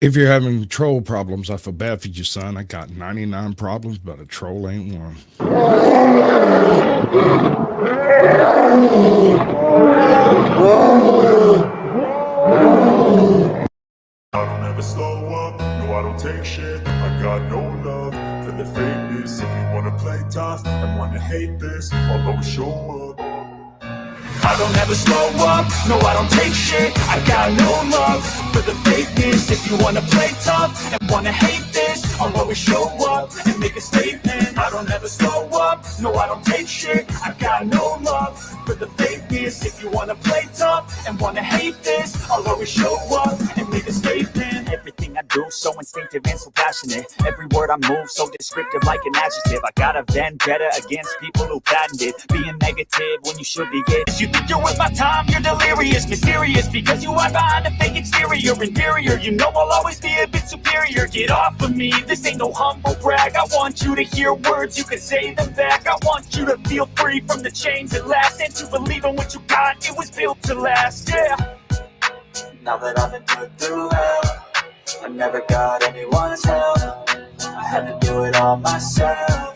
If you're having troll problems, I feel bad for you, son. I got 99 problems, but a troll ain't one. I don't ever slow up, no I don't take shit. I got no love for the fakeness. If you wanna play tough and wanna hate this, I'll always show up. I don't ever slow up, no I don't take shit. I got no love for the fakeness. If you wanna play tough and wanna hate this, I'll always show up and make a statement. I don't ever slow up, no I don't take shit. I got no love for the fakeness. If you wanna play tough and wanna hate this, I'll always show up and make a statement. Everything I do so instinctive and so passionate. Every word I move so descriptive like an adjective. I got a vendetta against people who patented being negative when you should be it. You think you're worth my time, you're delirious, mysterious, because you hide behind a fake exterior, inferior. You know I'll always be a bit superior. Get off of me, this ain't no humble brag. I want you to hear words, you can say them back. I want you to feel free from the chains that last, and to believe in what you got, it was built to last, yeah. Now that I've been put through hell, I never got anyone's help. I had to do it all myself.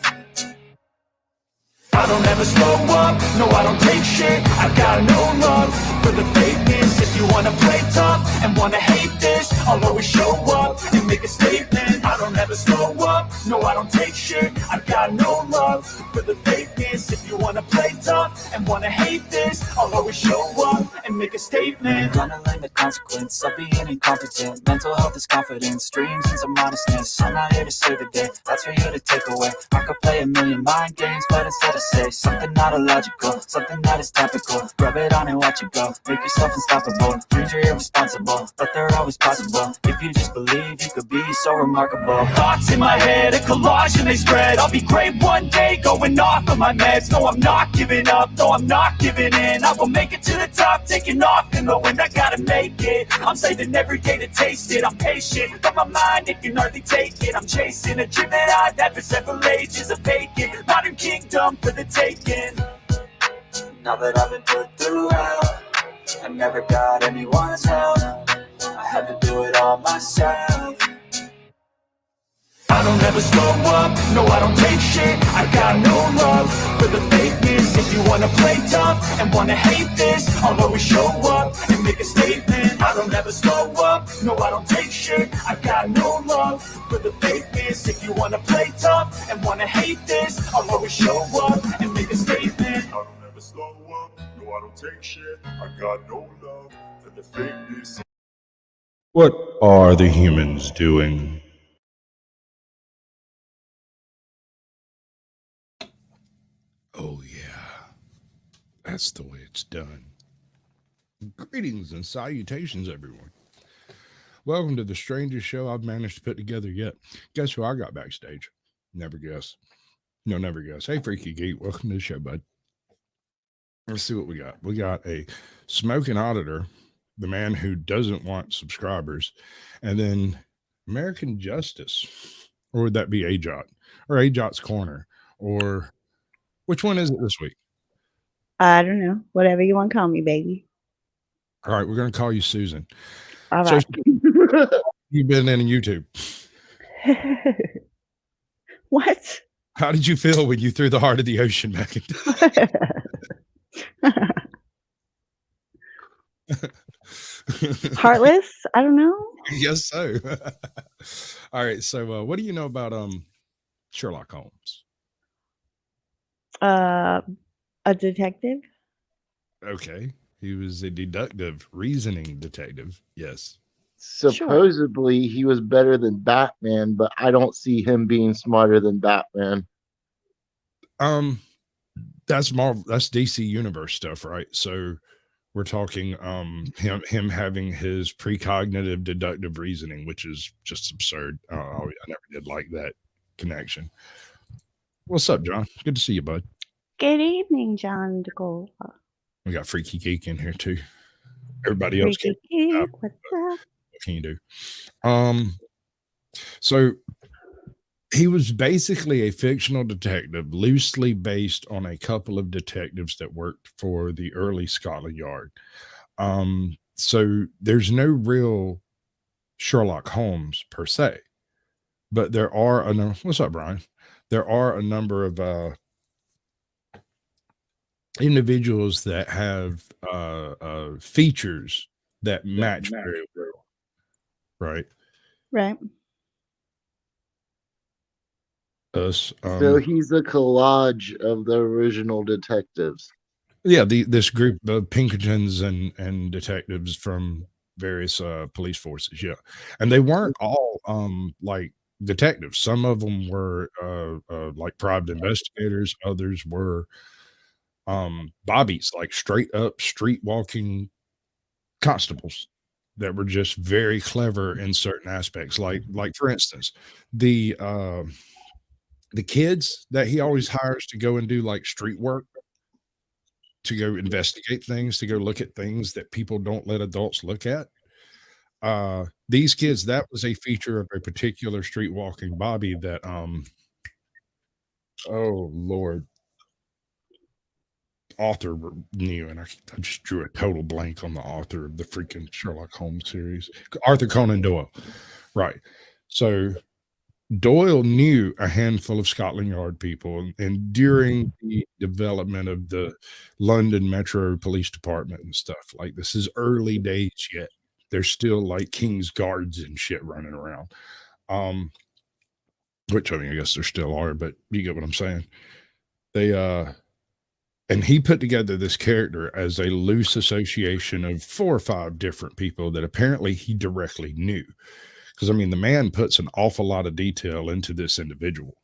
I don't ever slow up, no I don't take shit. I got no love for the fakeness. If you wanna play tough and wanna hate this, I'll always show up and make a statement. I don't ever slow up, no I don't take shit. I got no love for the fakeness. If you wanna play tough and wanna hate this, I'll always show up and make a statement. Gonna learn the consequence of being incompetent. Mental health is confidence, dreams and some modestness. I'm not here to save the day, that's for you to take away. I could play a million mind games, but instead of say something not illogical, something that is topical. Rub it on and watch it go. Make yourself unstoppable. Dreams are irresponsible, but they're always possible. If you just believe, you could be so remarkable. Thoughts in my head, a collage and they spread. I'll be great one day, going off of my meds. No, I'm not giving up, no, I'm not giving in. I will make it to the top, taking off in the wind. I gotta make it. I'm saving every day to taste it. I'm patient, but my mind, it can hardly take it. I'm chasing a dream that I've had for several ages of vacant. Modern kingdom for the taking. Now that I've been put through hell, I never got anyone's help. I had to do it all myself. I don't ever slow up, no I don't take shit. I got no love for the fakeness. If you wanna play tough and wanna hate this, I'll always show up and make a statement. I don't ever slow up, no I don't take shit. I got no love for the fakeness. If you wanna play tough and wanna hate this, I'll always show up and make a statement. I don't ever slow up, no I don't take shit. I got no love for the fakeness. What are the humans doing? Oh, yeah. That's the way it's done. Greetings and salutations, everyone. Welcome to the strangest show I've managed to put together yet. Guess who I got backstage? Never guess. No, never guess. Hey, Freaky Geek. Welcome to the show, bud. Let's see what we got. We got a smoking auditor, the man who doesn't want subscribers, and then American Justice. Or would that be AJOT? Or AJOT's Corner? Or which one is it this week? I don't know. Whatever you want to call me, baby. All right, we're going to call you Susan. All So right. you've been in YouTube. What? How did you feel when you threw the heart of the ocean back into Heartless? I don't know. Yes, so. All right, so what do you know about Sherlock Holmes? A detective? Okay. He was a deductive reasoning detective. Yes. Supposedly he was better than Batman, but I don't see him being smarter than Batman. That's Marvel, that's DC Universe stuff, right? So we're talking him having his precognitive deductive reasoning, which is just absurd. I never did like that connection. What's up, John? Good to see you, bud. Good evening, John DeGola. We got Freaky Geek in here too. Everybody else Freaky Geek, what's up? what can you do? So he was basically a fictional detective, loosely based on a couple of detectives that worked for the early Scotland Yard. So there's no real Sherlock Holmes per se, but there are what's up, Brian? There are a number of individuals that have features that match very well, right? Right. Us, So he's a collage of the original detectives. yeah, this group of Pinkertons and detectives from various police forces, yeah, and they weren't all like detectives. Some of them were like private investigators. Others were bobbies, like straight up street walking constables that were just very clever in certain aspects. Like for instance, the kids that he always hires to go and do like street work, to go investigate things, to go look at things that people don't let adults look at. These kids, that was a feature of a particular street walking Bobby that oh Lord, author knew, and I just drew a total blank on the author of the freaking Sherlock Holmes series, Arthur Conan Doyle. Right. So Doyle knew a handful of Scotland Yard people, and during the development of the London Metro Police Department and stuff, like this is early days yet. There's still like King's Guards and shit running around. Which I mean, I guess there still are, but you get what I'm saying. They and he put together this character as a loose association of 4 or 5 different people that apparently he directly knew. Because I mean, the man puts an awful lot of detail into this individual.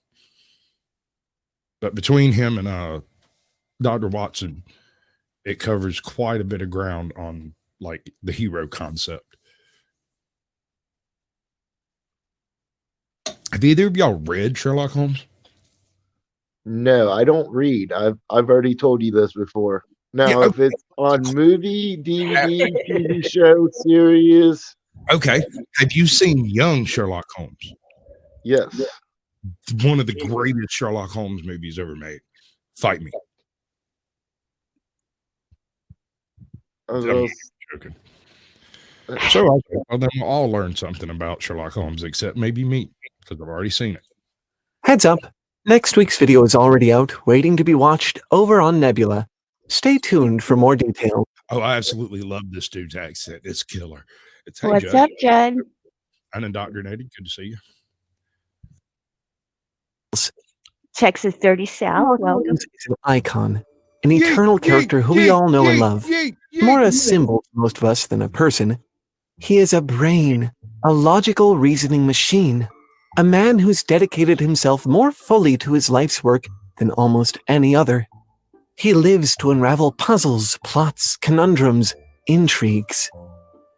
But between him and Dr. Watson, it covers quite a bit of ground on like the hero concept. Have either of y'all read Sherlock Holmes? No, I don't read. I've already told you this before. Now, Yeah, if it's on movie, DVD, TV show, series, okay. Have you seen Young Sherlock Holmes? yes. One of the greatest Sherlock Holmes movies ever made. Fight me. I'm joking. So okay, well, then we'll all learn something about Sherlock Holmes, except maybe me, because I've already seen it. Heads up, next week's video is already out, waiting to be watched over on Nebula. Stay tuned for more details. Oh, I absolutely love this dude's accent. It's killer. It's, hey, What's Judd. up, Judd? I'm indoctrinated. Good to see you. Texas Dirty South. Welcome. Holmes is an icon, an eternal character who we all know and love. More a symbol to most of us than a person. He is a brain, a logical reasoning machine, a man who's dedicated himself more fully to his life's work than almost any other. He lives to unravel puzzles, plots, conundrums, intrigues.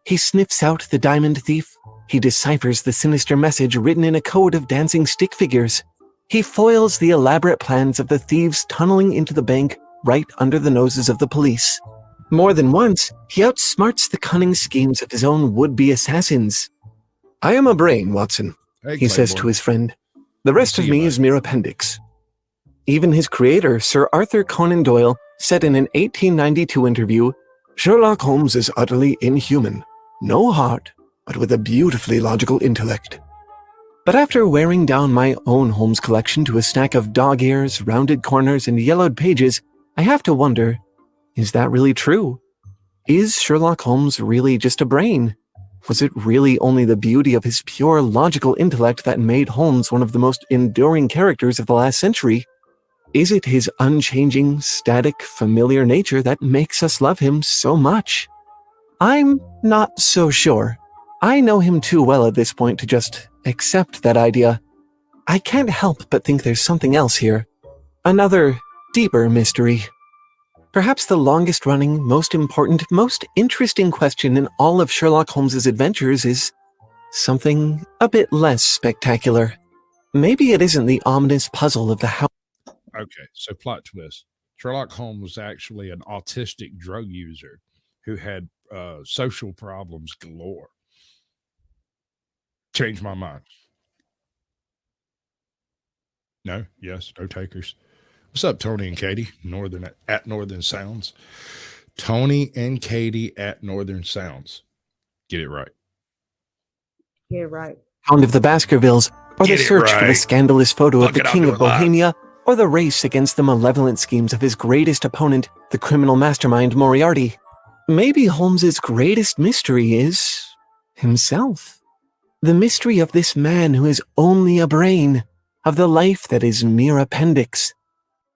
He sniffs out the diamond thief. He deciphers the sinister message written in a code of dancing stick figures. He foils the elaborate plans of the thieves tunneling into the bank right under the noses of the police. More than once, he outsmarts the cunning schemes of his own would-be assassins. "I am a brain, Watson," Hey, he says to his friend. "The rest of me is mere appendix." Even his creator, Sir Arthur Conan Doyle, said in an 1892 interview, "Sherlock Holmes is utterly inhuman. No heart, but with a beautifully logical intellect." But after wearing down my own Holmes collection to a stack of dog ears, rounded corners, and yellowed pages, I have to wonder, is that really true? Is Sherlock Holmes really just a brain? Was it really only the beauty of his pure logical intellect that made Holmes one of the most enduring characters of the last century? Is it his unchanging, static, familiar nature that makes us love him so much? I'm not so sure. I know him too well at this point to just accept that idea. I can't help but think there's something else here. Another, deeper mystery. Perhaps the longest-running, most important, most interesting question in all of Sherlock Holmes's adventures is something a bit less spectacular. Maybe it isn't the ominous puzzle of the house. Okay, so plot twist. Sherlock Holmes was actually an autistic drug user who had social problems galore. Changed my mind. No, yes, no takers. What's up, Tony and Katie? At Northern Sounds. Tony and Katie at Northern Sounds. Get it right. Get it right. Hound of the Baskervilles, or the Get it search for the right. scandalous photo of Fuck the it, I'll King do of it live. Bohemia, or the race against the malevolent schemes of his greatest opponent, the criminal mastermind Moriarty. Maybe Holmes's greatest mystery is himself. The mystery of this man who is only a brain, of the life that is mere appendix.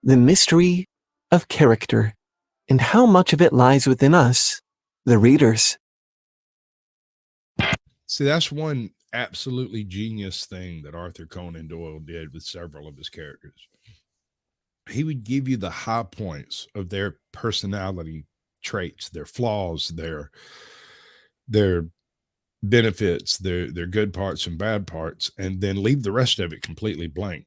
The mystery of character, and how much of it lies within us, the readers. See, that's one absolutely genius thing that Arthur Conan Doyle did with several of his characters. He would give you the high points of their personality traits, their flaws, their benefits, their good parts and bad parts, and then leave the rest of it completely blank.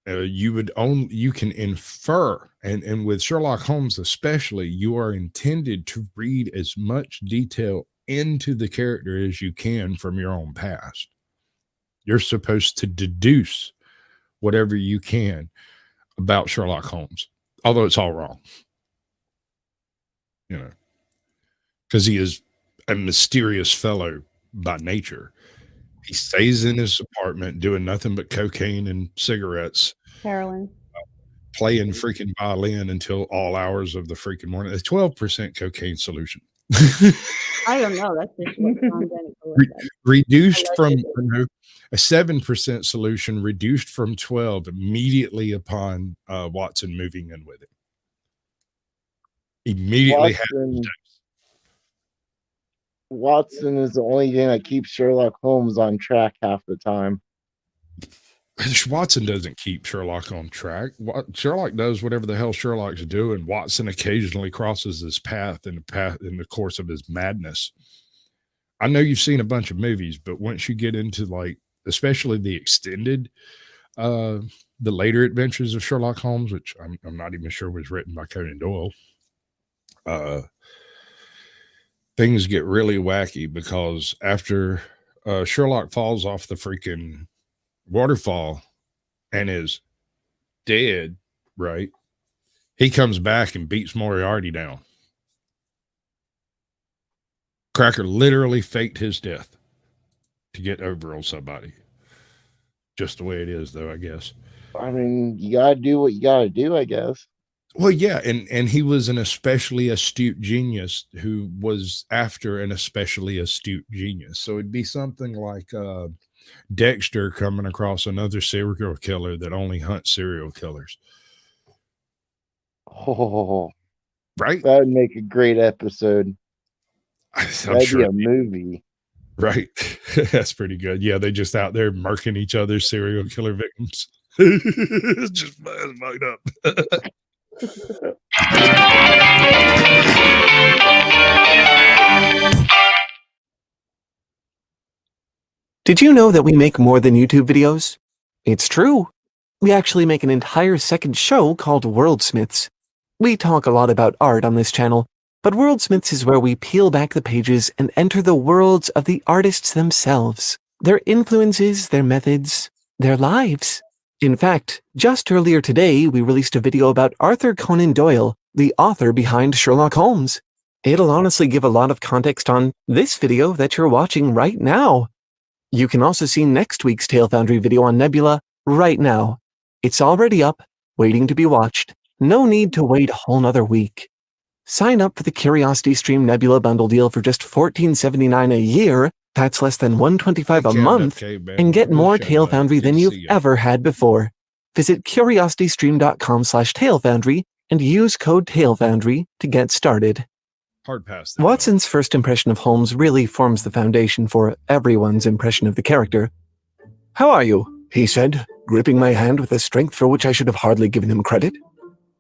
You can infer, and with Sherlock Holmes especially, you are intended to read as much detail into the character as you can from your own past. You're supposed to deduce whatever you can about Sherlock Holmes, although it's all wrong, because he is a mysterious fellow by nature. He stays in his apartment doing nothing but cocaine and cigarettes, Carolyn. playing freaking violin until all hours of the freaking morning. A 12% cocaine solution. I don't know. That's just what Tom Bennett said. Reduced from a 7% solution, reduced from 12 immediately upon Watson moving in with him. Immediately Watson is the only thing that keeps Sherlock Holmes on track half the time. Watson doesn't keep Sherlock on track. Sherlock does whatever the hell Sherlock's doing. Watson occasionally crosses his path in the course of his madness. I know you've seen a bunch of movies, but once you get into especially the extended, the later adventures of Sherlock Holmes, which I'm not even sure was written by Conan Doyle, things get really wacky because after Sherlock falls off the freaking waterfall and is dead, right? He comes back and beats Moriarty down. Cracker literally faked his death to get over on somebody. Just the way it is, though, I guess. I mean, you gotta do what you gotta do, I guess. Well, yeah, and he was an especially astute genius who was after an especially astute genius. So it'd be something like Dexter coming across another serial killer that only hunts serial killers. Oh, right? That would make a great episode. That'd be a movie. Right. That's pretty good. Yeah, they just out there murking each other's serial killer victims. Just fucked up. Did you know that we make more than YouTube videos? It's true. We actually make an entire second show called Worldsmiths. We talk a lot about art on this channel, but Worldsmiths is where we peel back the pages and enter the worlds of the artists themselves, their influences, their methods, their lives. In fact, just earlier today, we released a video about Arthur Conan Doyle, the author behind Sherlock Holmes. It'll honestly give a lot of context on this video that you're watching right now. You can also see next week's Tale Foundry video on Nebula right now. It's already up, waiting to be watched. No need to wait a whole nother week. Sign up for the Curiosity Stream Nebula bundle deal for just $14.79 a year. That's less than $125 a month, and get more Tale Foundry than you've ever had before. Visit curiositystream.com/TaleFoundry and use code TaleFoundry to get started. Hard pass. Watson's first impression of Holmes really forms the foundation for everyone's impression of the character. "How are you?" he said, gripping my hand with a strength for which I should have hardly given him credit.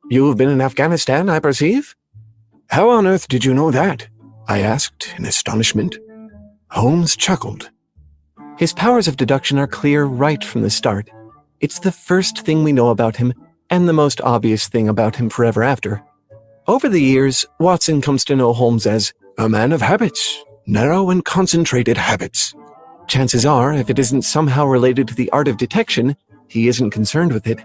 "You've been in Afghanistan, I perceive?" "How on earth did you know that?" I asked in astonishment. Holmes chuckled. His powers of deduction are clear right from the start. It's the first thing we know about him, and the most obvious thing about him forever after. Over the years, Watson comes to know Holmes as a man of habits, narrow and concentrated habits. Chances are, if it isn't somehow related to the art of detection, he isn't concerned with it.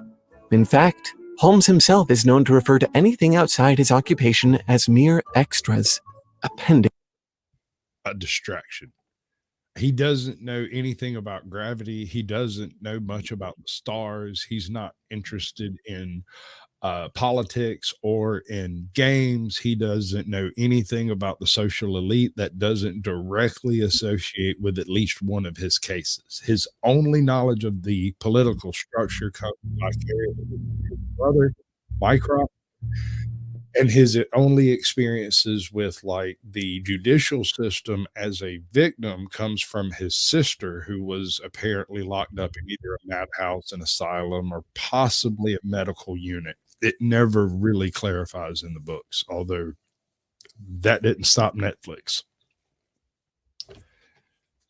In fact, Holmes himself is known to refer to anything outside his occupation as mere extras, appendix. A distraction. He doesn't know anything about gravity. He doesn't know much about the stars. He's not interested in politics or in games. He doesn't know anything about the social elite that doesn't directly associate with at least one of his cases. His only knowledge of the political structure comes vicariously from his brother, Mycroft, and his only experiences with like the judicial system as a victim comes from his sister, who was apparently locked up in either a madhouse, an asylum, or possibly a medical unit. It never really clarifies in the books, although that didn't stop Netflix.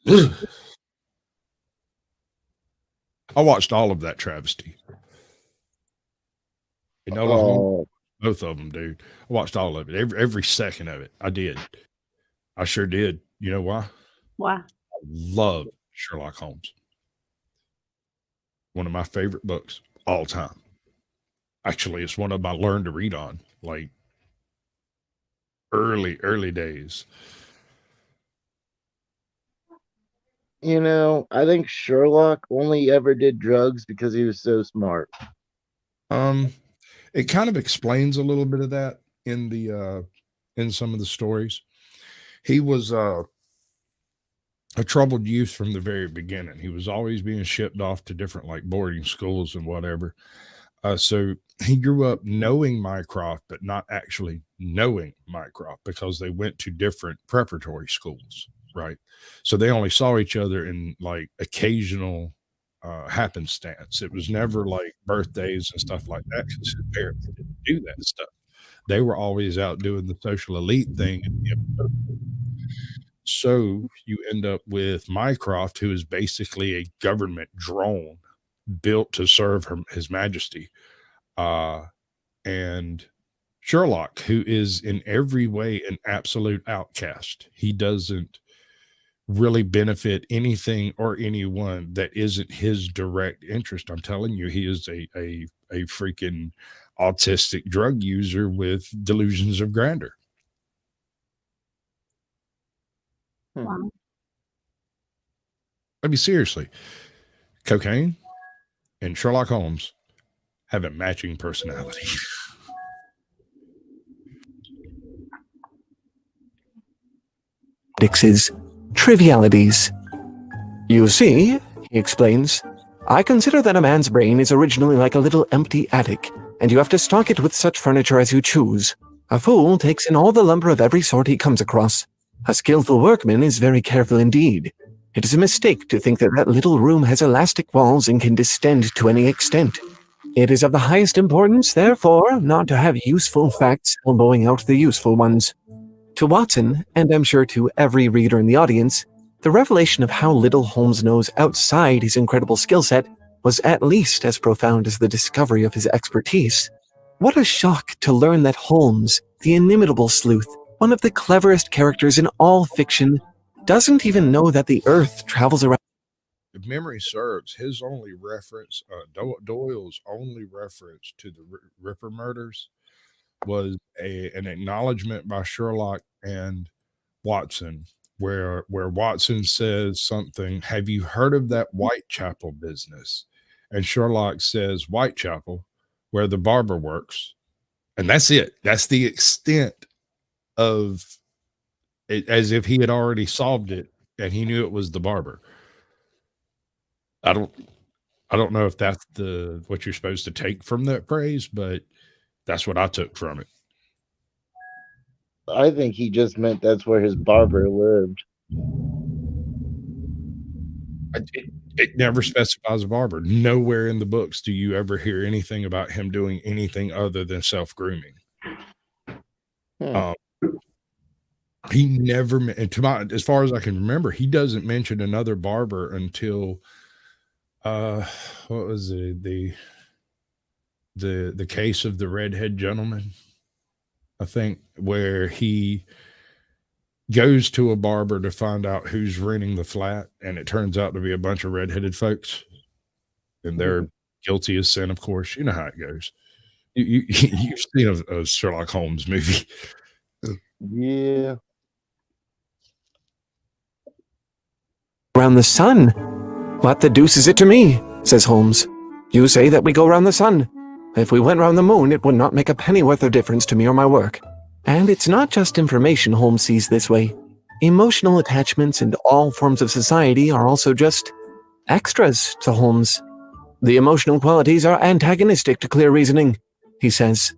I watched all of that travesty. Enola Holmes, both of them, dude. I watched all of it, every second of it. I did. I sure did. You know why? Why? I love Sherlock Holmes. One of my favorite books all time. Actually, it's one of my learn to read on, like early days. You know, I think Sherlock only ever did drugs because he was so smart. It kind of explains a little bit of that in the in some of the stories. He was a troubled youth from the very beginning. He was always being shipped off to different like boarding schools and whatever. So he grew up knowing Mycroft, but not actually knowing Mycroft because they went to different preparatory schools, right? So they only saw each other in like occasional happenstance. It was never like birthdays and stuff like that because his parents didn't do that stuff. They were always out doing the social elite thing. So you end up with Mycroft, who is basically a government drone built to serve His Majesty, and Sherlock, who is in every way an absolute outcast. He doesn't really benefit anything or anyone that isn't his direct interest. I'm telling you, he is a freaking autistic drug user with delusions of grandeur. Wow. I mean, seriously, cocaine and Sherlock Holmes have a matching personality. Dix's trivialities. You see, he explains, I consider that a man's brain is originally like a little empty attic, and you have to stock it with such furniture as you choose. A fool takes in all the lumber of every sort he comes across. A skillful workman is very careful indeed. It is a mistake to think that that little room has elastic walls and can distend to any extent. It is of the highest importance, therefore, not to have useful facts elbowing out the useful ones. To Watson, and I'm sure to every reader in the audience, the revelation of how little Holmes knows outside his incredible skill set was at least as profound as the discovery of his expertise. What a shock to learn that Holmes, the inimitable sleuth, one of the cleverest characters in all fiction, doesn't even know that the Earth travels around. If memory serves, his only reference, Doyle's only reference to the Ripper murders was an acknowledgement by Sherlock and Watson, where Watson says something, have you heard of that Whitechapel business? And Sherlock says, Whitechapel, where the barber works. And that's it. That's the extent of it, as if he had already solved it and he knew it was the barber. I don't know if that's what you're supposed to take from that phrase, but that's what I took from it. I think he just meant that's where his barber lived. It never specifies a barber. Nowhere in the books do you ever hear anything about him doing anything other than self-grooming. He never, and as far as I can remember, he doesn't mention another barber until what was it, the case of the redhead gentleman, I think, where he goes to a barber to find out who's renting the flat, and it turns out to be a bunch of redheaded folks, and they're guilty as sin, of course. You know how it goes. You've seen a Sherlock Holmes movie. Yeah. Around the sun? What the deuce is it to me? Says Holmes. You say that we go round the sun. If we went round the moon, it would not make a pennyworth of difference to me or my work. And it's not just information Holmes sees this way. Emotional attachments and all forms of society are also just extras to Holmes. The emotional qualities are antagonistic to clear reasoning, he says.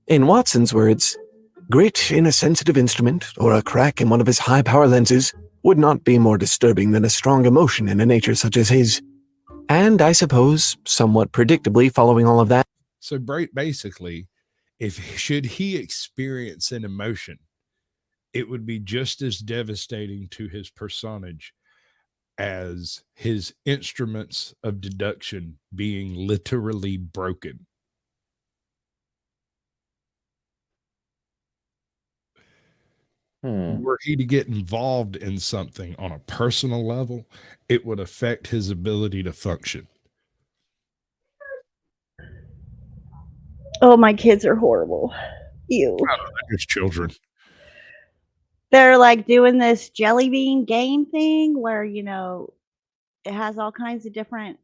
In Watson's words, grit in a sensitive instrument or a crack in one of his high-power lenses would not be more disturbing than a strong emotion in a nature such as his. And I suppose, somewhat predictably following all of that, So basically, should he experience an emotion, it would be just as devastating to his personage as his instruments of deduction being literally broken. Were he to get involved in something on a personal level, it would affect his ability to function. Oh, my kids are horrible. Ew. His children. They're like doing this jelly bean game thing where, it has all kinds of different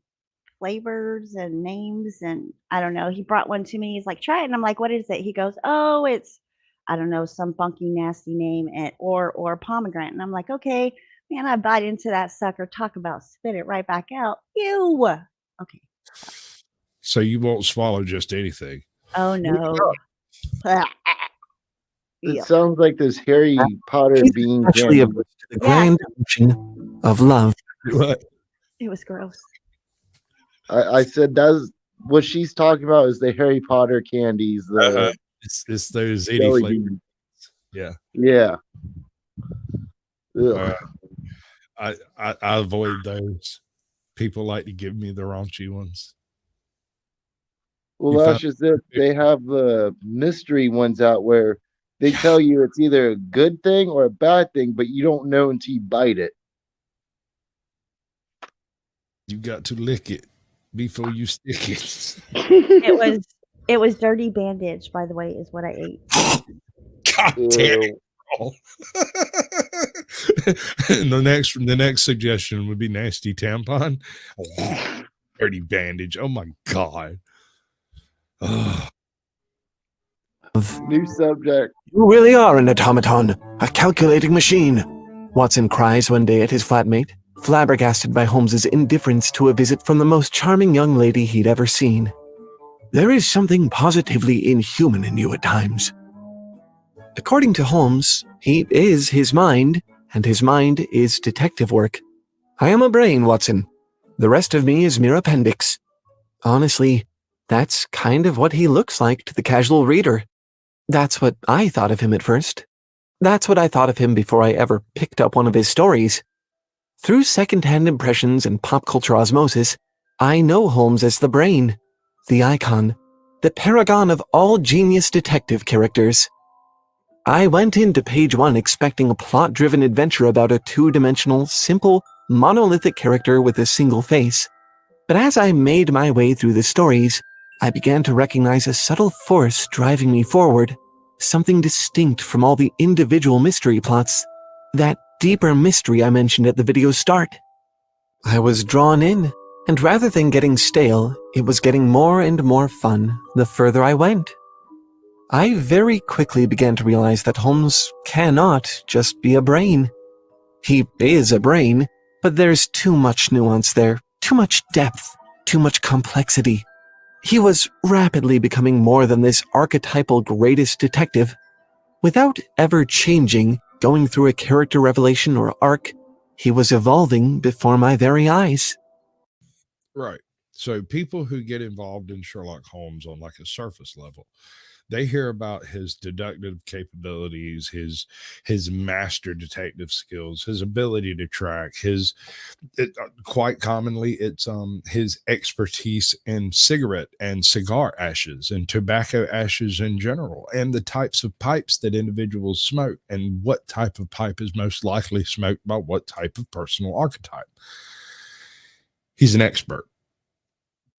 flavors and names. And I don't know. He brought one to me. He's like, try it. And I'm like, what is it? He goes, oh, it's, I don't know, some funky, nasty name or pomegranate. And I'm like, okay, man, I bite into that sucker. Talk about spit it right back out. Ew. Okay. So you won't swallow just anything. Oh, no. It sounds like this Harry Potter bean actually candy. averse to the grand emotion of love. What? It was gross. I said that's what she's talking about is the Harry Potter candies. It's those itty jelly flavors. beans. Yeah. Yeah. Ugh. I avoid those. People like to give me the raunchy ones. Well, that's just it. They have the mystery ones out where they tell you it's either a good thing or a bad thing, but you don't know until you bite it. You got to lick it before you stick it. It was dirty bandage, by the way, is what I ate. God damn it. And the next suggestion would be nasty tampon. Dirty bandage. Oh my God. New subject. You really are an automaton, a calculating machine, Watson cries one day at his flatmate, flabbergasted by Holmes's indifference to a visit from the most charming young lady he'd ever seen. There is something positively inhuman in you at times. According to Holmes, he is his mind, and his mind is detective work. I am a brain, Watson. The rest of me is mere appendix. Honestly, that's kind of what he looks like to the casual reader. That's what I thought of him at first. That's what I thought of him before I ever picked up one of his stories. Through second-hand impressions and pop culture osmosis, I know Holmes as the brain, the icon, the paragon of all genius detective characters. I went into page 1 expecting a plot-driven adventure about a two-dimensional, simple, monolithic character with a single face. But as I made my way through the stories, I began to recognize a subtle force driving me forward, something distinct from all the individual mystery plots, that deeper mystery I mentioned at the video's start. I was drawn in, and rather than getting stale, it was getting more and more fun the further I went. I very quickly began to realize that Holmes cannot just be a brain. He is a brain, but there's too much nuance there, too much depth, too much complexity. He was rapidly becoming more than this archetypal greatest detective. Without ever changing, going through a character revelation or arc, he was evolving before my very eyes. Right. So people who get involved in Sherlock Holmes on like a surface level, they hear about his deductive capabilities, his master detective skills, his ability to track, quite commonly it's his expertise in cigarette and cigar ashes and tobacco ashes in general, and the types of pipes that individuals smoke and what type of pipe is most likely smoked by what type of personal archetype. He's an expert.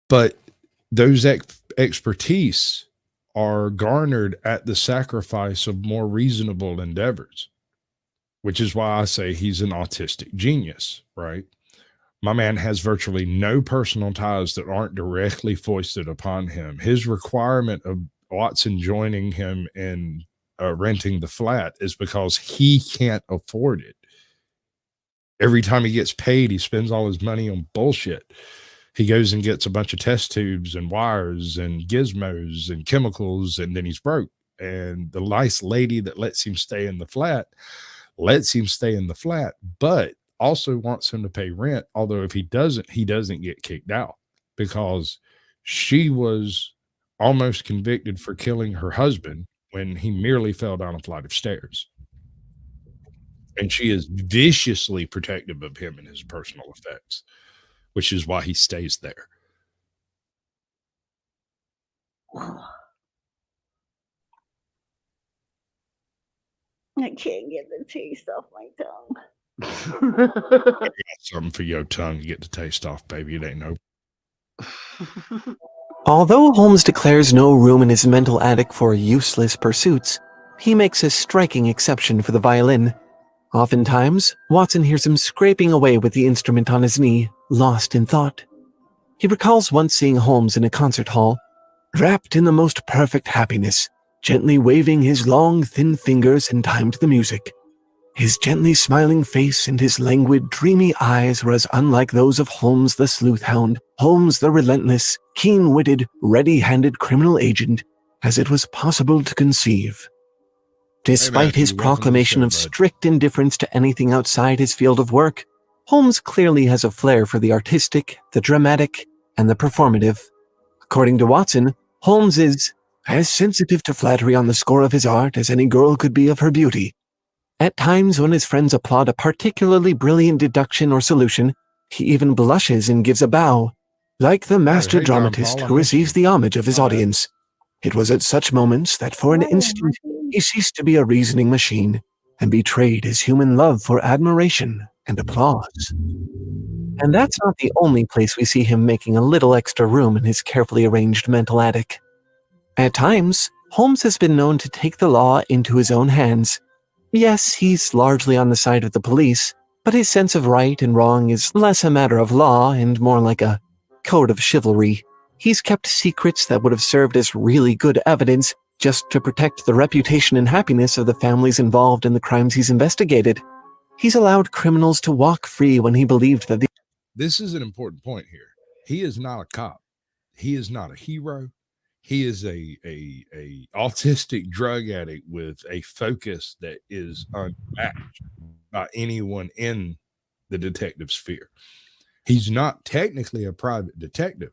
But those expertise are garnered at the sacrifice of more reasonable endeavors. which is why I say he's an autistic genius, right? My man has virtually no personal ties that aren't directly foisted upon him. His requirement of Watson joining him in renting the flat is because he can't afford it. Every time he gets paid, he spends all his money on bullshit. He goes and gets a bunch of test tubes and wires and gizmos and chemicals, and then he's broke. And the nice lady that lets him stay in the flat, but also wants him to pay rent. Although if he doesn't get kicked out, because she was almost convicted for killing her husband when he merely fell down a flight of stairs. And she is viciously protective of him and his personal effects, which is why he stays there. I can't get the taste off my tongue. I got something for your tongue to get the taste off, baby. It ain't no. Although Holmes declares no room in his mental attic for useless pursuits, he makes a striking exception for the violin. Oftentimes, Watson hears him scraping away with the instrument on his knee, lost in thought. He recalls once seeing Holmes in a concert hall, wrapped in the most perfect happiness, gently waving his long, thin fingers in time to the music. His gently smiling face and his languid, dreamy eyes were as unlike those of Holmes the sleuth hound, Holmes the relentless, keen-witted, ready-handed criminal agent, as it was possible to conceive. Despite his proclamation of strict indifference to anything outside his field of work, Holmes clearly has a flair for the artistic, the dramatic, and the performative. According to Watson, Holmes is as sensitive to flattery on the score of his art as any girl could be of her beauty. At times, when his friends applaud a particularly brilliant deduction or solution, he even blushes and gives a bow, like the master dramatist who receives the homage of his audience. It was at such moments that for an instant he ceased to be a reasoning machine and betrayed his human love for admiration and applause. And that's not the only place we see him making a little extra room in his carefully arranged mental attic. At times, Holmes has been known to take the law into his own hands. Yes, he's largely on the side of the police, but his sense of right and wrong is less a matter of law and more like a code of chivalry. He's kept secrets that would have served as really good evidence just to protect the reputation and happiness of the families involved in the crimes he's investigated. He's allowed criminals to walk free when he believed that This is an important point here. He is not a cop. He is not a hero. He is a autistic drug addict with a focus that is unmatched by anyone in the detective sphere. He's not technically a private detective.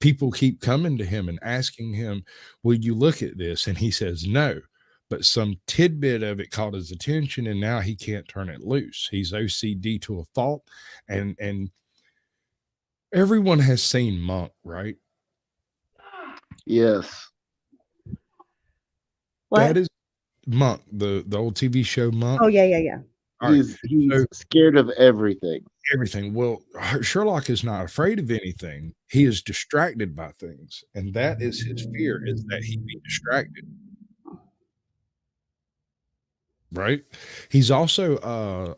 People keep coming to him and asking him, will you look at this? And he says no. But some tidbit of it caught his attention, and now he can't turn it loose. He's OCD to a fault. And everyone has seen Monk, right? Yes. What? That is Monk, the old TV show Monk. Oh, yeah. All right, He's so scared of everything. everything. Well, Sherlock is not afraid of anything. He is distracted by things, and that is his fear, is that he be distracted. Right? He's also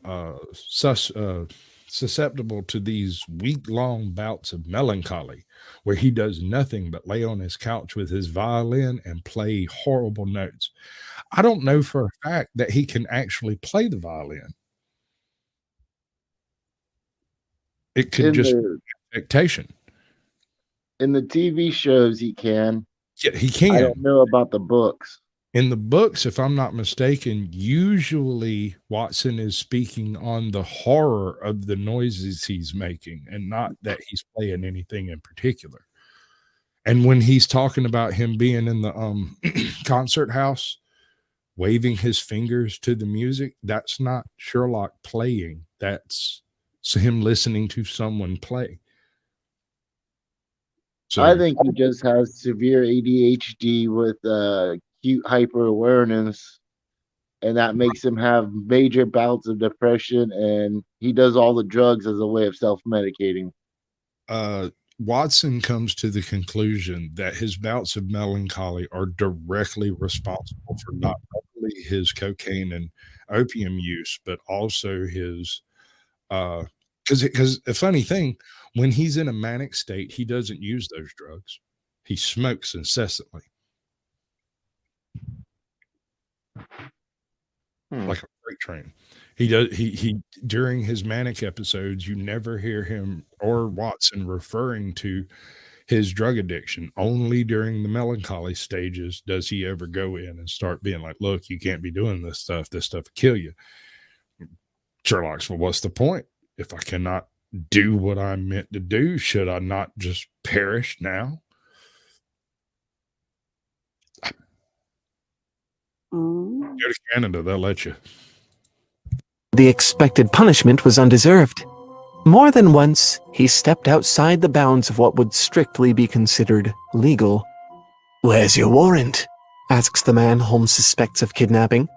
susceptible to these week-long bouts of melancholy where he does nothing but lay on his couch with his violin and play horrible notes. I don't know for a fact that he can actually play the violin. It could In just the be affectation. in the TV shows, he can. Yeah, he I can. don't know about the books. In the books, if I'm not mistaken, usually Watson is speaking on the horror of the noises he's making and not that he's playing anything in particular. And when he's talking about him being in the concert house, waving his fingers to the music, that's not Sherlock playing. That's him listening to someone play. So I think he just has severe ADHD with acute hyper awareness, and that makes him have major bouts of depression, and he does all the drugs as a way of self-medicating. Watson comes to the conclusion that his bouts of melancholy are directly responsible for not helping only his cocaine and opium use, but also his because a funny thing, when he's in a manic state, he doesn't use those drugs. He smokes incessantly, like a freight train. He does he during his manic episodes, you never hear him or Watson referring to his drug addiction. Only during the melancholy stages does he ever go in and start being like, look, you can't be doing this stuff. This stuff will kill you. Sherlock's, well, what's the point? If I cannot do what I'm meant to do, should I not just perish now? Mm. Go to Canada, they'll let you. The expected punishment was undeserved. More than once, he stepped outside the bounds of what would strictly be considered legal. "Where's your warrant?" asks the man Holmes suspects of kidnapping.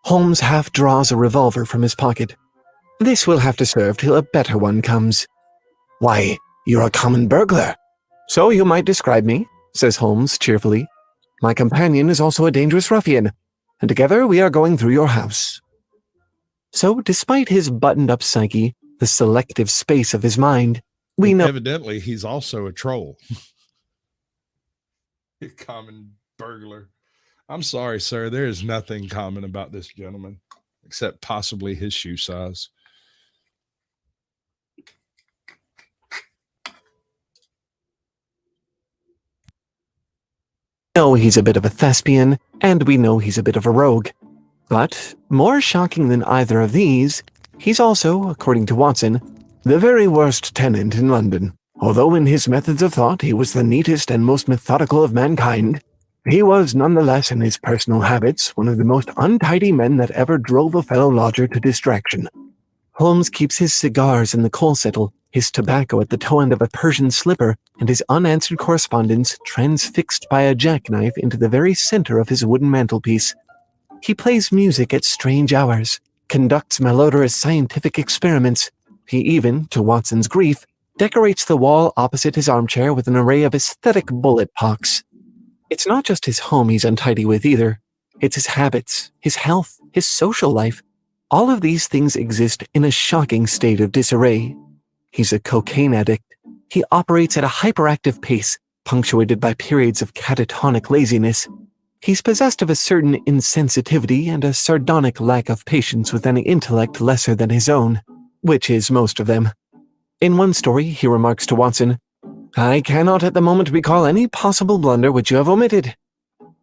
Holmes half draws a revolver from his pocket. "This will have to serve till a better one comes." "Why, you're a common burglar." "So you might describe me," says Holmes cheerfully. "My companion is also a dangerous ruffian, and together we are going through your house." So, despite his buttoned-up psyche, the selective space of his mind, we know Evidently, he's also a troll. A common burglar. I'm sorry, sir. There is nothing common about this gentleman, except possibly his shoe size. he's a bit of a thespian, and we know he's a bit of a rogue. But, more shocking than either of these, he's also, according to Watson, the very worst tenant in London. Although in his methods of thought he was the neatest and most methodical of mankind, he was nonetheless in his personal habits one of the most untidy men that ever drove a fellow lodger to distraction. Holmes keeps his cigars in the coal settle, his tobacco at the toe end of a Persian slipper, and his unanswered correspondence transfixed by a jackknife into the very center of his wooden mantelpiece. He plays music at strange hours, conducts malodorous scientific experiments. He even, to Watson's grief, decorates the wall opposite his armchair with an array of aesthetic bullet pocks. It's not just his home he's untidy with either. It's his habits, his health, his social life. All of these things exist in a shocking state of disarray. He's a cocaine addict. He operates at a hyperactive pace, punctuated by periods of catatonic laziness. He's possessed of a certain insensitivity and a sardonic lack of patience with any intellect lesser than his own, which is most of them. In one story, he remarks to Watson, "I cannot at the moment recall any possible blunder which you have omitted."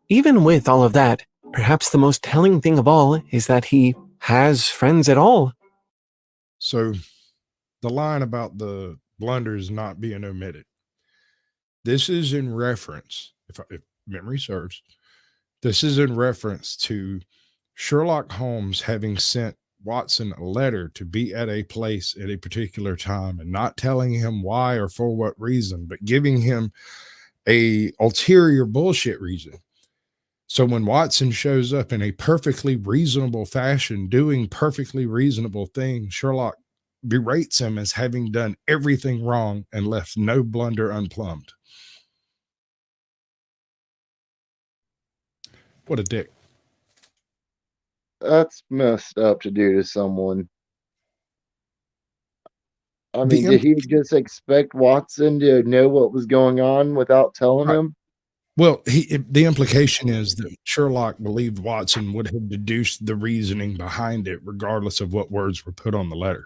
Even with all of that, perhaps the most telling thing of all is that he has friends at all. So the line about the blunders not being omitted, this is in reference, if memory serves, this is in reference to Sherlock Holmes having sent Watson a letter to be at a place at a particular time and not telling him why or for what reason, but giving him a ulterior bullshit reason. So when Watson shows up in a perfectly reasonable fashion, doing perfectly reasonable things, Sherlock berates him as having done everything wrong and left no blunder unplumbed. What a dick. That's messed up to do to someone. I mean, did he just expect Watson to know what was going on without telling him? Well, the implication is that Sherlock believed Watson would have deduced the reasoning behind it, regardless of what words were put on the letter.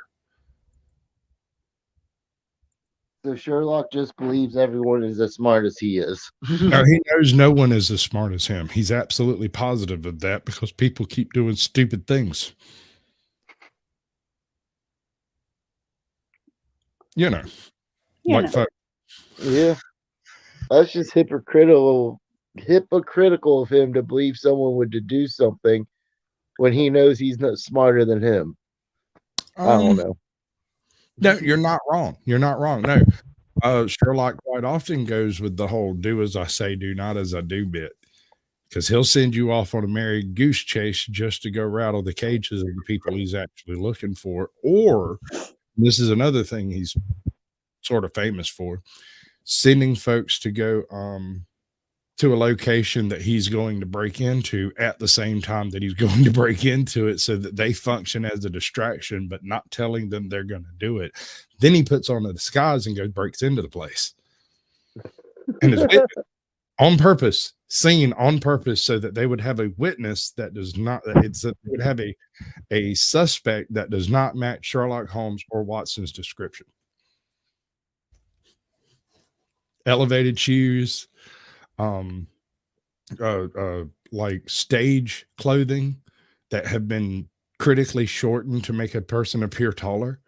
So Sherlock just believes everyone is as smart as he is. No, he knows no one is as smart as him. He's absolutely positive of that because people keep doing stupid things. Like folks. Yeah. That's just hypocritical of him to believe someone would deduce something when he knows he's not smarter than him. I don't know. No, you're not wrong. You're not wrong. No. Sherlock quite often goes with the whole do as I say, do not as I do bit. Because he'll send you off on a merry goose chase just to go rattle the cages of the people he's actually looking for. Or, this is another thing he's sort of famous for, sending folks to go to a location that he's going to break into at the same time that he's going to break into it, so that they function as a distraction, but not telling them they're going to do it. Then he puts on a disguise and goes breaks into the place. And is on purpose, seen on purpose, so that they would have a witness that does not, they would have a suspect that does not match Sherlock Holmes or Watson's description. Elevated shoes, like stage clothing that have been critically shortened to make a person appear taller,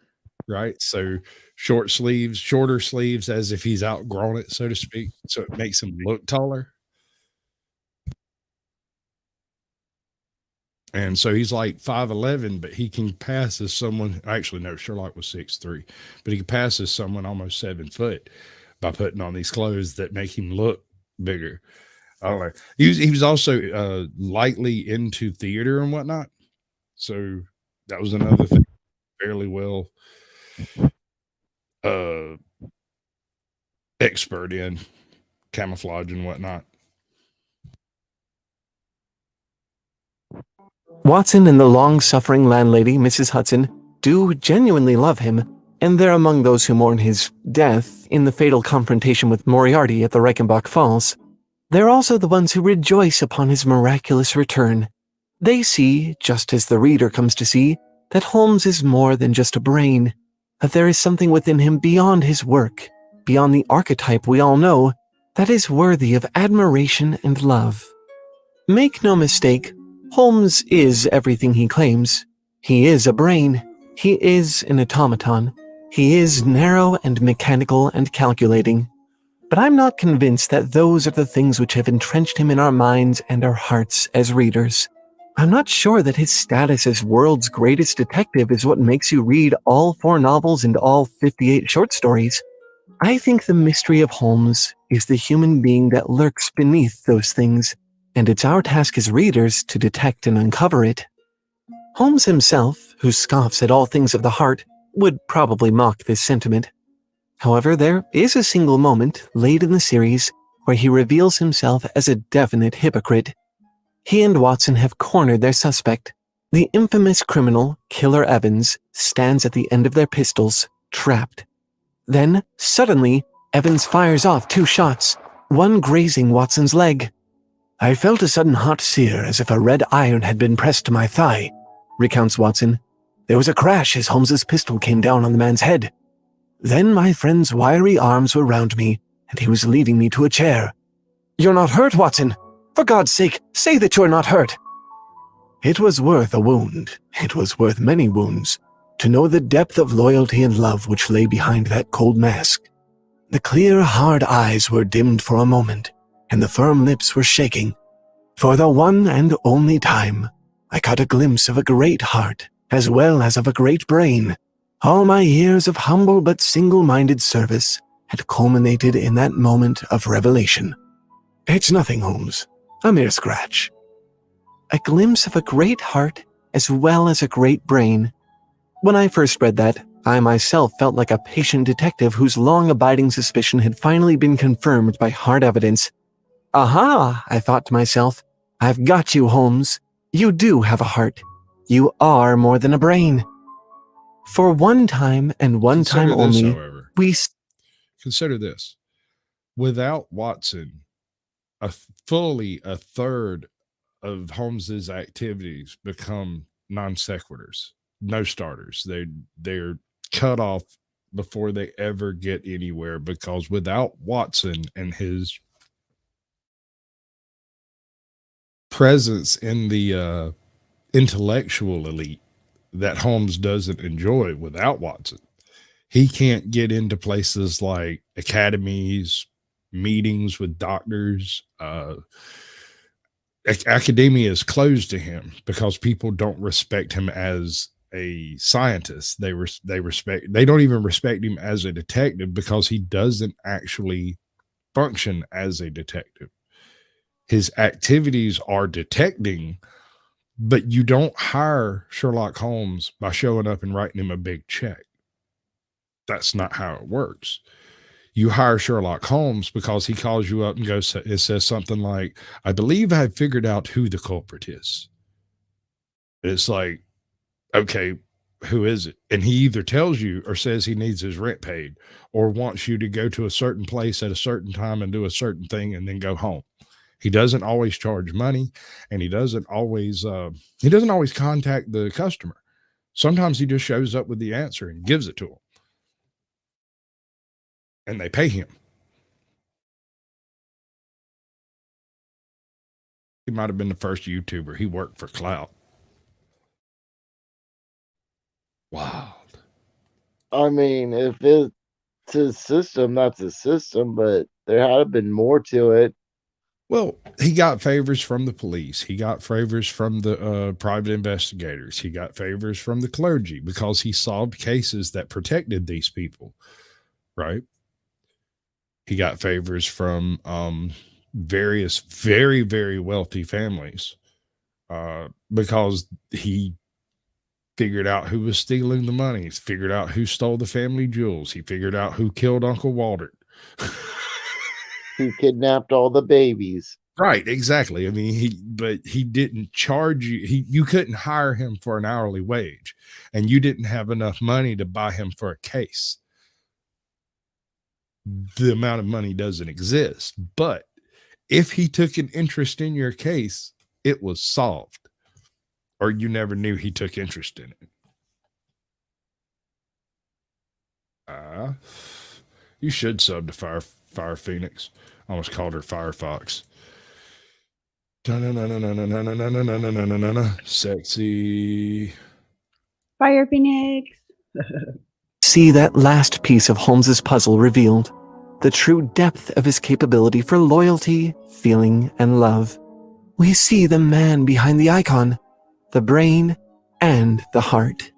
right? So shorter sleeves, as if he's outgrown it, so to speak. So it makes him look taller. And so he's like 5'11", but he can pass as someone, actually, no, Sherlock was 6'3", but he can pass as someone almost 7 foot by putting on these clothes that make him look bigger. I don't know. He was also lightly into theater and whatnot. So that was another thing fairly well expert in camouflage and whatnot. Watson and the long-suffering landlady, Mrs. Hudson, do genuinely love him, and they're among those who mourn his death in the fatal confrontation with Moriarty at the Reichenbach Falls. They're also the ones who rejoice upon his miraculous return. They see, just as the reader comes to see, that Holmes is more than just a brain, that there is something within him beyond his work, beyond the archetype we all know, that is worthy of admiration and love. Make no mistake, Holmes is everything he claims. He is a brain. He is an automaton. He is narrow and mechanical and calculating. But I'm not convinced that those are the things which have entrenched him in our minds and our hearts as readers. I'm not sure that his status as world's greatest detective is what makes you read all 4 novels and all 58 short stories. I think the mystery of Holmes is the human being that lurks beneath those things, and it's our task as readers to detect and uncover it. Holmes himself, who scoffs at all things of the heart, would probably mock this sentiment. However, there is a single moment late in the series where he reveals himself as a definite hypocrite. He and Watson have cornered their suspect. The infamous criminal, Killer Evans, stands at the end of their pistols, trapped. Then, suddenly, Evans fires off 2 shots, one grazing Watson's leg. "I felt a sudden hot sear as if a red iron had been pressed to my thigh," recounts Watson. "There was a crash as Holmes's pistol came down on the man's head. Then my friend's wiry arms were round me, and he was leading me to a chair. 'You're not hurt, Watson? For God's sake, say that you're not hurt.' It was worth a wound. It was worth many wounds, to know the depth of loyalty and love which lay behind that cold mask. The clear, hard eyes were dimmed for a moment, and the firm lips were shaking. For the one and only time, I caught a glimpse of a great heart, as well as of a great brain. All my years of humble but single-minded service had culminated in that moment of revelation. It's nothing, Holmes. A mere scratch." A glimpse of a great heart as well as a great brain. When I first read that, I myself felt like a patient detective whose long-abiding suspicion had finally been confirmed by hard evidence. Aha, I thought to myself, I've got you, Holmes. You do have a heart. You are more than a brain. For one time and one time only, however, consider this. Without Watson, fully a third of Holmes's activities become non sequiturs, no starters. They're cut off before they ever get anywhere, because without Watson and his presence in the intellectual elite that Holmes doesn't enjoy, without Watson, he can't get into places like academies, meetings with doctors. Academia is closed to him because people don't respect him as a scientist. They don't even respect him as a detective, because he doesn't actually function as a detective. His activities are detecting, but you don't hire Sherlock Holmes by showing up and writing him a big check. That's not how it works. You hire Sherlock Holmes because he calls you up and goes, it says something like, I believe I've figured out who the culprit is. It's like, okay, who is it? And he either tells you or says he needs his rent paid or wants you to go to a certain place at a certain time and do a certain thing and then go home. He doesn't always charge money, and he doesn't always contact the customer. Sometimes he just shows up with the answer and gives it to them. And they pay him. He might have been the first YouTuber. He worked for clout. Wild. I mean, if it's his system, that's his system, but there had been more to it. Well, he got favors from the police. He got favors from the private investigators. He got favors from the clergy because he solved cases that protected these people, right? He got favors from various very, very wealthy families because he figured out who was stealing the money. He figured out who stole the family jewels. He figured out who killed Uncle Walter. Who kidnapped all the babies. Right, exactly. I mean, he didn't charge you. You couldn't hire him for an hourly wage, and you didn't have enough money to buy him for a case. The amount of money doesn't exist. But if he took an interest in your case, it was solved. Or you never knew he took interest in it. You should sub to Fire Phoenix. I almost called her Firefox. Sexy. Fire Phoenix. See that last piece of Holmes's puzzle revealed, the true depth of his capability for loyalty, feeling, and love. We see the man behind the icon, the brain, and the heart.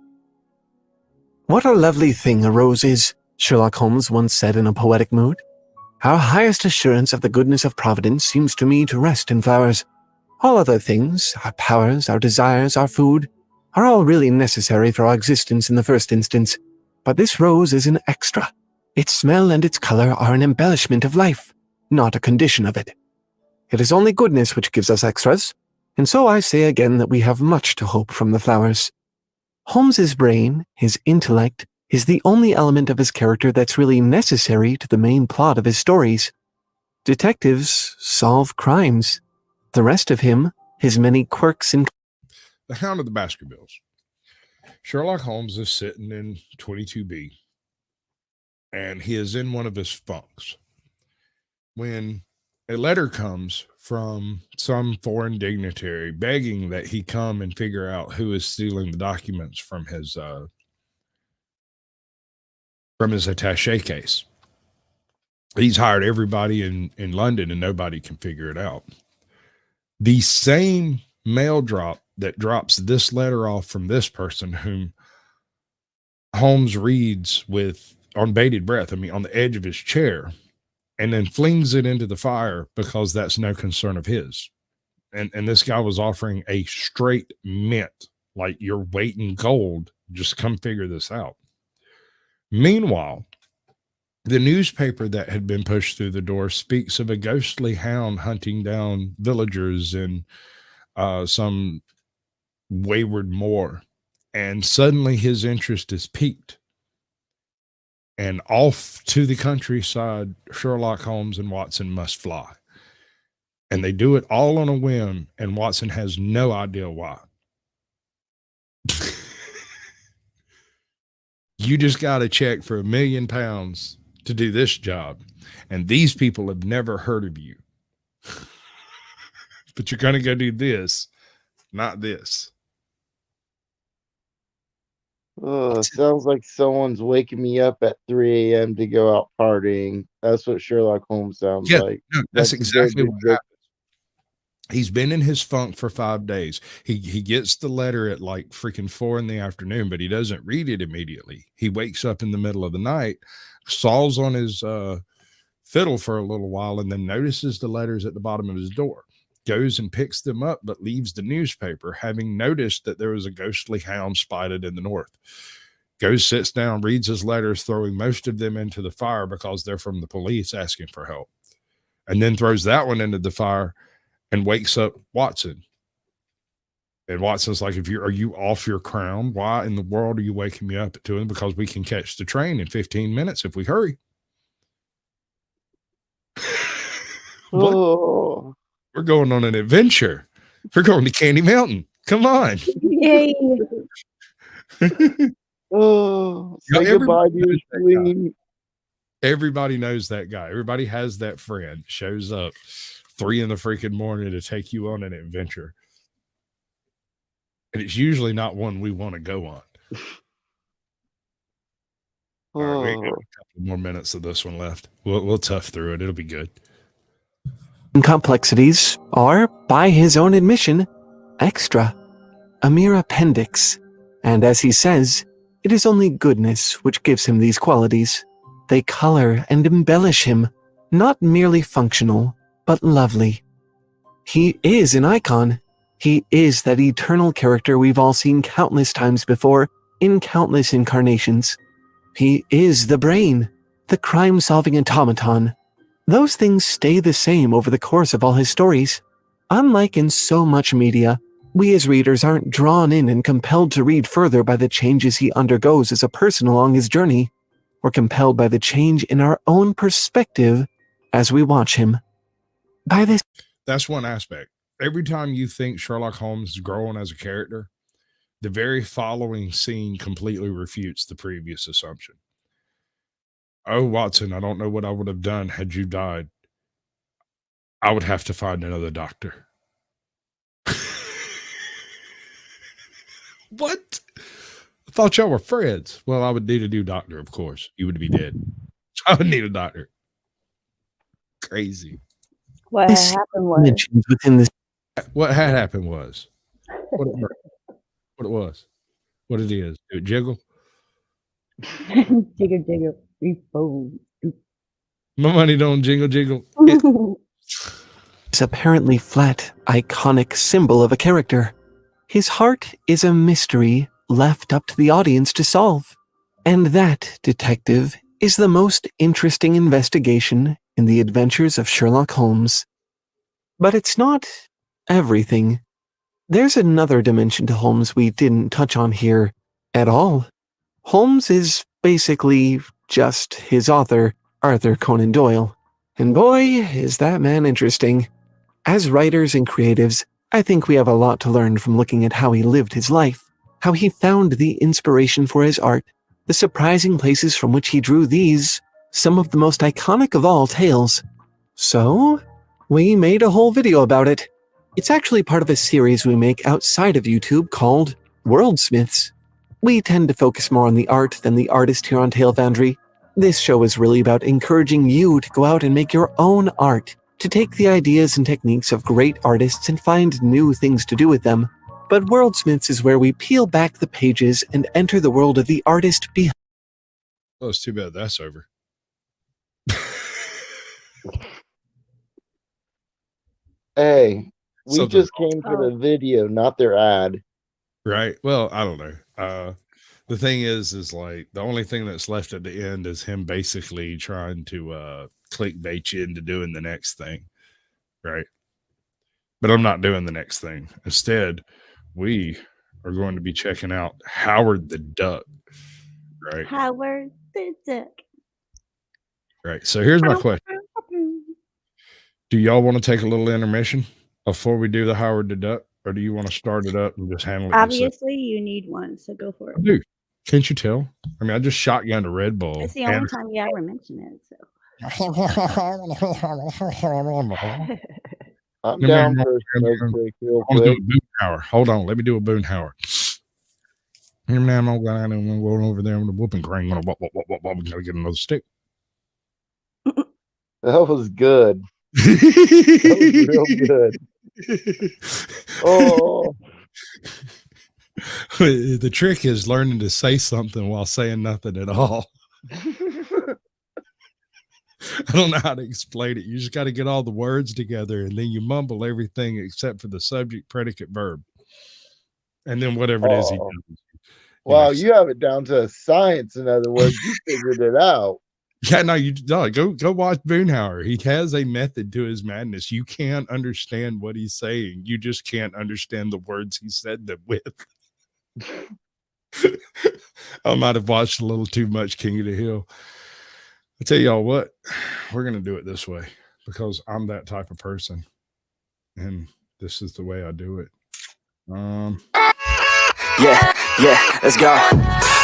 What a lovely thing a rose is, Sherlock Holmes once said in a poetic mood. Our highest assurance of the goodness of Providence seems to me to rest in flowers. All other things, our powers, our desires, our food, are all really necessary for our existence in the first instance. But this rose is an extra. Its smell and its color are an embellishment of life, not a condition of it. It is only goodness which gives us extras, and so I say again that we have much to hope from the flowers. Holmes's brain, his intellect, is the only element of his character that's really necessary to the main plot of his stories. Detectives solve crimes. The rest of him, his many quirks and... The Hound of the Baskervilles. Sherlock Holmes is sitting in 22B, and he is in one of his funks when a letter comes from some foreign dignitary begging that he come and figure out who is stealing the documents from his attaché case. He's hired everybody in London and nobody can figure it out. The same mail drop that drops this letter off from this person whom Holmes reads with on bated breath, on the edge of his chair, and then flings it into the fire because that's no concern of his. And this guy was offering a straight mint, like your weight in gold. Just come figure this out. Meanwhile, the newspaper that had been pushed through the door speaks of a ghostly hound hunting down villagers in some wayward moor. And suddenly his interest is piqued. And off to the countryside, Sherlock Holmes and Watson must fly. And they do it all on a whim, and Watson has no idea why. You just got a check for £1 million to do this job, and these people have never heard of you. But you're going to go do this, not this. Oh, sounds like someone's waking me up at 3 a.m. to go out partying. That's what Sherlock Holmes sounds like. No, that's exactly what happens. He's been in his funk for 5 days. He gets the letter at like freaking 4 p.m, but he doesn't read it immediately. He wakes up in the middle of the night, saws on his fiddle for a little while, and then notices the letters at the bottom of his door. Goes and picks them up, but leaves the newspaper, having noticed that there was a ghostly hound spotted in the north. Goes, sits down, reads his letters, throwing most of them into the fire because they're from the police asking for help. And then throws that one into the fire and wakes up Watson. And Watson's like, are you off your crown? Why in the world are you waking me up to him? Because we can catch the train in 15 minutes if we hurry. What? Oh, We're going on an adventure. We're going to Candy Mountain. Come on. Yay. oh, say Now, goodbye to your queen. everybody knows that guy. Everybody has that friend. Shows up 3 in the freaking morning to take you on an adventure. And it's usually not one we want to go on. All right, we got a couple more minutes of this one left. We'll tough through it. It'll be good. Complexities are, by his own admission, extra, a mere appendix. And as he says, it is only goodness which gives him these qualities. They color and embellish him, not merely functional, but lovely. He is an icon. He is that eternal character we've all seen countless times before, in countless incarnations. He is the brain, the crime-solving automaton. Those things stay the same over the course of all his stories. Unlike in so much media, we as readers aren't drawn in and compelled to read further by the changes he undergoes as a person along his journey. We're compelled by the change in our own perspective as we watch him. By this, That's one aspect. Every time you think Sherlock Holmes is growing as a character, the very following scene completely refutes the previous assumption. Oh, Watson, I don't know what I would have done had you died. I would have to find another doctor. What? I thought y'all were friends. Well, I would need a new doctor, of course. You would be dead. I would need a doctor. Crazy. What This happened was mentions within this What had happened was what it was. What it is. Do it jiggle? jiggle jiggle. Boom. My money don't jingle jiggle. apparently flat, iconic symbol of a character. His heart is a mystery left up to the audience to solve. And that, detective, is the most interesting investigation in the adventures of Sherlock Holmes. But it's not everything. There's another dimension to Holmes we didn't touch on here at all. Holmes is basically just his author, Arthur Conan Doyle. And boy, is that man interesting. As writers and creatives, I think we have a lot to learn from looking at how he lived his life, how he found the inspiration for his art, the surprising places from which he drew these, some of the most iconic of all tales. So, we made a whole video about it. It's actually part of a series we make outside of YouTube called Worldsmiths. We tend to focus more on the art than the artist here on Tale Foundry. This show is really about encouraging you to go out and make your own art, to take the ideas and techniques of great artists and find new things to do with them. But Worldsmiths is where we peel back the pages and enter the world of the artist behind. Well, it's too bad that's over. Hey, we Something just came for the video, not their ad. Right. Well, I don't know. The thing is like the only thing that's left at the end is him basically trying to clickbait you into doing the next thing. Right. But I'm not doing the next thing. Instead, we are going to be checking out Howard the Duck. Right. Howard the Duck. Right. So here's my question. Do y'all want to take a little intermission before we do the Howard the Duck? Or do you want to start it up and just handle it? Obviously, you need one, so go for it. I do. Can't you tell? I mean, I just shotgunned a Red Bull. It's the only time you ever mention it. So. I'm down for a smoke break real I want to do quick. a Boonhauer. Hold on. Let me do a Boonhauer. I'm going over there with a whooping crane. I'm going to get another stick. That was good. That was real good. Oh, The trick is learning to say something while saying nothing at all. I don't know how to explain it. You just got to get all the words together and then you mumble everything except for the subject, predicate, verb. And then whatever it is he does. Wow, you have it down to a science. In other words, you figured it out. Yeah, no, go watch Boonhauer. He has a method to his madness. You can't understand what he's saying. You just can't understand the words he said them with. I might have watched a little too much King of the Hill. I tell y'all what, we're gonna do it this way because I'm that type of person, and this is the way I do it. Yeah, let's go.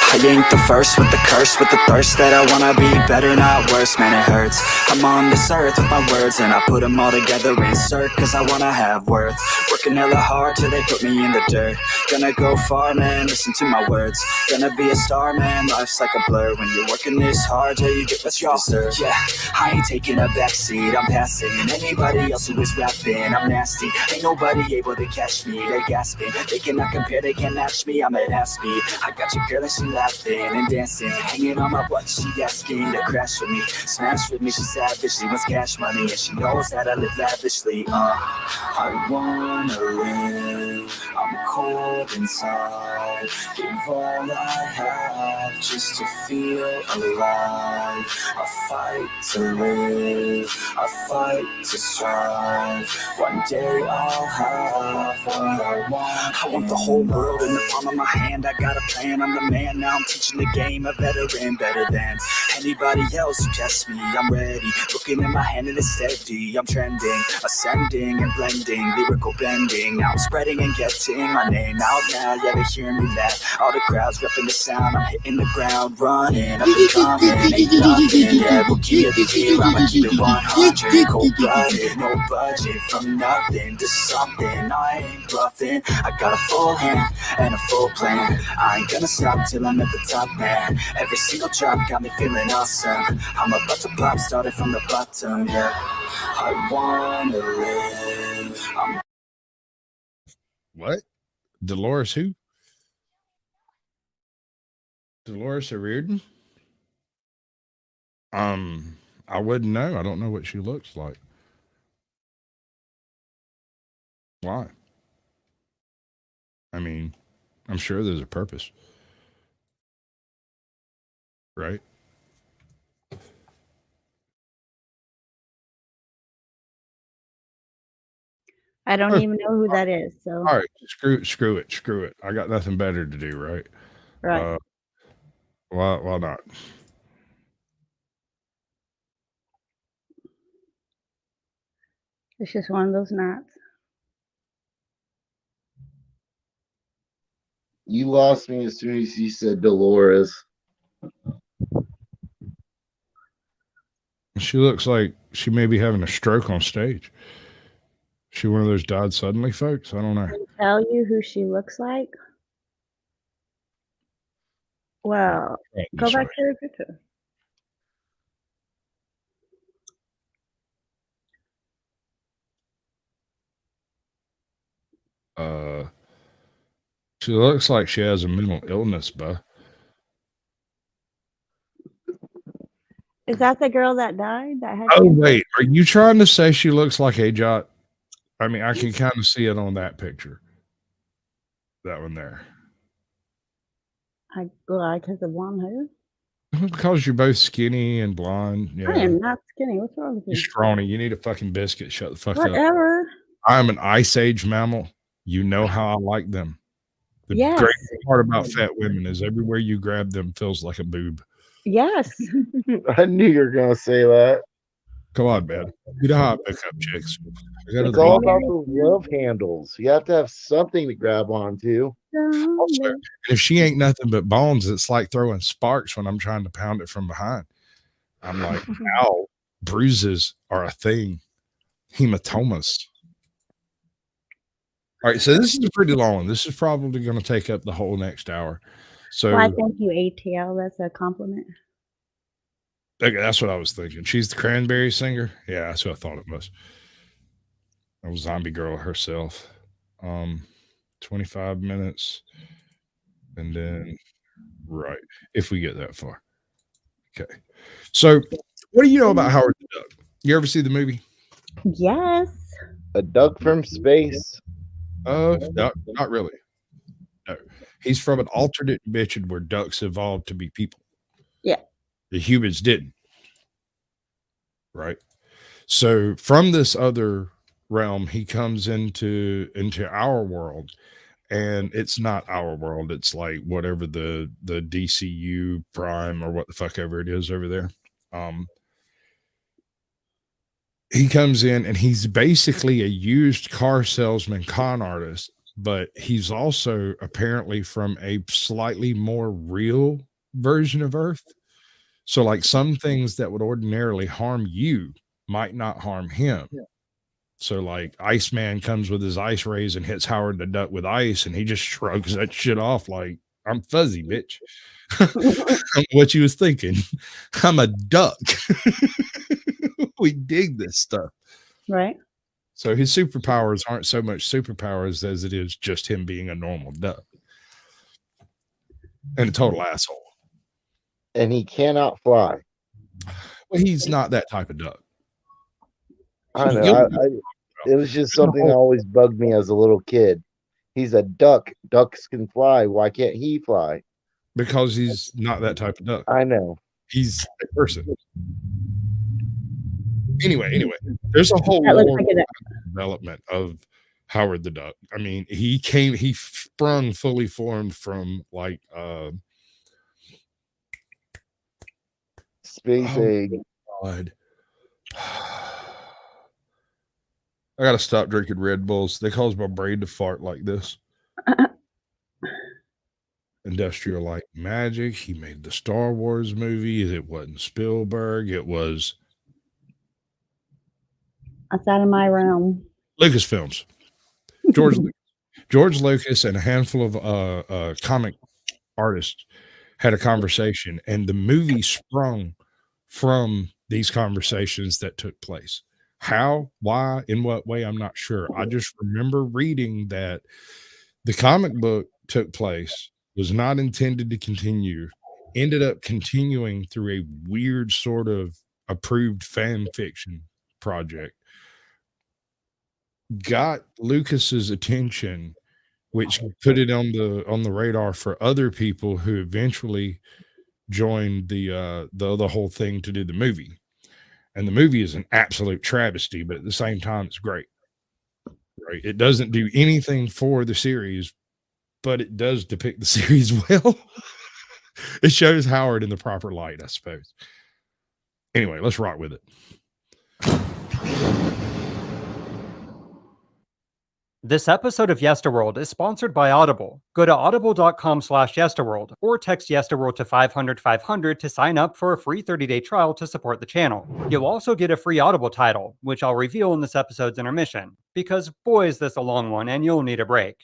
I ain't the first with the curse, with the thirst that I wanna be better, not worse, man, it hurts. I'm on this earth with my words, and I put them all together, insert, cause I wanna have worth. Working hella hard till they put me in the dirt. Gonna go far, man, listen to my words. Gonna be a star, man, life's like a blur. When you're working this hard, yeah, you get what you deserve. Yeah, I ain't taking a backseat, I'm passing anybody else who is rapping, I'm nasty. Ain't nobody able to catch me, they gasping. They cannot compare, they can't match me, I'm at half speed. I got your girl and she laughing and dancing, hanging on my butt, she asking to crash with me. Smash with me, she savage, she wants cash money, and she knows that I live lavishly. I wanna live, I'm cold inside. Give all I have just to feel alive. I fight to live, I fight to strive. One day I'll have what I want. I want the whole world in the palm of my hand. I got a plan, I'm the man. Now I'm teaching the game, a veteran, better than anybody else who tests me. I'm ready, looking in my hand and it's steady. I'm trending, ascending and blending, lyrical bending. Now I'm spreading and getting my name out now. Yeah, they hearing me laugh. All the crowds repping the sound. I'm hitting the ground, running, up and coming. Ain't nothing, yeah, rookie of the year. I'ma keep it 100, cold-blooded, no budget. From nothing to something, I ain't bluffing. I got a full hand and a full plan. I ain't gonna stop till I'm at the top, man. Every single drop got me feeling awesome. I'm about to pop, started from the bottom, yeah. I wanna live. What? Dolores who? Dolores O'Riordan? I wouldn't know. I don't know what she looks like. Why? I mean, I'm sure there's a purpose. Right? I don't even know who that is. So All right, screw it. I got nothing better to do, right? right. Why not? It's just one of those nights. You lost me as soon as you said Dolores. She looks like she may be having a stroke on stage. She one of those died suddenly folks? I don't know. Can I tell you who she looks like? Well, go back to her picture. She looks like she has a mental illness, bro. Is that the girl that died? That had Oh, cancer? wait. Are you trying to say she looks like Ajot? I mean, I can kind of see it on that picture. That one there. I like has a blonde hair. Because you're both skinny and blonde. Yeah. I am not skinny. What's wrong with You're you? scrawny. You need a fucking biscuit. Shut the fuck up. Whatever. I'm an ice age mammal. You know how I like them. The Yes. great part about fat women is everywhere you grab them feels like a boob. Yes. I knew you were gonna say that. Come on, man. You know how I pick up chicks. I go to It's the all mall. about those love handles. You have to have something to grab onto. Also, and if she ain't nothing but bones, it's like throwing sparks when I'm trying to pound it from behind. I'm like, ow, bruises are a thing. Hematomas. All right, so this is a pretty long one. This is probably going to take up the whole next hour. So Why, thank you, ATL. That's a compliment. okay, that's what I was thinking. She's the Cranberry singer. Yeah, that's what I thought it was. That was Zombie Girl herself. 25 minutes. And then, right, if we get that far. Okay. So, what do you know about Howard the Duck? You ever see the movie? Yes. A duck from space. No, not really. No. He's from an alternate dimension where ducks evolved to be people. Yeah. The humans didn't. Right. So from this other realm, he comes into our world, and it's not our world. It's like whatever the DCU Prime or what the fuck ever it is over there. He comes in and he's basically a used car salesman con artist, but he's also apparently from a slightly more real version of Earth. So like some things that would ordinarily harm you might not harm him. Yeah. So like Iceman comes with his ice rays and hits Howard the Duck with ice, and he just shrugs that shit off like, I'm fuzzy, bitch. What you was thinking. I'm a duck. We dig this stuff. Right. So his superpowers aren't so much superpowers as it is just him being a normal duck. And a total asshole. And he cannot fly. Well, he's not that type of duck. I know. It was just something that always bugged me as a little kid. He's a duck. Ducks can fly. Why can't he fly? Because he's not that type of duck. I know. He's a person. Anyway, there's a whole development of Howard the Duck. I mean, he sprung fully formed from like Space egg. God. I gotta stop drinking Red Bulls. They cause my brain to fart like this. Industrial Light and Magic. He made the Star Wars movie. It wasn't Spielberg. It was That's out of my realm. Lucasfilms. George Lucas and a handful of comic artists had a conversation, and the movie sprung from these conversations that took place. How, why, in what way, I'm not sure. I just remember reading that the comic book took place, was not intended to continue, ended up continuing through a weird sort of approved fan fiction project, got Lucas's attention, which put it on the radar for other people who eventually joined the whole thing to do the movie. And the movie is an absolute travesty, but at the same time, it's great. Right? It doesn't do anything for the series, but it does depict the series well. It shows Howard in the proper light, I suppose. Anyway, let's rock with it. This episode of Yesterworld is sponsored by Audible. Go to audible.com/Yesterworld or text Yesterworld to 500-500 to sign up for a free 30-day trial to support the channel. You'll also get a free Audible title, which I'll reveal in this episode's intermission, because boy is this a long one and you'll need a break.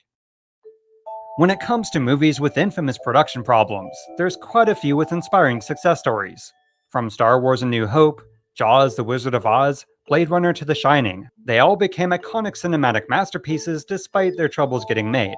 When it comes to movies with infamous production problems, there's quite a few with inspiring success stories. From Star Wars: A New Hope, Jaws, The Wizard of Oz, Blade Runner to The Shining, they all became iconic cinematic masterpieces despite their troubles getting made.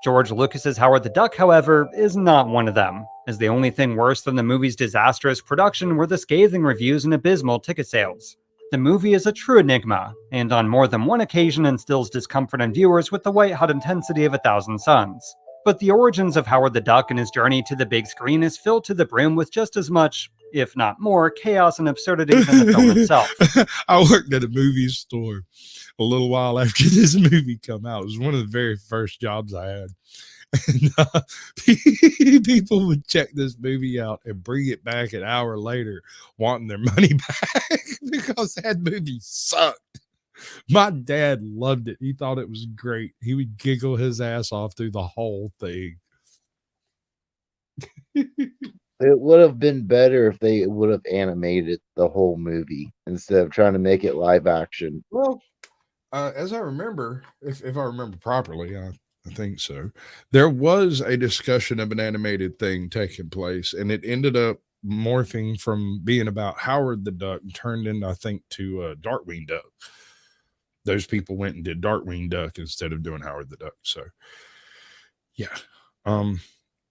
George Lucas's Howard the Duck, however, is not one of them, as the only thing worse than the movie's disastrous production were the scathing reviews and abysmal ticket sales. The movie is a true enigma, and on more than one occasion instills discomfort in viewers with the white-hot intensity of 1,000 suns. But the origins of Howard the Duck and his journey to the big screen is filled to the brim with just as much, if not more, chaos and absurdity than the film itself. I worked at a movie store a little while after this movie come out. It was one of the very first jobs I had. And people would check this movie out and bring it back an hour later wanting their money back because that movie sucked. My dad loved it. He thought it was great. He would giggle his ass off through the whole thing. It would have been better if they would have animated the whole movie instead of trying to make it live action. Well, as I remember, if I remember properly, I think so, there was a discussion of an animated thing taking place, and it ended up morphing from being about Howard the Duck and turned into, I think, to Darkwing Duck. Those people went and did Darkwing Duck instead of doing Howard the Duck. So, yeah.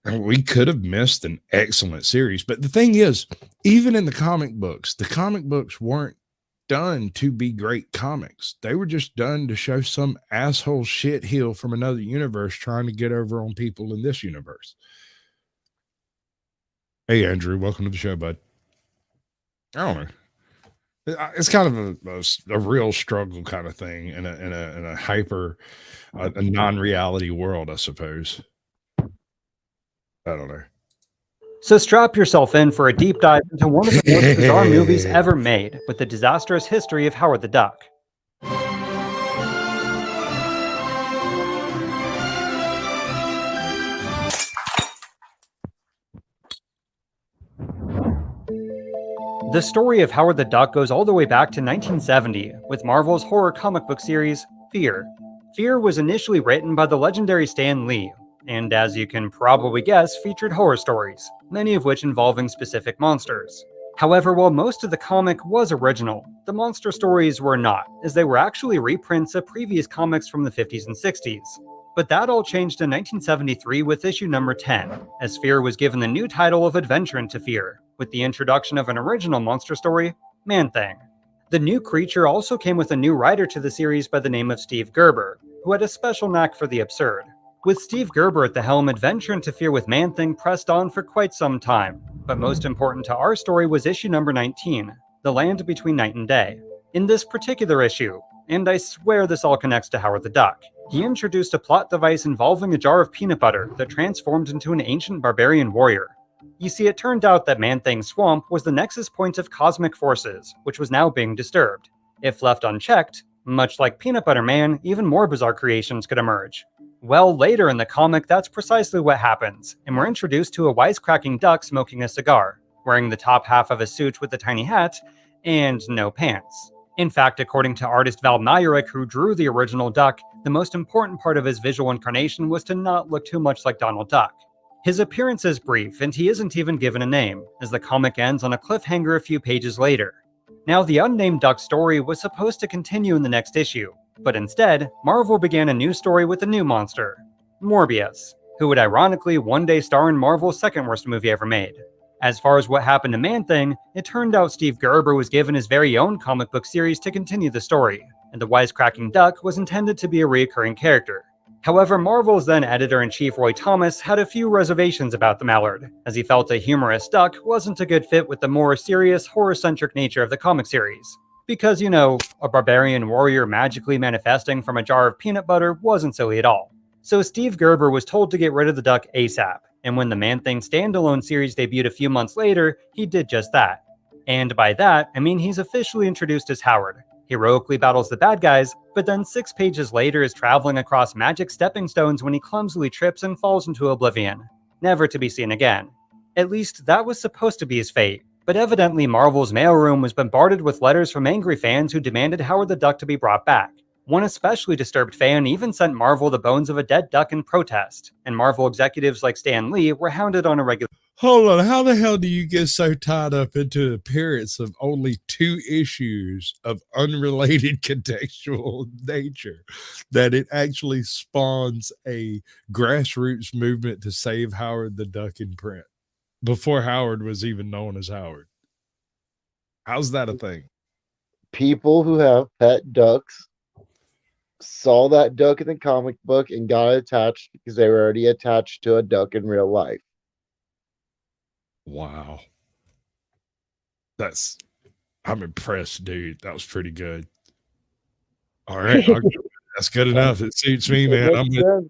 We could have missed an excellent series. But the thing is, even in the comic books weren't done to be great comics. They were just done to show some asshole shit heel from another universe trying to get over on people in this universe. Hey, Andrew, welcome to the show, bud. I don't know. It's kind of a real struggle kind of thing in a hyper, a non-reality world, I suppose. I don't know. So strap yourself in for a deep dive into one of the most bizarre movies ever made, with the disastrous history of Howard the Duck. The story of Howard the Duck goes all the way back to 1970, with Marvel's horror comic book series, Fear. Fear was initially written by the legendary Stan Lee, and as you can probably guess, featured horror stories, many of which involving specific monsters. However, while most of the comic was original, the monster stories were not, as they were actually reprints of previous comics from the 50s and 60s. But that all changed in 1973 with issue number 10, as Fear was given the new title of Adventure into Fear, with the introduction of an original monster story, Man-Thing. The new creature also came with a new writer to the series by the name of Steve Gerber, who had a special knack for the absurd. With Steve Gerber at the helm, Adventure into Fear with Man-Thing pressed on for quite some time, but most important to our story was issue number 19, The Land Between Night and Day. In this particular issue, and I swear this all connects to Howard the Duck, he introduced a plot device involving a jar of peanut butter that transformed into an ancient barbarian warrior. You see, it turned out that Man-Thing's swamp was the nexus point of cosmic forces, which was now being disturbed. If left unchecked, much like Peanut Butter Man, even more bizarre creations could emerge. Well, later in the comic, that's precisely what happens, and we're introduced to a wisecracking duck smoking a cigar, wearing the top half of a suit with a tiny hat, and no pants. In fact, according to artist Val Myrick, who drew the original Duck, the most important part of his visual incarnation was to not look too much like Donald Duck. His appearance is brief, and he isn't even given a name, as the comic ends on a cliffhanger a few pages later. Now, the unnamed Duck story was supposed to continue in the next issue, but instead, Marvel began a new story with a new monster, Morbius, who would ironically one day star in Marvel's second worst movie ever made. As far as what happened to Man-Thing, it turned out Steve Gerber was given his very own comic book series to continue the story, and the wisecracking duck was intended to be a recurring character. However, Marvel's then editor-in-chief Roy Thomas had a few reservations about the mallard, as he felt a humorous duck wasn't a good fit with the more serious, horror-centric nature of the comic series. Because, you know, a barbarian warrior magically manifesting from a jar of peanut butter wasn't silly at all. So Steve Gerber was told to get rid of the duck ASAP, and when the Man-Thing standalone series debuted a few months later, he did just that. And by that, I mean he's officially introduced as Howard. Heroically battles the bad guys, but then 6 pages later is traveling across magic stepping stones when he clumsily trips and falls into oblivion, never to be seen again. At least that was supposed to be his fate, but evidently Marvel's mailroom was bombarded with letters from angry fans who demanded Howard the Duck to be brought back. One especially disturbed fan even sent Marvel the bones of a dead duck in protest, and Marvel executives like Stan Lee were hounded on a regular. Hold on, how the hell do you get so tied up into the appearance of only 2 issues of unrelated contextual nature that it actually spawns a grassroots movement to save Howard the Duck in print before Howard was even known as Howard? How's that a thing? People who have pet ducks saw that duck in the comic book and got attached because they were already attached to a duck in real life. Wow. I'm impressed, dude. That was pretty good. All right. That's good enough. It suits me, man.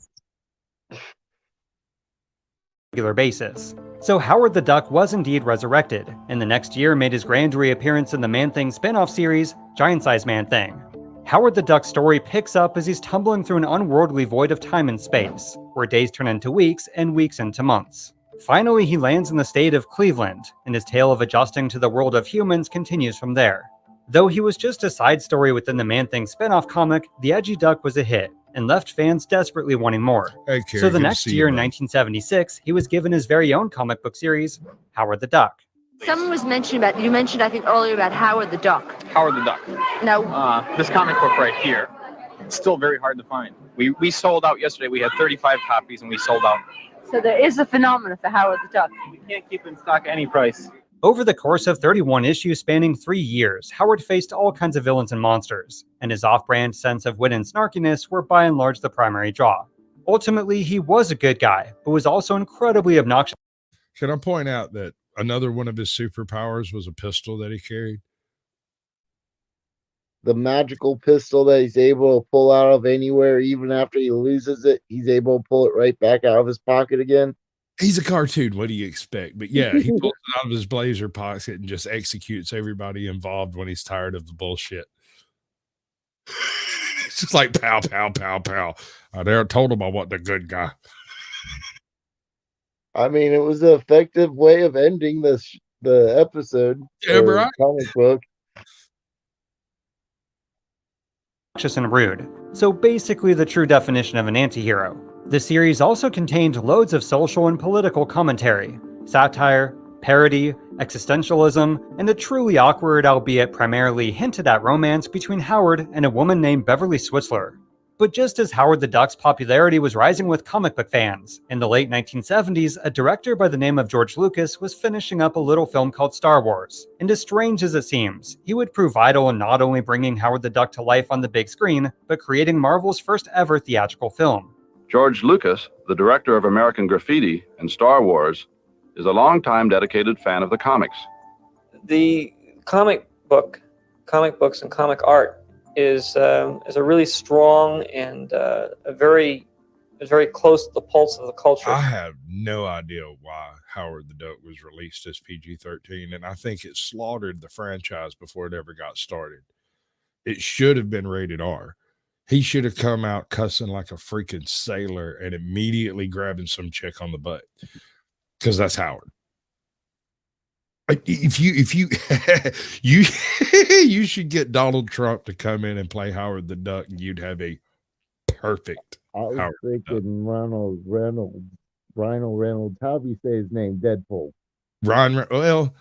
Regular basis. So Howard the Duck was indeed resurrected, and the next year made his grand reappearance in the Man-Thing spin-off series, Giant Size Man-Thing. Howard the Duck's story picks up as he's tumbling through an unworldly void of time and space, where days turn into weeks and weeks into months. Finally, he lands in the state of Cleveland, and his tale of adjusting to the world of humans continues from there. Though he was just a side story within the Man-Thing spin-off comic, the edgy duck was a hit, and left fans desperately wanting more. Hey, Carrie, so the next year, in 1976, he was given his very own comic book series, Howard the Duck. Someone was mentioning about, you mentioned I think earlier about Howard the Duck. Howard the Duck. Now, This comic book right here, it's still very hard to find. We sold out yesterday. We had 35 copies and we sold out. so there is a phenomenon for Howard the Duck. We can't keep in stock at any price. Over the course of 31 issues spanning 3 years, Howard faced all kinds of villains and monsters, and his off-brand sense of wit and snarkiness were by and large the primary draw. Ultimately, he was a good guy, but was also incredibly obnoxious. Can I point out that another one of his superpowers was a pistol that he carried? The magical pistol that he's able to pull out of anywhere, even after he loses it, he's able to pull it right back out of his pocket again. He's a cartoon. What do you expect? But yeah, he pulls it out of his blazer pocket and just executes everybody involved when he's tired of the bullshit. It's just like pow, pow, pow, pow. I told him I wasn't a good guy. I mean, it was an effective way of ending the episode. Yeah, right. Comic book. And rude, so basically the true definition of an anti-hero. The series also contained loads of social and political commentary, satire, parody, existentialism, and a truly awkward, albeit primarily hinted at romance between Howard and a woman named Beverly Switzler. But just as Howard the Duck's popularity was rising with comic book fans, in the late 1970s, a director by the name of George Lucas was finishing up a little film called Star Wars. And as strange as it seems, he would prove vital in not only bringing Howard the Duck to life on the big screen, but creating Marvel's first ever theatrical film. George Lucas, the director of American Graffiti and Star Wars, is a longtime dedicated fan of the comics. The comic books and comic art is a really strong and very close to the pulse of the culture. I have no idea why Howard the Duck was released as PG-13, and I think it slaughtered the franchise before it ever got started. It should have been rated R. He should have come out cussing like a freaking sailor and immediately grabbing some chick on the butt, because that's Howard. If you you should get Donald Trump to come in and play Howard the Duck, and you'd have a perfect I was Howard thinking Ryan Reynolds. How do you say his name? Deadpool. Well,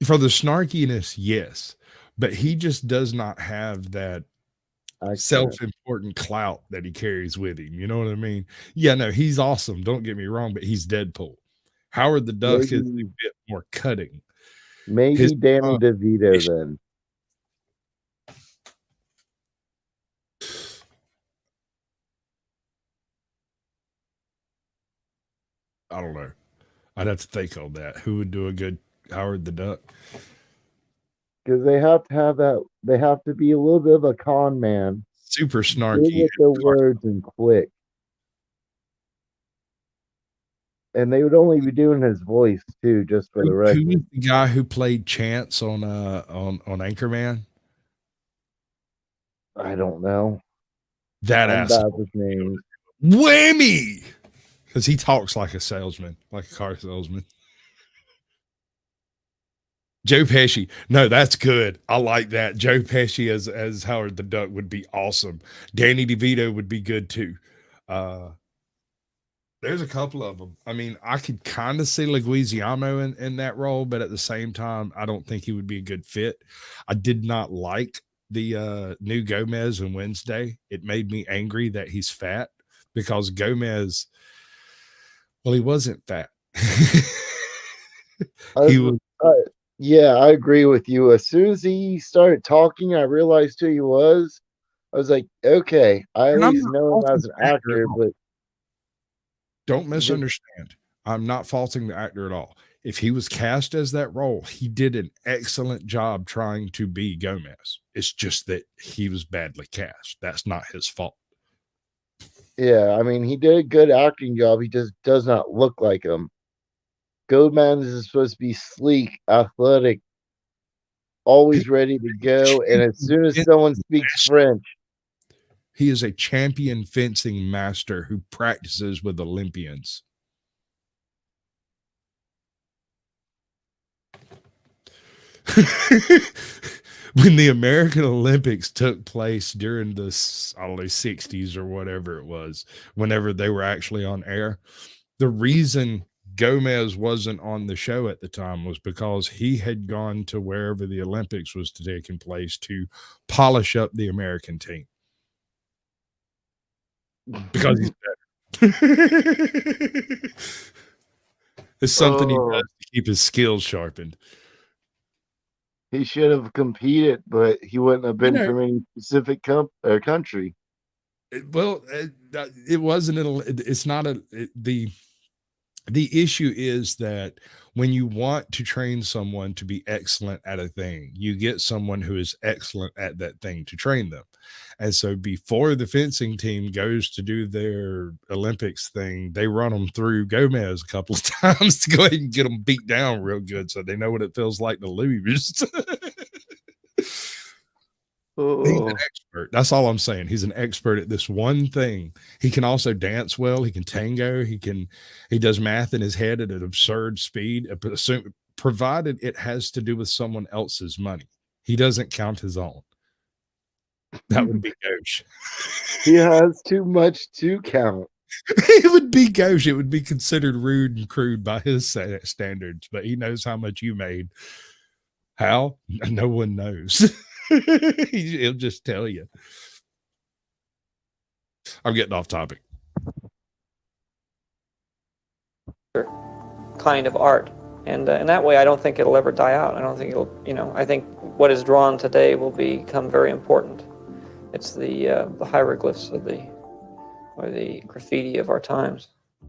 for the snarkiness, yes, but he just does not have that self-important clout that he carries with him. You know what I mean? Yeah, no, he's awesome. Don't get me wrong, but he's Deadpool. Howard the Duck is a bit more cutting. Maybe Danny DeVito then. I don't know. I'd have to think on that. Who would do a good Howard the Duck? Because they have to have that. They have to be a little bit of a con man. Super snarky. Good with the words and quick. And they would only be doing his voice too, just for the record. Who was the guy who played Chance on Anchorman? I don't know. That asshole. Name. Whammy! Because he talks like a salesman, like a car salesman. Joe Pesci. No, that's good. I like that. Joe Pesci as Howard the Duck would be awesome. Danny DeVito would be good too. There's a couple of them. I mean, I could kind of see Leguizamo in that role, but at the same time, I don't think he would be a good fit. I did not like the new Gomez and Wednesday. It made me angry that he's fat, because Gomez, well, he wasn't fat. He was. Yeah, I agree with you. As soon as he started talking, I realized who he was. I was like, okay, I at least know him as an actor, but don't misunderstand. I'm not faulting the actor at all. If he was cast as that role, he did an excellent job trying to be Gomez. It's just that he was badly cast. That's not his fault. Yeah, I mean, he did a good acting job. He just does not look like him. Gomez is supposed to be sleek, athletic, always ready to go. And as soon as someone speaks French, he is a champion fencing master who practices with Olympians. When the American Olympics took place during the 60s or whatever it was, whenever they were actually on air, the reason Gomez wasn't on the show at the time was because he had gone to wherever the Olympics was taking place to polish up the American team. Because he's better. It's something he does to keep his skills sharpened. He should have competed, but he wouldn't have been from any specific country. Well, it wasn't. It's not the issue is that when you want to train someone to be excellent at a thing, you get someone who is excellent at that thing to train them. And so before the fencing team goes to do their Olympics thing, they run them through Gomez a couple of times to go ahead and get them beat down real good so they know what it feels like to lose. He's an expert. That's all I'm saying. He's an expert at this one thing. He can also dance well. He can tango. He does math in his head at an absurd speed, provided it has to do with someone else's money. He doesn't count his own. That would be gauche. He has too much to count. It would be gauche. It would be considered rude and crude by his standards, but he knows how much you made. How? No one knows. He'll just tell you. I'm getting off topic. Kind of art, and in that way, I don't think it'll ever die out. I don't think it'll, I think what is drawn today will become very important. It's the hieroglyphs or the graffiti of our times.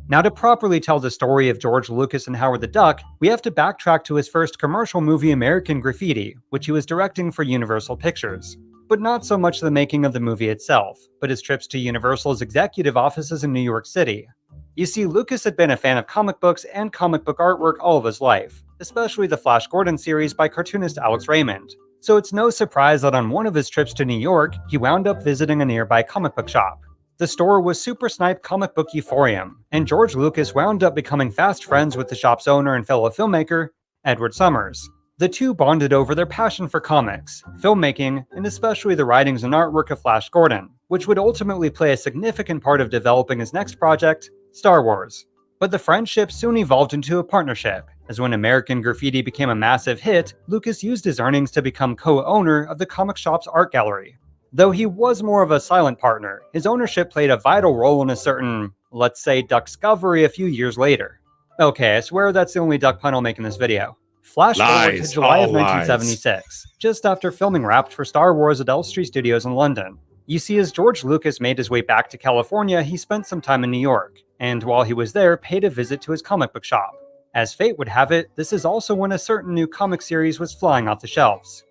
Now, to properly tell the story of George Lucas and Howard the Duck, we have to backtrack to his first commercial movie, American Graffiti, which he was directing for Universal Pictures. But not so much the making of the movie itself, but his trips to Universal's executive offices in New York City. You see, Lucas had been a fan of comic books and comic book artwork all of his life, especially the Flash Gordon series by cartoonist Alex Raymond. So it's no surprise that on one of his trips to New York, he wound up visiting a nearby comic book shop. The store was Super Snipe Comic Book Euphorium, and George Lucas wound up becoming fast friends with the shop's owner and fellow filmmaker, Edward Summers. The two bonded over their passion for comics, filmmaking, and especially the writings and artwork of Flash Gordon, which would ultimately play a significant part of developing his next project, Star Wars. But the friendship soon evolved into a partnership, as when American Graffiti became a massive hit, Lucas used his earnings to become co-owner of the comic shop's art gallery. Though he was more of a silent partner, his ownership played a vital role in a certain, let's say, Duckscovery a few years later. Okay, I swear that's the only duck pun I'll make in this video. Flash forward to July of 1976, just after filming wrapped for Star Wars at Elstree Studios in London. You see, as George Lucas made his way back to California, he spent some time in New York, and while he was there, paid a visit to his comic book shop. As fate would have it, this is also when a certain new comic series was flying off the shelves.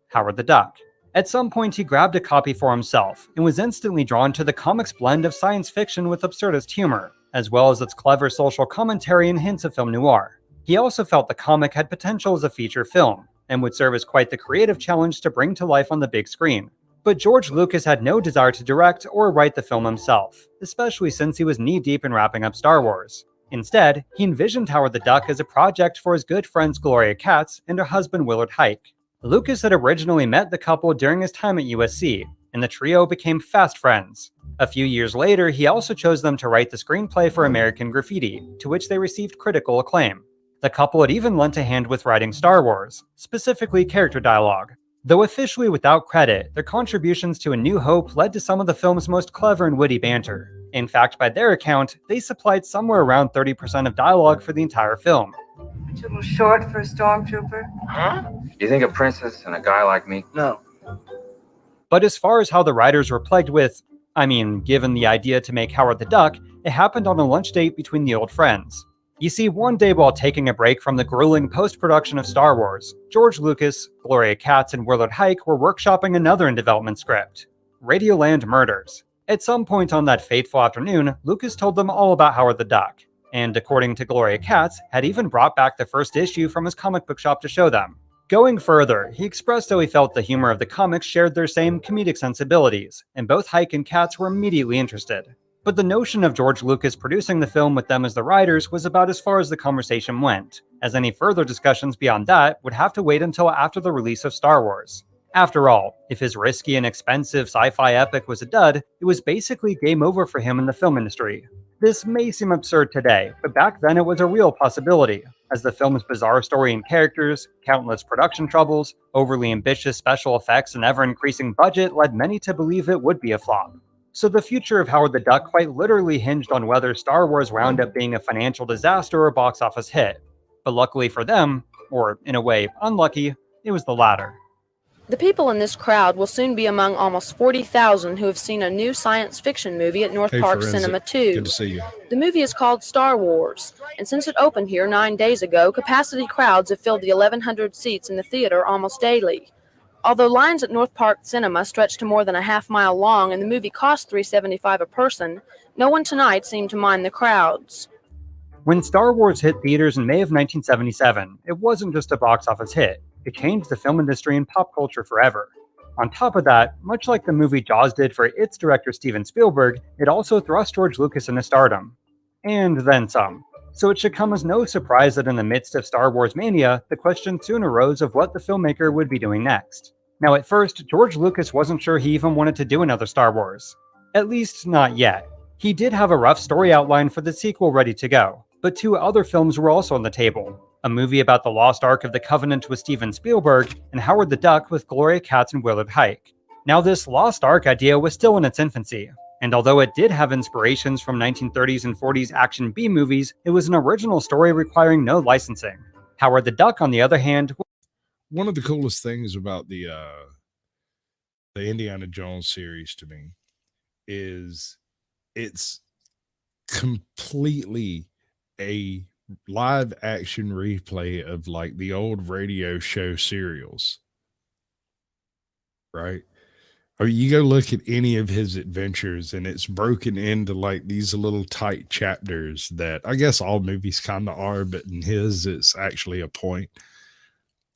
Howard the Duck. At some point, he grabbed a copy for himself, and was instantly drawn to the comic's blend of science fiction with absurdist humor, as well as its clever social commentary and hints of film noir. He also felt the comic had potential as a feature film, and would serve as quite the creative challenge to bring to life on the big screen. But George Lucas had no desire to direct or write the film himself, especially since he was knee-deep in wrapping up Star Wars. Instead, he envisioned Howard the Duck as a project for his good friends Gloria Katz and her husband Willard Huyck. Lucas had originally met the couple during his time at USC, and the trio became fast friends. A few years later, he also chose them to write the screenplay for American Graffiti, to which they received critical acclaim. The couple had even lent a hand with writing Star Wars, specifically character dialogue. Though officially without credit, their contributions to A New Hope led to some of the film's most clever and witty banter. In fact, by their account, they supplied somewhere around 30% of dialogue for the entire film. It's a little short for a stormtrooper. Huh? You think a princess and a guy like me? No. But as far as how the writers were plagued with, given the idea to make Howard the Duck, it happened on a lunch date between the old friends. You see, one day while taking a break from the grueling post-production of Star Wars, George Lucas, Gloria Katz, and Willard Huyck were workshopping another in-development script, Radioland Murders. At some point on that fateful afternoon, Lucas told them all about Howard the Duck, and according to Gloria Katz, had even brought back the first issue from his comic book shop to show them. Going further, he expressed how he felt the humor of the comics shared their same comedic sensibilities, and both Huyck and Katz were immediately interested. But the notion of George Lucas producing the film with them as the writers was about as far as the conversation went, as any further discussions beyond that would have to wait until after the release of Star Wars. After all, if his risky and expensive sci-fi epic was a dud, it was basically game over for him in the film industry. This may seem absurd today, but back then it was a real possibility, as the film's bizarre story and characters, countless production troubles, overly ambitious special effects, and ever-increasing budget led many to believe it would be a flop. So the future of Howard the Duck quite literally hinged on whether Star Wars wound up being a financial disaster or box office hit. But luckily for them, or in a way unlucky, it was the latter. The people in this crowd will soon be among almost 40,000 who have seen a new science fiction movie at North Hey, Park Forensic. Cinema 2. Good to see you. The movie is called Star Wars, and since it opened here 9 days ago, capacity crowds have filled the 1,100 seats in the theater almost daily. Although lines at North Park Cinema stretch to more than a half-mile long and the movie cost $3.75 a person, no one tonight seemed to mind the crowds. When Star Wars hit theaters in May of 1977, it wasn't just a box office hit. It changed the film industry and pop culture forever. On top of that, much like the movie Jaws did for its director Steven Spielberg, it also thrust George Lucas into stardom. And then some. So it should come as no surprise that in the midst of Star Wars mania, the question soon arose of what the filmmaker would be doing next. Now at first, George Lucas wasn't sure he even wanted to do another Star Wars. At least not yet. He did have a rough story outline for the sequel ready to go. But 2 other films were also on the table. A movie about the Lost Ark of the Covenant with Steven Spielberg, and Howard the Duck with Gloria Katz and Willard Huyck. Now this Lost Ark idea was still in its infancy, and although it did have inspirations from 1930s and 40s action B-movies, it was an original story requiring no licensing. Howard the Duck, on the other hand... One of the coolest things about the Indiana Jones series to me is it's completely a live action replay of like the old radio show serials, right? Or you go look at any of his adventures and it's broken into like these little tight chapters that I guess all movies kind of are, but in his it's actually a point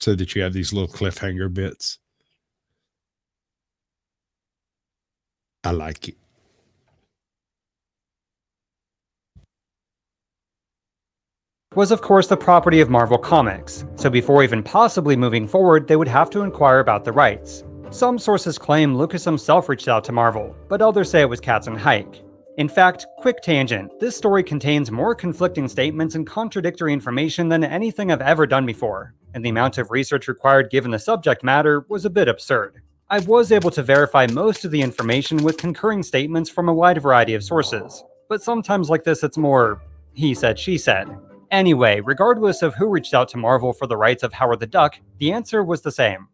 so that you have these little cliffhanger bits. I like it. Was of course the property of Marvel Comics, so before even possibly moving forward, they would have to inquire about the rights. Some sources claim Lucas himself reached out to Marvel, but others say it was Katz and Huyck. In fact, quick tangent, this story contains more conflicting statements and contradictory information than anything I've ever done before, and the amount of research required given the subject matter was a bit absurd. I was able to verify most of the information with concurring statements from a wide variety of sources, but sometimes like this it's more he said, she said. Anyway, regardless of who reached out to Marvel for the rights of Howard the Duck, the answer was the same.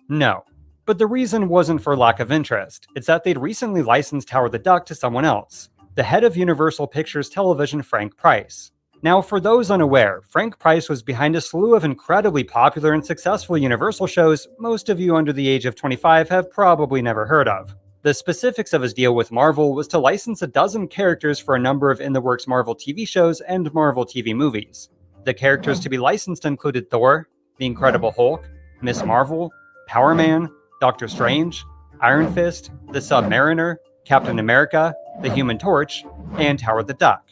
No. But the reason wasn't for lack of interest, it's that they'd recently licensed Howard the Duck to someone else, the head of Universal Pictures Television, Frank Price. Now, for those unaware, Frank Price was behind a slew of incredibly popular and successful Universal shows most of you under the age of 25 have probably never heard of. The specifics of his deal with Marvel was to license a dozen characters for a number of in-the-works Marvel TV shows and Marvel TV movies. The characters to be licensed included Thor, The Incredible Hulk, Miss Marvel, Power Man, Doctor Strange, Iron Fist, The Submariner, Captain America, The Human Torch, and Howard the Duck.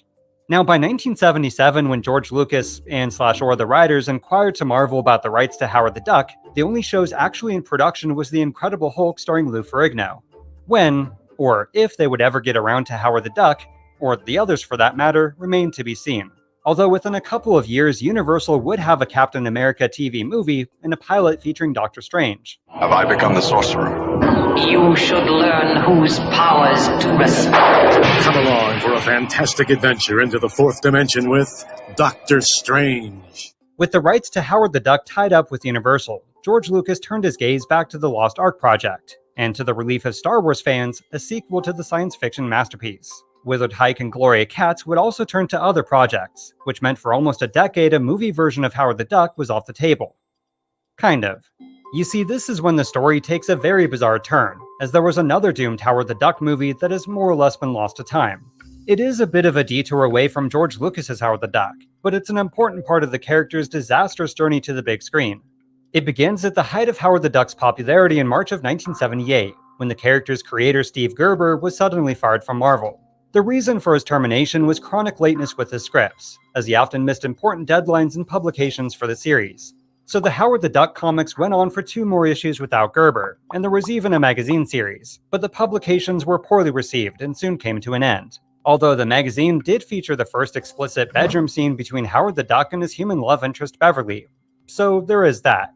Now, by 1977, when George Lucas and/or the writers inquired to Marvel about the rights to Howard the Duck, the only shows actually in production was The Incredible Hulk starring Lou Ferrigno. When, or if they would ever get around to Howard the Duck, or the others for that matter, remained to be seen. Although within a couple of years, Universal would have a Captain America TV movie and a pilot featuring Doctor Strange. Have I become the sorcerer? You should learn whose powers to respect. Come along for a fantastic adventure into the 4th dimension with Doctor Strange. With the rights to Howard the Duck tied up with Universal, George Lucas turned his gaze back to the Lost Ark project, and to the relief of Star Wars fans, a sequel to the science fiction masterpiece. Willard Huyck and Gloria Katz would also turn to other projects, which meant for almost a decade a movie version of Howard the Duck was off the table. Kind of. You see, this is when the story takes a very bizarre turn, as there was another doomed Howard the Duck movie that has more or less been lost to time. It is a bit of a detour away from George Lucas's Howard the Duck, but it's an important part of the character's disastrous journey to the big screen. It begins at the height of Howard the Duck's popularity in March of 1978, when the character's creator Steve Gerber was suddenly fired from Marvel. The reason for his termination was chronic lateness with his scripts, as he often missed important deadlines and publications for the series. So the Howard the Duck comics went on for 2 more issues without Gerber, and there was even a magazine series, but the publications were poorly received and soon came to an end. Although the magazine did feature the first explicit bedroom scene between Howard the Duck and his human love interest Beverly. So there is that.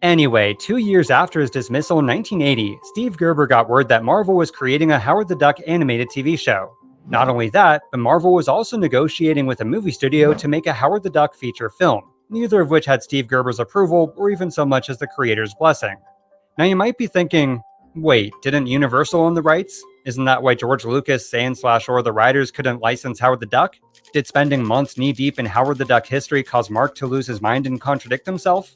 Anyway, 2 years after his dismissal in 1980, Steve Gerber got word that Marvel was creating a Howard the Duck animated TV show. Not only that, but Marvel was also negotiating with a movie studio to make a Howard the Duck feature film. neither of which had Steve Gerber's approval or even so much as the creator's blessing. Now you might be thinking, wait, didn't Universal own the rights? Isn't that why George Lucas and/or the writers couldn't license Howard the Duck? Did spending months knee-deep in Howard the Duck history cause Mark to lose his mind and contradict himself?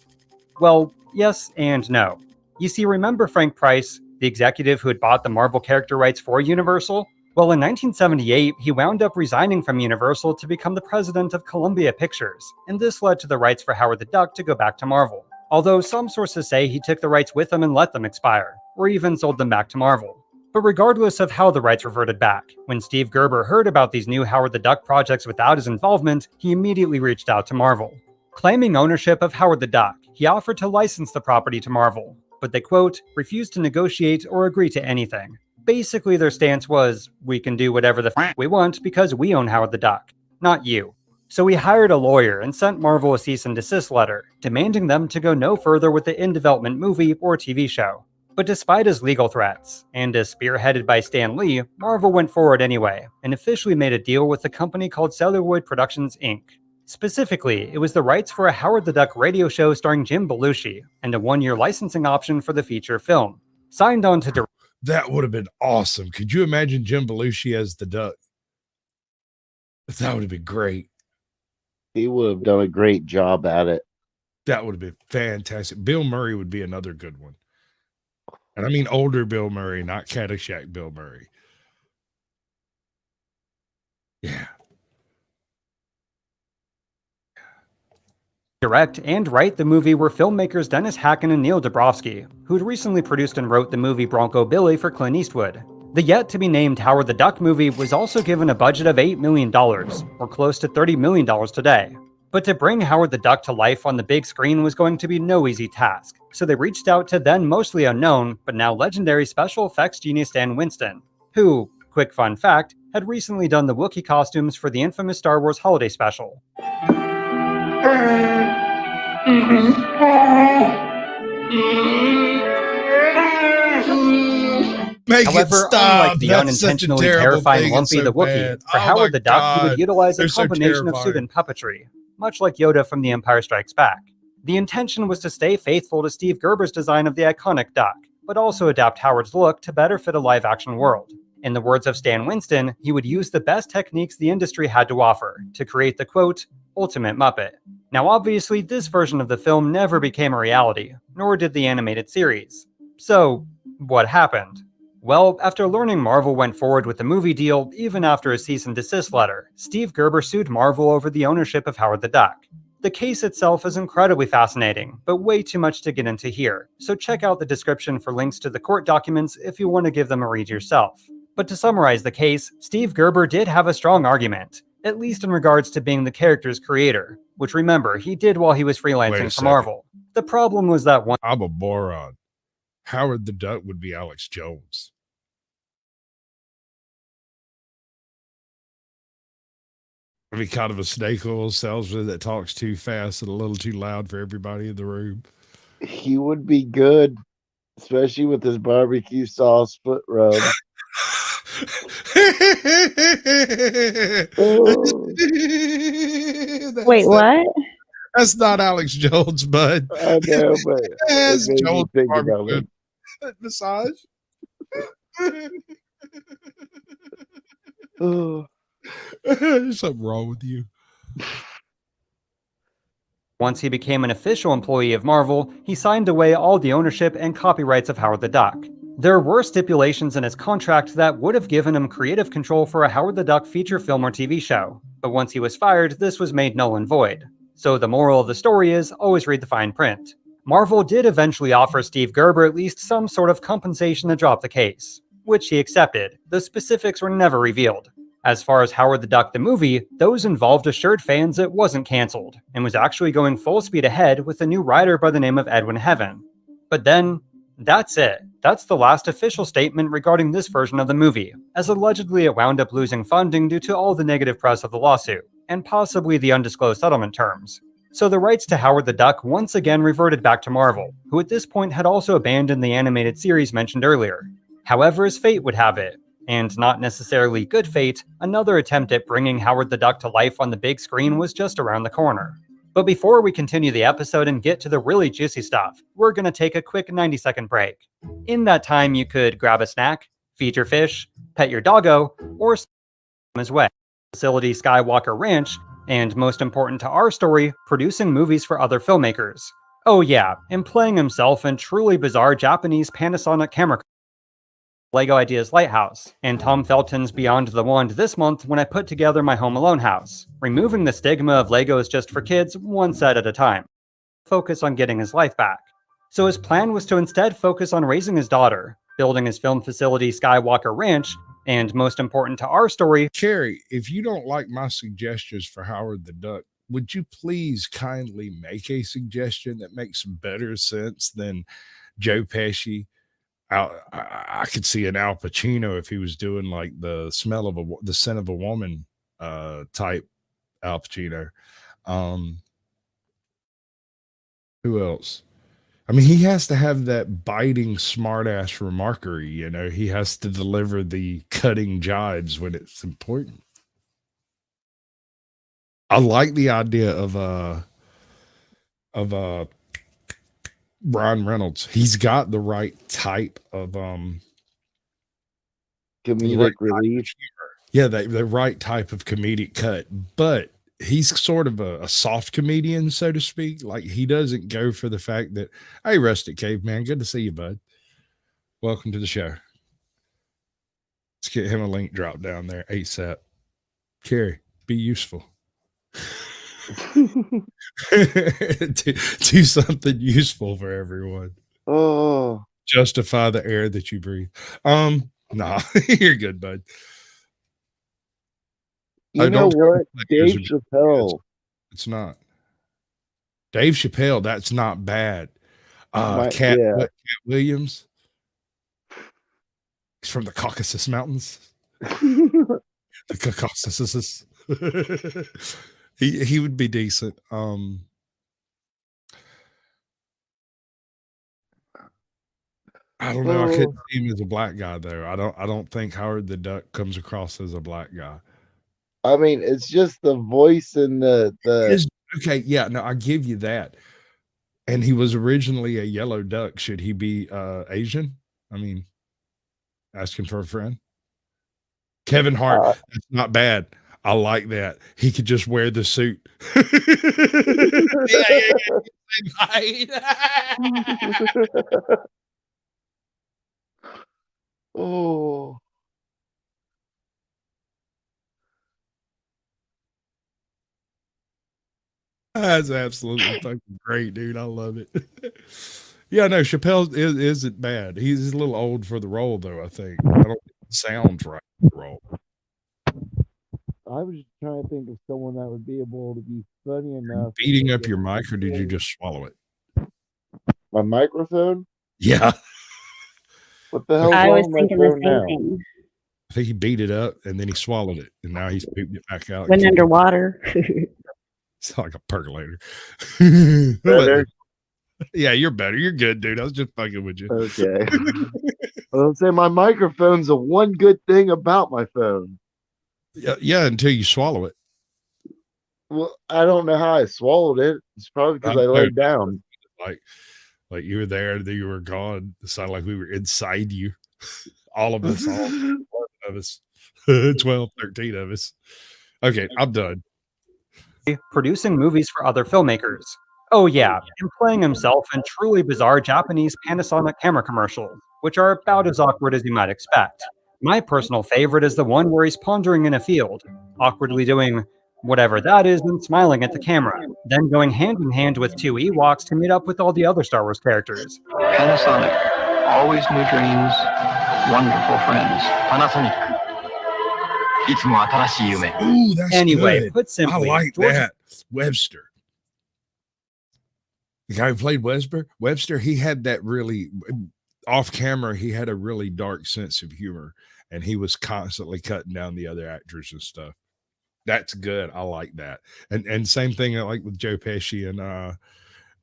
Well, yes and no. You see, remember Frank Price, the executive who had bought the Marvel character rights for Universal? Well, in 1978, he wound up resigning from Universal to become the president of Columbia Pictures, and this led to the rights for Howard the Duck to go back to Marvel. Although some sources say he took the rights with him and let them expire, or even sold them back to Marvel. But regardless of how the rights reverted back, when Steve Gerber heard about these new Howard the Duck projects without his involvement, he immediately reached out to Marvel. Claiming ownership of Howard the Duck, he offered to license the property to Marvel, but they, quote, refused to negotiate or agree to anything. Basically, their stance was, we can do whatever the f we want because we own Howard the Duck, not you. So he hired a lawyer and sent Marvel a cease and desist letter, demanding them to go no further with the in-development movie or TV show. But despite his legal threats, and as spearheaded by Stan Lee, Marvel went forward anyway, and officially made a deal with a company called Celluloid Productions Inc. Specifically, it was the rights for a Howard the Duck radio show starring Jim Belushi, and a one-year licensing option for the feature film. Signed on to That would have been awesome. Could you imagine Jim Belushi as the duck? That would have been great. He would have done a great job at it. That would have been fantastic. Bill Murray would be another good one. And I mean older Bill Murray, not Caddyshack Bill Murray. Yeah. Direct and write the movie were filmmakers Dennis Hacken and Neil Dabrowski, who'd recently produced and wrote the movie Bronco Billy for Clint Eastwood. The yet-to-be-named Howard the Duck movie was also given a budget of $8 million, or close to $30 million today. But to bring Howard the Duck to life on the big screen was going to be no easy task, so they reached out to then mostly unknown, but now legendary special effects genius Dan Winston, who, quick fun fact, had recently done the Wookiee costumes for the infamous Star Wars holiday special. However, unlike the unintentionally terrifying Lumpy the Wookiee, for Howard the Duck, he would utilize a combination of suit and puppetry, much like Yoda from The Empire Strikes Back. The intention was to stay faithful to Steve Gerber's design of the iconic duck, but also adapt Howard's look to better fit a live-action world. In the words of Stan Winston, he would use the best techniques the industry had to offer to create the, quote, ultimate Muppet. Now obviously, this version of the film never became a reality, nor did the animated series. So, what happened? Well, after learning Marvel went forward with the movie deal, even after a cease and desist letter, Steve Gerber sued Marvel over the ownership of Howard the Duck. The case itself is incredibly fascinating, but way too much to get into here, so check out the description for links to the court documents if you want to give them a read yourself. But to summarize the case, Steve Gerber did have a strong argument, at least in regards to being the character's creator, which remember, he did while he was freelancing for Marvel. The problem was that one— I'm a moron. Howard the Duck would be Alex Jones. I mean, kind of a snake oil salesman that talks too fast and a little too loud for everybody in the room. He would be good, especially with his barbecue sauce foot rub. Wait, what? That's not Alex Jones, bud. I know, but That's it made me Jones think about barbecue. it. Massage. Oh. There's something wrong with you. Once he became an official employee of Marvel, he signed away all the ownership and copyrights of Howard the Duck. There were stipulations in his contract that would have given him creative control for a Howard the Duck feature film or TV show, but once he was fired, this was made null and void. So the moral of the story is, always read the fine print. Marvel did eventually offer Steve Gerber at least some sort of compensation to drop the case, which he accepted. The specifics were never revealed. As far as Howard the Duck the movie, those involved assured fans it wasn't cancelled, and was actually going full speed ahead with a new writer by the name of Edwin Heaven. But then, that's it. That's the last official statement regarding this version of the movie, as allegedly it wound up losing funding due to all the negative press of the lawsuit, and possibly the undisclosed settlement terms. So the rights to Howard the Duck once again reverted back to Marvel, who at this point had also abandoned the animated series mentioned earlier. However, as fate would have it, and not necessarily good fate, another attempt at bringing Howard the Duck to life on the big screen was just around the corner. But before we continue the episode and get to the really juicy stuff, we're going to take a quick 90-second break. In that time, you could grab a snack, feed your fish, pet your doggo, or his way. Facility Skywalker Ranch, and most important to our story, producing movies for other filmmakers. Oh yeah, and playing himself in truly bizarre Japanese Panasonic camera Lego Ideas Lighthouse, and Tom Felton's Beyond the Wand this month when I put together my Home Alone house, removing the stigma of Legos just for kids one set at a time. Focus on getting his life back. So his plan was to instead focus on raising his daughter, building his film facility Skywalker Ranch, and most important to our story, Cherry, if you don't like my suggestions for Howard the Duck, would you please kindly make a suggestion that makes better sense than Joe Pesci? I could see an Al Pacino if he was doing like the scent of a woman type Al Pacino. Who else? I mean, he has to have that biting smartass remarkery, you know. He has to deliver the cutting jibes when it's important. I like the idea of Ryan Reynolds. He's got the right type of comedic relief. Yeah, the right type of comedic cut, but he's sort of a soft comedian, so to speak. Like, he doesn't go for the fact that, hey, Rustic Caveman, good to see you, bud. Welcome to the show. Let's get him a link drop down there ASAP. Carrie, be useful. do something useful for everyone. Oh, justify the air that you breathe. Nah, you're good, bud. You know what? Dave Chappelle. It's not. Dave Chappelle, that's not bad. Cat Williams. He's from the Caucasus Mountains. The Caucasus. He would be decent. I don't know. I couldn't see him as a black guy though. I don't think Howard the Duck comes across as a black guy. I mean, it's just the voice and the okay, yeah, no, I give you that. And he was originally a yellow duck. Should he be Asian? I mean, asking for a friend. Kevin Hart, that's not bad. I like that. He could just wear the suit. Oh. That's absolutely fucking great, dude. I love it. Yeah, no, Chappelle isn't bad. He's a little old for the role, though, I think. I don't think it sounds right for the role. I was just trying to think of someone that would be able to be funny enough. Beating up your mic, or did you just swallow it? My microphone? Yeah. What the hell? I was thinking the same thing. I think he beat it up and then he swallowed it, and now he's pooped it back out. Went underwater. It's like a percolator. Better? Yeah, you're better. You're good, dude. I was just fucking with you. Okay. I'll say my microphone's the one good thing about my phone. Yeah, until you swallow it. Well, I don't know how I swallowed it. It's probably because I laid down. Like you were there, and then you were gone. It sounded like we were inside you. All of us, all 11 of us, 12, 13 of us. Okay, I'm done. Producing movies for other filmmakers. Oh yeah, and playing himself in truly bizarre Japanese Panasonic camera commercials, which are about as awkward as you might expect. My personal favorite is the one where he's pondering in a field, awkwardly doing whatever that is and smiling at the camera, then going hand in hand with two Ewoks to meet up with all the other Star Wars characters. Panasonic, always new dreams, wonderful friends. Panasonic. Ooh, that's anyway, good. put simply, I like that. Webster. The guy who played Webster, he had that really off camera, he had a really dark sense of humor, and he was constantly cutting down the other actors and stuff. That's good. I like that. And same thing like with Joe Pesci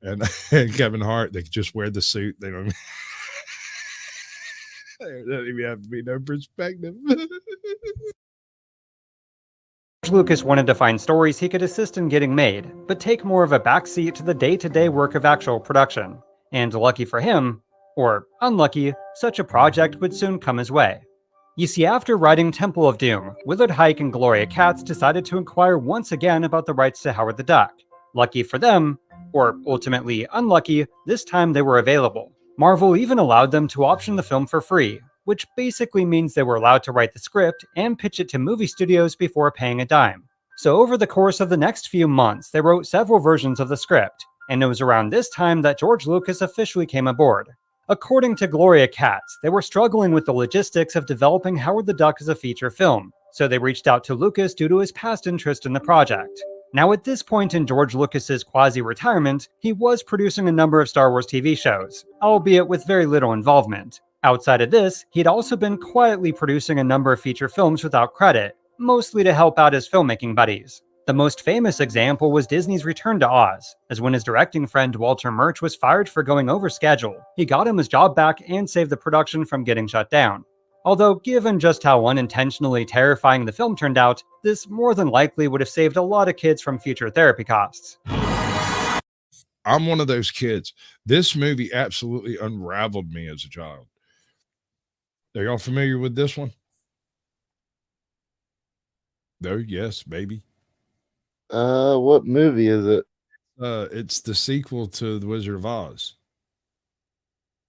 and Kevin Hart, they just wear the suit. They don't there doesn't even have to be no perspective. Lucas wanted to find stories he could assist in getting made, but take more of a backseat to the day-to-day work of actual production. And lucky for him, or unlucky, such a project would soon come his way. You see, after writing Temple of Doom, Willard Huyck and Gloria Katz decided to inquire once again about the rights to Howard the Duck. Lucky for them, or ultimately unlucky, this time they were available. Marvel even allowed them to option the film for free, which basically means they were allowed to write the script and pitch it to movie studios before paying a dime. So over the course of the next few months, they wrote several versions of the script, and it was around this time that George Lucas officially came aboard. According to Gloria Katz, they were struggling with the logistics of developing Howard the Duck as a feature film, so they reached out to Lucas due to his past interest in the project. Now at this point in George Lucas's quasi-retirement, he was producing a number of Star Wars TV shows, albeit with very little involvement. Outside of this, he'd also been quietly producing a number of feature films without credit, mostly to help out his filmmaking buddies. The most famous example was Disney's Return to Oz, as when his directing friend Walter Murch was fired for going over schedule, he got him his job back and saved the production from getting shut down. Although given just how unintentionally terrifying the film turned out, this more than likely would have saved a lot of kids from future therapy costs. I'm one of those kids. This movie absolutely unraveled me as a child. Are y'all familiar with this one? No, yes, maybe. What movie is it? It's the sequel to The Wizard of Oz.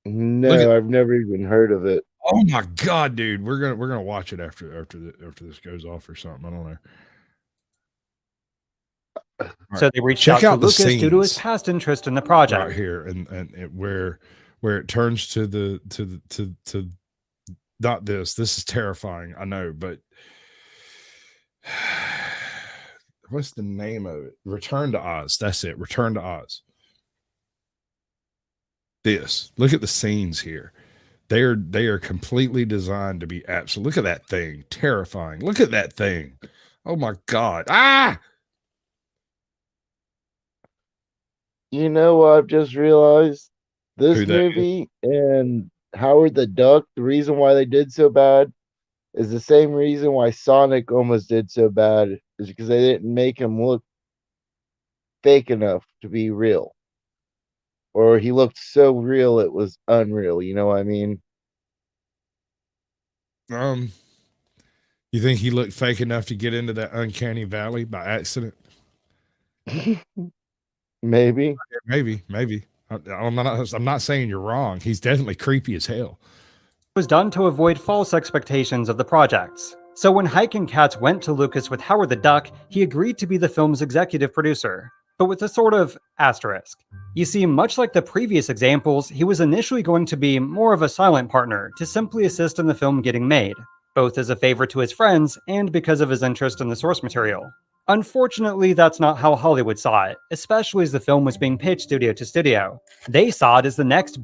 No, I've never even heard of it. Oh my god, dude! We're gonna watch it after this goes off or something. I don't know. So they reached out to Lucas due to his past interest in the project. Right here, and where it turns to not this. This is terrifying. I know, but what's the name of it? Return to Oz. That's it. Return to Oz. This. Look at the scenes here. They are completely designed to be absolute. Look at that thing. Terrifying. Look at that thing. Oh my God. Ah! You know what I've just realized? This movie and Howard the Duck, the reason why they did so bad is the same reason why Sonic almost did so bad, is because they didn't make him look fake enough to be real. Or he looked so real it was unreal, you know what I mean? You think he looked fake enough to get into that uncanny valley by accident? Maybe. I'm not saying you're wrong. He's definitely creepy as hell. It was done to avoid false expectations of the projects. So when Huyck and Katz went to Lucas with Howard the Duck, he agreed to be the film's executive producer, but with a sort of asterisk. You see, much like the previous examples, he was initially going to be more of a silent partner to simply assist in the film getting made, both as a favor to his friends and because of his interest in the source material. Unfortunately, that's not how Hollywood saw it, especially as the film was being pitched studio to studio. They saw it as the next...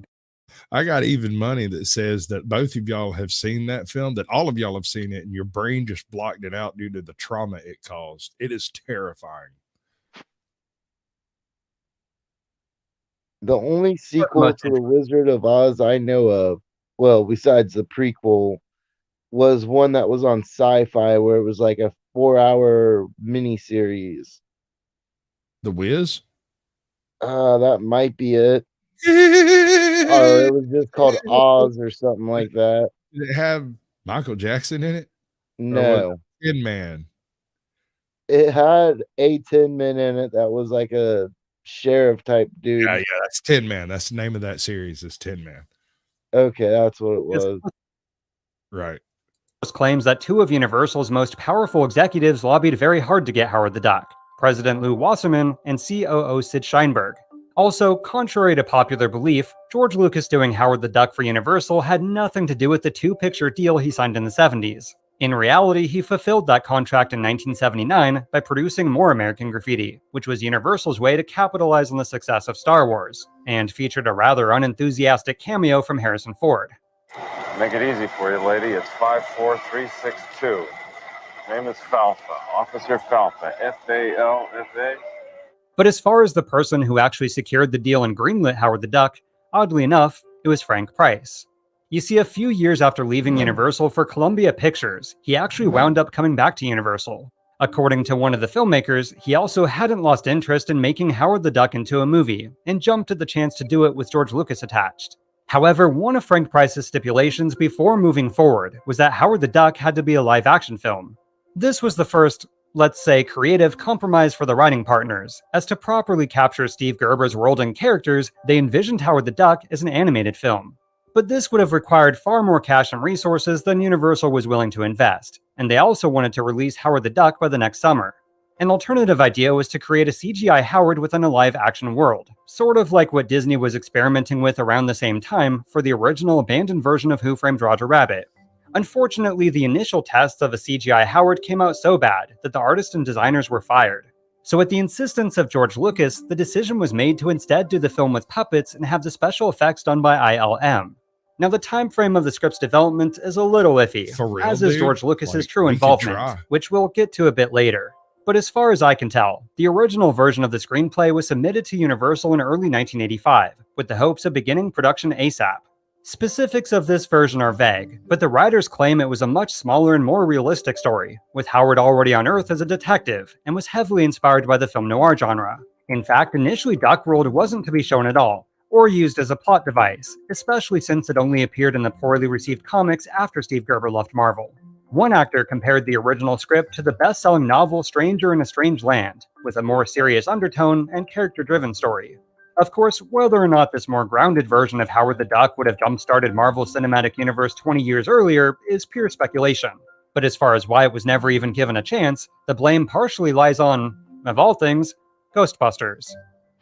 I got even money that says that both of y'all have seen that film, that all of y'all have seen it, and your brain just blocked it out due to the trauma it caused. It is terrifying. The only sequel to The Wizard of Oz I know of, well, besides the prequel, was one that was on Sci-Fi where it was like a 4-hour miniseries. The Wiz? That might be it. Or it was just called Oz or something like that. Did it have Michael Jackson in it? No. Tin Man. It had a Tin Man in it that was like a sheriff type dude. Yeah, that's Tin Man. That's the name of that series, is Tin Man. Okay, that's what it was. Right. Claims that two of Universal's most powerful executives lobbied very hard to get Howard the Duck, President Lew Wasserman and COO Sid Sheinberg. Also, contrary to popular belief, George Lucas doing Howard the Duck for Universal had nothing to do with the two-picture deal he signed in the 70s. In reality, he fulfilled that contract in 1979 by producing more American Graffiti, which was Universal's way to capitalize on the success of Star Wars, and featured a rather unenthusiastic cameo from Harrison Ford. Make it easy for you, lady. It's 54362. Name is Falfa. Officer Falfa. F-A-L-F-A. But as far as the person who actually secured the deal and greenlit Howard the Duck, oddly enough, it was Frank Price. You see, a few years after leaving Universal for Columbia Pictures, he actually wound up coming back to Universal. According to one of the filmmakers, he also hadn't lost interest in making Howard the Duck into a movie, and jumped at the chance to do it with George Lucas attached. However, one of Frank Price's stipulations before moving forward was that Howard the Duck had to be a live-action film. This was the first, let's say, creative compromise for the writing partners, as to properly capture Steve Gerber's world and characters, they envisioned Howard the Duck as an animated film. But this would have required far more cash and resources than Universal was willing to invest, and they also wanted to release Howard the Duck by the next summer. An alternative idea was to create a CGI Howard within a live-action world, sort of like what Disney was experimenting with around the same time for the original abandoned version of Who Framed Roger Rabbit. Unfortunately, the initial tests of a CGI Howard came out so bad that the artists and designers were fired. So at the insistence of George Lucas, the decision was made to instead do the film with puppets and have the special effects done by ILM. Now, the time frame of the script's development is a little iffy, as is George Lucas's true involvement, which we'll get to a bit later. But as far as I can tell, the original version of the screenplay was submitted to Universal in early 1985, with the hopes of beginning production ASAP. Specifics of this version are vague, but the writers claim it was a much smaller and more realistic story, with Howard already on Earth as a detective, and was heavily inspired by the film noir genre. In fact, initially Duck World wasn't to be shown at all, or used as a plot device, especially since it only appeared in the poorly received comics after Steve Gerber left Marvel. One actor compared the original script to the best-selling novel Stranger in a Strange Land, with a more serious undertone and character-driven story. Of course, whether or not this more grounded version of Howard the Duck would have jump-started Marvel's cinematic universe 20 years earlier is pure speculation. But as far as why it was never even given a chance, the blame partially lies on, of all things, Ghostbusters.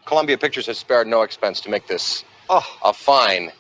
Columbia Pictures has spared no expense to make this a fine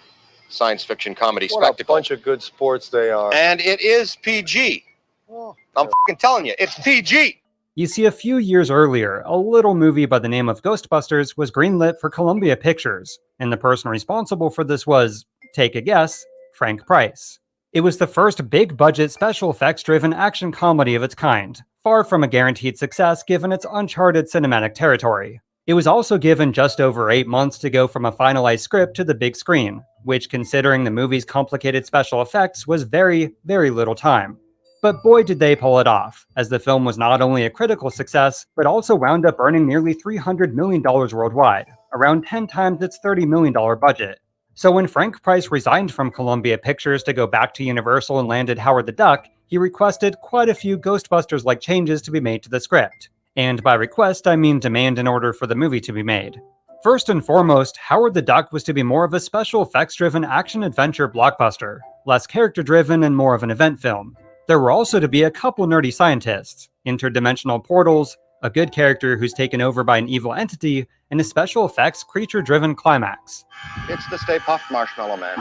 science fiction comedy spectacle. What a bunch of good sports they are. And it is PG. I'm fucking telling you, it's PG. You see, a few years earlier, a little movie by the name of Ghostbusters was greenlit for Columbia Pictures, and the person responsible for this was, take a guess, Frank Price. It was the first big-budget special effects-driven action comedy of its kind, far from a guaranteed success given its uncharted cinematic territory. It was also given just over 8 months to go from a finalized script to the big screen, which, considering the movie's complicated special effects, was very, very little time. But boy did they pull it off, as the film was not only a critical success, but also wound up earning nearly $300 million worldwide, around 10 times its $30 million budget. So when Frank Price resigned from Columbia Pictures to go back to Universal and landed Howard the Duck, he requested quite a few Ghostbusters-like changes to be made to the script. And by request, I mean demand in order for the movie to be made. First and foremost, Howard the Duck was to be more of a special effects-driven action-adventure blockbuster, less character-driven and more of an event film. There were also to be a couple nerdy scientists, interdimensional portals, a good character who's taken over by an evil entity, and a special effects creature-driven climax. It's the Stay Puft Marshmallow Man.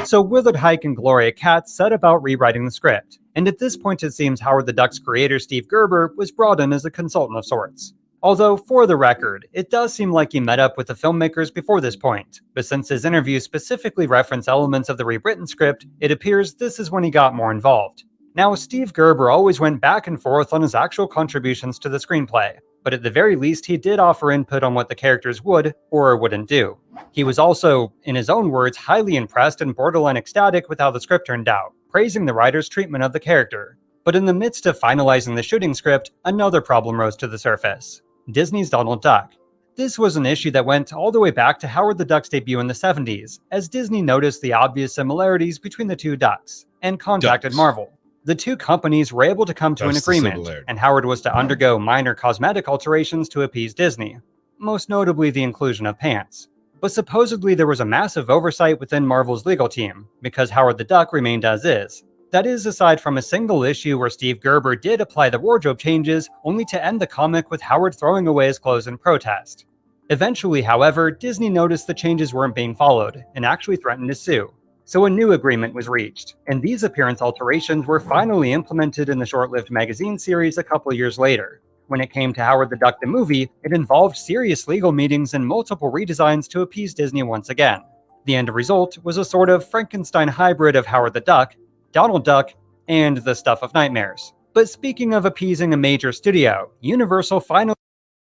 So Willard Huyck and Gloria Katz set about rewriting the script, and at this point it seems Howard the Duck's creator Steve Gerber was brought in as a consultant of sorts. Although, for the record, it does seem like he met up with the filmmakers before this point, but since his interviews specifically reference elements of the rewritten script, it appears this is when he got more involved. Now, Steve Gerber always went back and forth on his actual contributions to the screenplay, but at the very least he did offer input on what the characters would or wouldn't do. He was also, in his own words, highly impressed and borderline ecstatic with how the script turned out, praising the writer's treatment of the character. But in the midst of finalizing the shooting script, another problem rose to the surface: Disney's Donald Duck. This was an issue that went all the way back to Howard the Duck's debut in the 70s, as Disney noticed the obvious similarities between the two ducks, and contacted Marvel. The two companies were able to come to an agreement, and Howard was to undergo minor cosmetic alterations to appease Disney, most notably the inclusion of pants. But supposedly there was a massive oversight within Marvel's legal team, because Howard the Duck remained as is. That is, aside from a single issue where Steve Gerber did apply the wardrobe changes, only to end the comic with Howard throwing away his clothes in protest. Eventually, however, Disney noticed the changes weren't being followed, and actually threatened to sue. So a new agreement was reached, and these appearance alterations were finally implemented in the short-lived magazine series a couple years later. When it came to Howard the Duck the movie, it involved serious legal meetings and multiple redesigns to appease Disney once again. The end result was a sort of Frankenstein hybrid of Howard the Duck, Donald Duck, and the Stuff of Nightmares. But speaking of appeasing a major studio, Universal finally...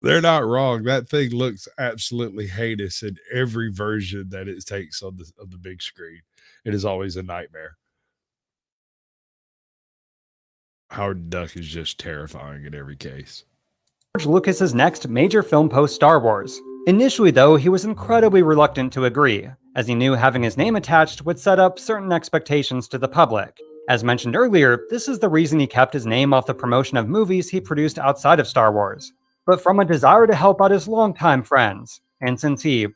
They're not wrong. That thing looks absolutely heinous in every version that it takes on the big screen. It is always a nightmare. Howard Duck is just terrifying in every case. George Lucas's next major film post Star Wars. Initially, though, he was incredibly reluctant to agree, as he knew having his name attached would set up certain expectations to the public. As mentioned earlier, this is the reason he kept his name off the promotion of movies he produced outside of Star Wars, but from a desire to help out his longtime friends. And since he,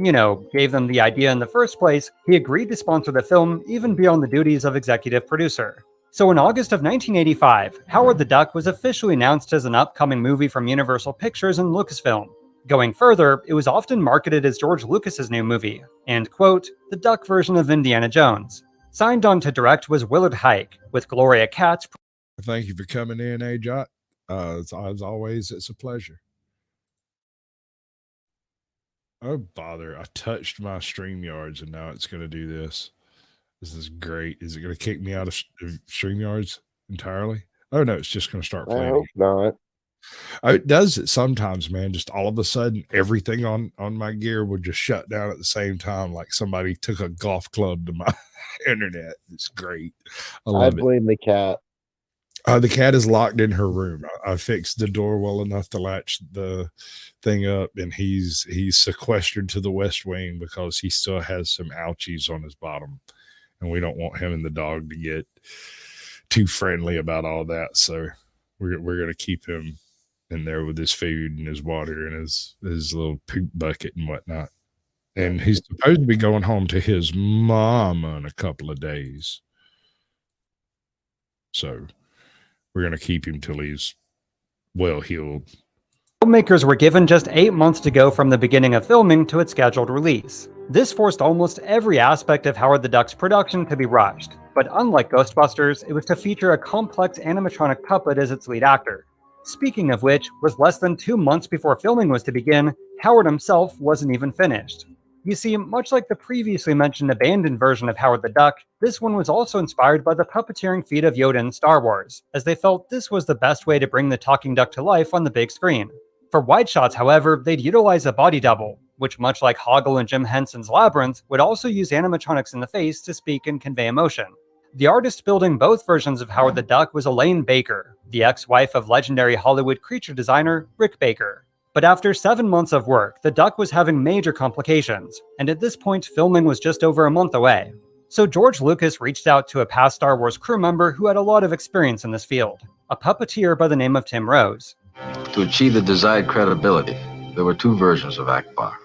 gave them the idea in the first place, he agreed to sponsor the film even beyond the duties of executive producer. So in August of 1985, Howard the Duck was officially announced as an upcoming movie from Universal Pictures and Lucasfilm. Going further, it was often marketed as George Lucas's new movie, and, quote, the Duck version of Indiana Jones. Signed on to direct was Willard Huyck, with Gloria Katz. Thank you for coming in, AJ. As always, it's a pleasure. Oh, bother. I touched my StreamYards, and now it's going to do this. This is great. Is it going to kick me out of StreamYards entirely? Oh, no, it's just going to start playing. I hope not. It does it sometimes, man. Just all of a sudden, everything on my gear would just shut down at the same time, like somebody took a golf club to my internet. It's great. I blame the cat. The cat is locked in her room. I fixed the door well enough to latch the thing up, and he's sequestered to the West Wing because he still has some ouchies on his bottom, and we don't want him and the dog to get too friendly about all that. So we're going to keep him in there with his food and his water and his little poop bucket and whatnot. And he's supposed to be going home to his mama in a couple of days. So we're going to keep him till he's well healed. Filmmakers were given just 8 months to go from the beginning of filming to its scheduled release. This forced almost every aspect of Howard the Duck's production to be rushed, but unlike Ghostbusters, it was to feature a complex animatronic puppet as its lead actor. Speaking of which, was less than 2 months before filming was to begin, Howard himself wasn't even finished. You see, much like the previously mentioned abandoned version of Howard the Duck, this one was also inspired by the puppeteering feat of Yoda in Star Wars, as they felt this was the best way to bring the talking duck to life on the big screen. For wide shots, however, they'd utilize a body double, which much like Hoggle and Jim Henson's Labyrinth, would also use animatronics in the face to speak and convey emotion. The artist building both versions of Howard the Duck was Elaine Baker, the ex-wife of legendary Hollywood creature designer Rick Baker. But after 7 months of work, the duck was having major complications, and at this point filming was just over a month away. So George Lucas reached out to a past Star Wars crew member who had a lot of experience in this field, a puppeteer by the name of Tim Rose. To achieve the desired credibility, there were 2 versions of Akbar.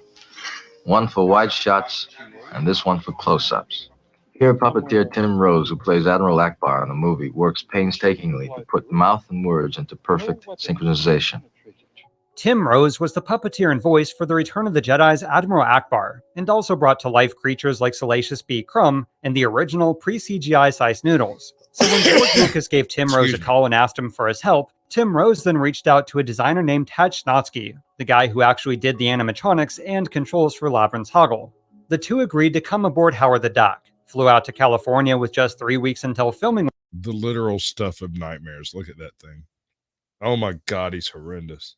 One for wide shots, and this one for close-ups. Here, puppeteer Tim Rose, who plays Admiral Akbar in the movie, works painstakingly to put mouth and words into perfect synchronization. Tim Rose was the puppeteer and voice for the Return of the Jedi's Admiral Akbar, and also brought to life creatures like Salacious B. Crumb and the original pre-CGI sized Noodles. So when George Lucas gave Tim Rose a call and asked him for his help, Tim Rose then reached out to a designer named Tad Schnotsky, the guy who actually did the animatronics and controls for Labyrinth's Hoggle. The two agreed to come aboard Howard the Duck, flew out to California with just 3 weeks until filming. The literal stuff of nightmares. Look at that thing. Oh my God, he's horrendous.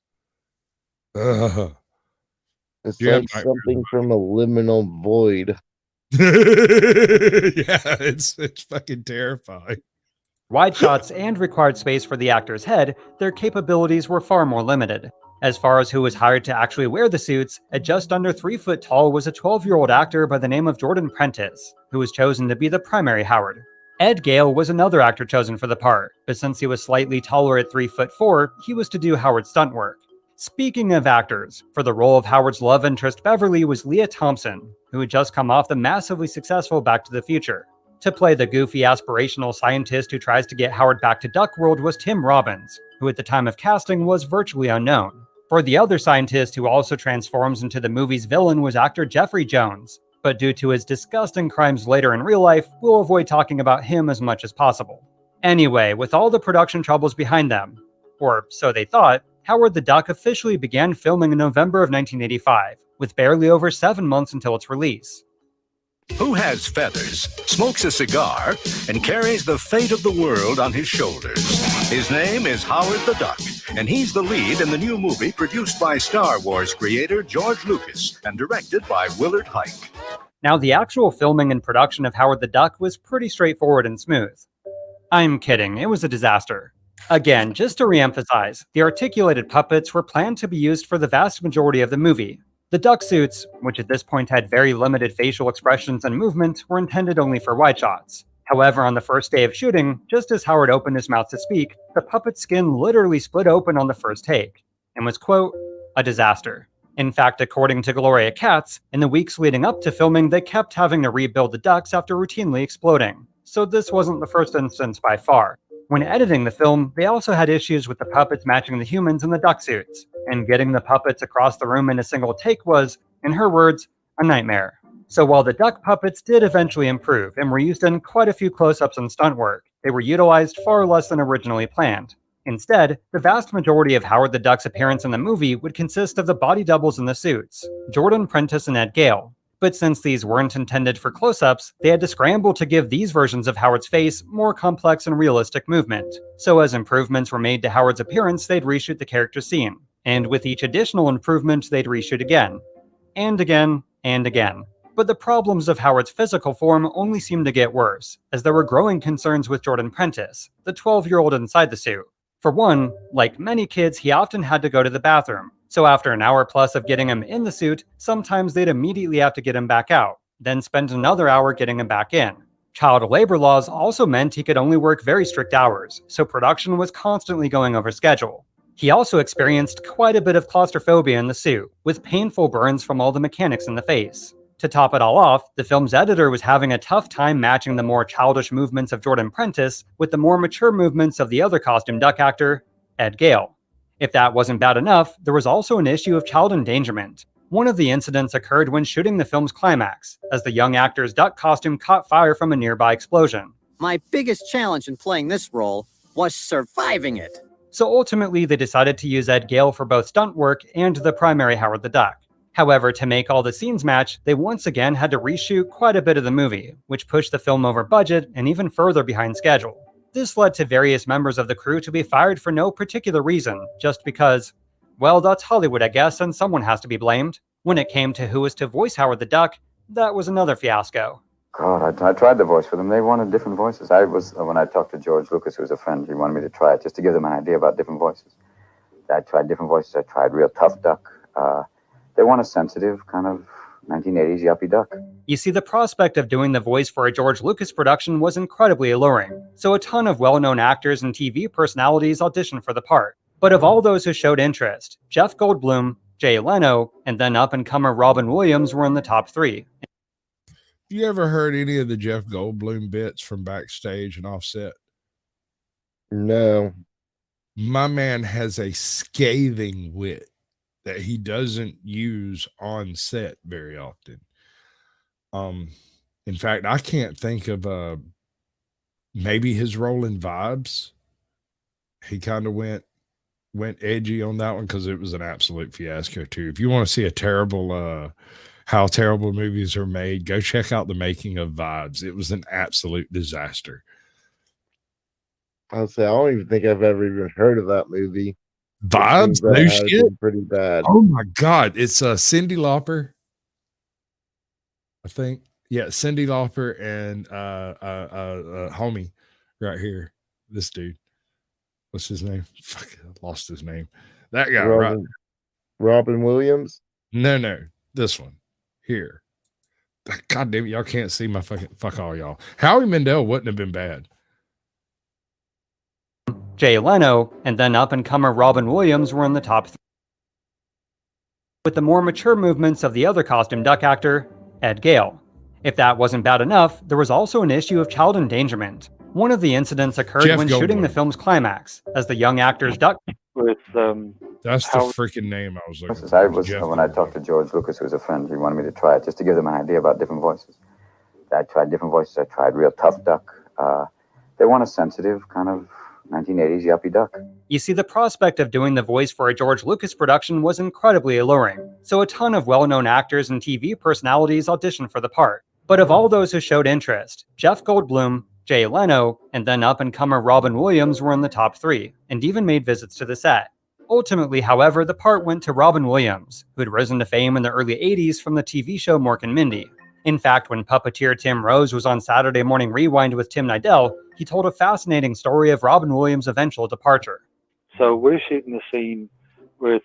It's like something from a liminal void. Yeah, it's fucking terrifying. Wide shots and required space for the actor's head, their capabilities were far more limited. As far as who was hired to actually wear the suits, at just under 3 foot tall was a 12-year-old actor by the name of Jordan Prentice, who was chosen to be the primary Howard. Ed Gale was another actor chosen for the part, but since he was slightly taller at 3'4", he was to do Howard's stunt work. Speaking of actors, for the role of Howard's love interest Beverly was Leah Thompson, who had just come off the massively successful Back to the Future. To play the goofy aspirational scientist who tries to get Howard back to Duck World was Tim Robbins, who at the time of casting was virtually unknown. For the other scientist who also transforms into the movie's villain was actor Jeffrey Jones, but due to his disgusting crimes later in real life, we'll avoid talking about him as much as possible. Anyway, with all the production troubles behind them, or so they thought, Howard the Duck officially began filming in November of 1985, with barely over 7 months until its release. Who has feathers, smokes a cigar, and carries the fate of the world on his shoulders? His name is Howard the Duck, and he's the lead in the new movie produced by Star Wars creator George Lucas and directed by Willard Huyck. Now, the actual filming and production of Howard the Duck was pretty straightforward and smooth. I'm kidding, it was a disaster. Again, just to reemphasize, the articulated puppets were planned to be used for the vast majority of the movie. The duck suits, which at this point had very limited facial expressions and movement, were intended only for wide shots. However, on the first day of shooting, just as Howard opened his mouth to speak, the puppet's skin literally split open on the first take, and was, quote, a disaster. In fact, according to Gloria Katz, in the weeks leading up to filming, they kept having to rebuild the ducks after routinely exploding. So this wasn't the first instance by far. When editing the film, they also had issues with the puppets matching the humans in the duck suits, and getting the puppets across the room in a single take was, in her words, a nightmare. So while the duck puppets did eventually improve and were used in quite a few close-ups and stunt work, they were utilized far less than originally planned. Instead, the vast majority of Howard the Duck's appearance in the movie would consist of the body doubles in the suits, Jordan Prentice and Ed Gale. But since these weren't intended for close-ups, they had to scramble to give these versions of Howard's face more complex and realistic movement. So as improvements were made to Howard's appearance, they'd reshoot the character scene. And with each additional improvement, they'd reshoot again. And again, and again. But the problems of Howard's physical form only seemed to get worse, as there were growing concerns with Jordan Prentice, the 12-year-old inside the suit. For one, like many kids, he often had to go to the bathroom. So after an hour plus of getting him in the suit, sometimes they'd immediately have to get him back out, then spend another hour getting him back in. Child labor laws also meant he could only work very strict hours, so production was constantly going over schedule. He also experienced quite a bit of claustrophobia in the suit, with painful burns from all the mechanics in the face. To top it all off, the film's editor was having a tough time matching the more childish movements of Jordan Prentice with the more mature movements of the other costume duck actor, Ed Gale. If that wasn't bad enough, there was also an issue of child endangerment. One of the incidents occurred when shooting the film's climax, as the young actor's duck costume caught fire from a nearby explosion. My biggest challenge in playing this role was surviving it. So ultimately, they decided to use Ed Gale for both stunt work and the primary Howard the Duck. However, to make all the scenes match, they once again had to reshoot quite a bit of the movie, which pushed the film over budget and even further behind schedule. This led to various members of the crew to be fired for no particular reason, just because, well, that's Hollywood, I guess, and someone has to be blamed. When it came to who was to voice Howard the Duck, that was another fiasco. God, I tried the voice for them. They wanted different voices. When I talked to George Lucas, who was a friend, he wanted me to try it just to give them an idea about different voices. I tried different voices. I tried real tough duck. They want a sensitive kind of 1980s yuppie duck. You see, the prospect of doing the voice for a George Lucas production was incredibly alluring, so a ton of well-known actors and TV personalities auditioned for the part. But of all those who showed interest, Jeff Goldblum, Jay Leno, and then up-and-comer Robin Williams were in the top three. You ever heard any of the Jeff Goldblum bits from backstage and offset? No. My man has a scathing wit that he doesn't use on set very often. In fact, I can't think of maybe his role in Vibes. He kind of went edgy on that one because it was an absolute fiasco too. If you want to see a terrible how terrible movies are made, go check out the making of Vibes. It was an absolute disaster. I'll say I don't even think I've ever even heard of that movie. Vibes? No shit. Pretty bad. Oh my God. It's Cyndi Lauper. I think. Yeah, Cyndi Lauper and homie right here. This dude. What's his name? Fuck, I lost his name. That guy, right? Robin Williams? No. This one. Here. God damn it, y'all can't see my fuck all y'all. Howie Mandel wouldn't have been bad. Jay Leno, and then up-and-comer Robin Williams were in the top three. With the more mature movements of the other costume duck actor, Ed Gale. If that wasn't bad enough, there was also an issue of child endangerment. One of the incidents occurred when shooting the film's climax, as the young actor's duck... That's the freaking name I was looking for. When I talked to George Lucas, who was a friend, he wanted me to try it just to give them an idea about different voices. I tried different voices. I tried real tough duck. They want a sensitive kind of 1980s yuppie duck. You see, the prospect of doing the voice for a George Lucas production was incredibly alluring, so a ton of well-known actors and TV personalities auditioned for the part. But of all those who showed interest, Jeff Goldblum, Jay Leno, and then up-and-comer Robin Williams were in the top three, and even made visits to the set. Ultimately, however, the part went to Robin Williams, who had risen to fame in the early 80s from the TV show Mork and Mindy. In fact, when puppeteer Tim Rose was on Saturday Morning Rewind with Tim Nidell, he told a fascinating story of Robin Williams' eventual departure. So we're shooting the scene with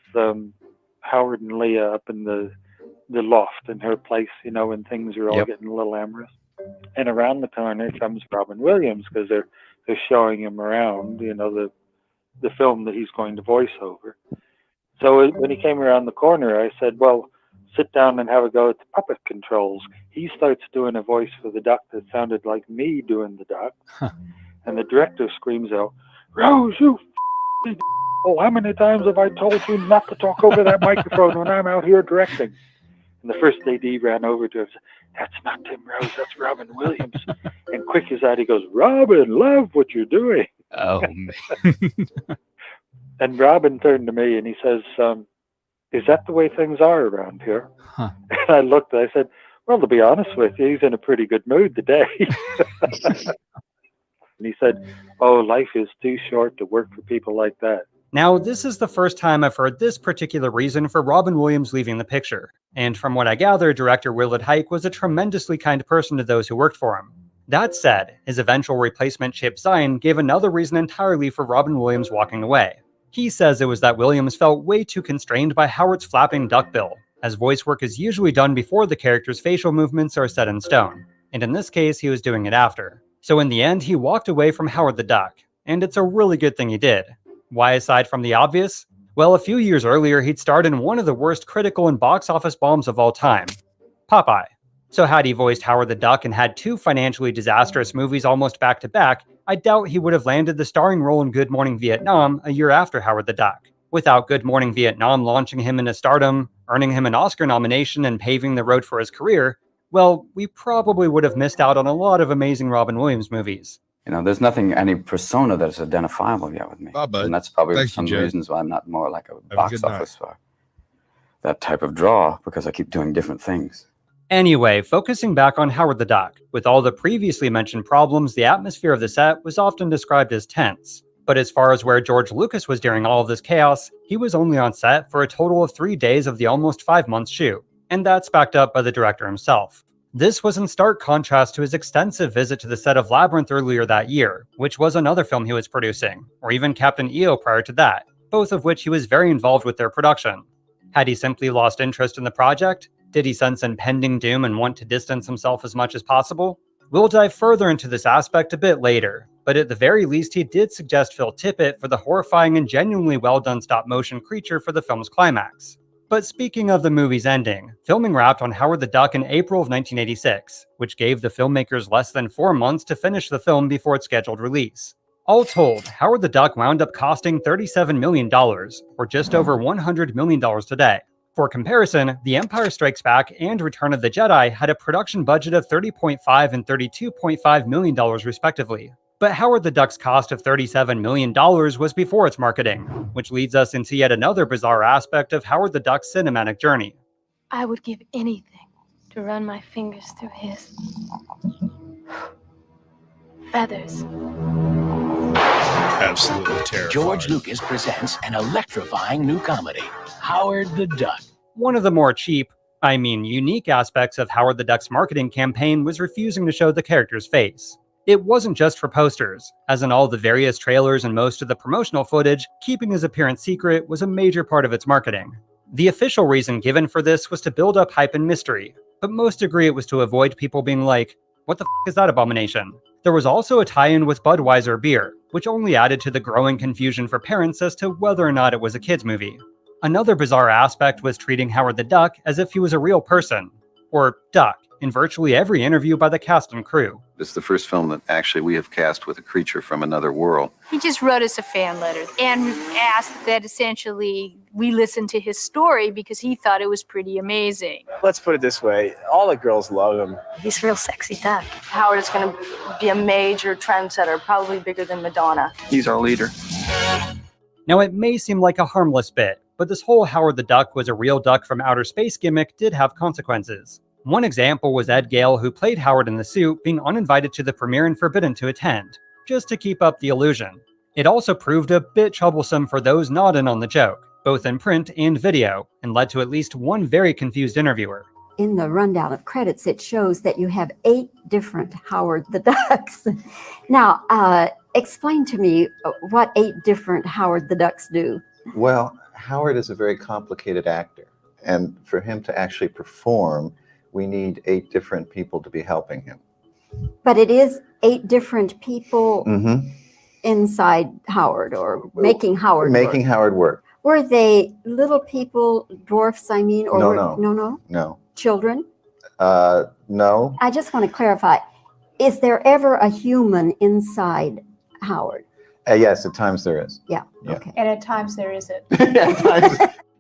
Howard and Leah up in the loft in her place, you know, when things are all getting a little amorous. And around the corner comes Robin Williams, because they're showing him around, you know, the film that he's going to voice over. So when he came around the corner, I said, well, sit down and have a go at the puppet controls. He starts doing a voice for the duck that sounded like me doing the duck. And the director screams out, Rose, you oh, how many times have I told you not to talk over that microphone when I'm out here directing? And the first AD ran over to him and said, that's not Tim Rose, that's Robin Williams. And quick as that, he goes, Robin, love what you're doing. Oh, man. And Robin turned to me and he says, is that the way things are around here? Huh. And I looked, I said, well, to be honest with you, he's in a pretty good mood today. And he said, oh, life is too short to work for people like that. Now, this is the first time I've heard this particular reason for Robin Williams leaving the picture. And from what I gather, director Willard Huyck was a tremendously kind person to those who worked for him. That said, his eventual replacement Chip Zien gave another reason entirely for Robin Williams walking away. He says it was that Williams felt way too constrained by Howard's flapping duckbill, as voice work is usually done before the character's facial movements are set in stone. And in this case, he was doing it after. So in the end, he walked away from Howard the Duck. And it's a really good thing he did. Why aside from the obvious? Well, a few years earlier, he'd starred in one of the worst critical and box office bombs of all time, Popeye. So had he voiced Howard the Duck and had two financially disastrous movies almost back to back, I doubt he would have landed the starring role in Good Morning Vietnam a year after Howard the Duck. Without Good Morning Vietnam launching him into stardom, earning him an Oscar nomination, and paving the road for his career, well, we probably would have missed out on a lot of amazing Robin Williams movies. You know, there's nothing, any persona that's identifiable yet with me. And that's probably some of the reasons why I'm not more like a box office or that type of draw, because I keep doing different things. Anyway, focusing back on Howard the Duck, with all the previously mentioned problems, the atmosphere of the set was often described as tense. But as far as where George Lucas was during all of this chaos, he was only on set for a total of 3 days of the almost 5-month shoot, and that's backed up by the director himself. This was in stark contrast to his extensive visit to the set of Labyrinth earlier that year, which was another film he was producing, or even Captain EO prior to that, both of which he was very involved with their production. Had he simply lost interest in the project? Did he sense impending doom and want to distance himself as much as possible? We'll dive further into this aspect a bit later, but at the very least he did suggest Phil Tippett for the horrifying and genuinely well-done stop-motion creature for the film's climax. But speaking of the movie's ending, filming wrapped on Howard the Duck in April of 1986, which gave the filmmakers less than 4 months to finish the film before its scheduled release. All told, Howard the Duck wound up costing $37 million, or just over $100 million today. For comparison, The Empire Strikes Back and Return of the Jedi had a production budget of $30.5 and $32.5 million respectively. But Howard the Duck's cost of $37 million was before its marketing, which leads us into yet another bizarre aspect of Howard the Duck's cinematic journey. I would give anything to run my fingers through his feathers. Absolutely terrifying. George Lucas presents an electrifying new comedy, Howard the Duck. One of the more unique aspects of Howard the Duck's marketing campaign was refusing to show the character's face. It wasn't just for posters, as in all the various trailers and most of the promotional footage, keeping his appearance secret was a major part of its marketing. The official reason given for this was to build up hype and mystery, but most agree it was to avoid people being like, what the f*** is that abomination? There was also a tie-in with Budweiser beer, which only added to the growing confusion for parents as to whether or not it was a kids' movie. Another bizarre aspect was treating Howard the Duck as if he was a real person, or duck, in virtually every interview by the cast and crew. It's the first film that actually we have cast with a creature from another world. He just wrote us a fan letter and asked that essentially we listen to his story because he thought it was pretty amazing. Let's put it this way, all the girls love him. He's a real sexy duck. Howard is going to be a major trendsetter, probably bigger than Madonna. He's our leader. Now it may seem like a harmless bit, but this whole Howard the Duck was a real duck from outer space gimmick did have consequences. One example was Ed Gale, who played Howard in the suit, being uninvited to the premiere and forbidden to attend, just to keep up the illusion. It also proved a bit troublesome for those not in on the joke, both in print and video, and led to at least one very confused interviewer. in the rundown of credits, it shows that you have 8 different Howard the Ducks. Now, explain to me what 8 different Howard the Ducks do. Well, Howard is a very complicated actor, and for him to actually perform, we need 8 different people to be helping him. But it is 8 different people inside Howard, or making Howard Making work. Howard work. Were they little people, dwarfs, I mean? Or No. Children? No. I just want to clarify, is there ever a human inside Howard? Yes, at times there is. Yeah. Okay. And at times there isn't.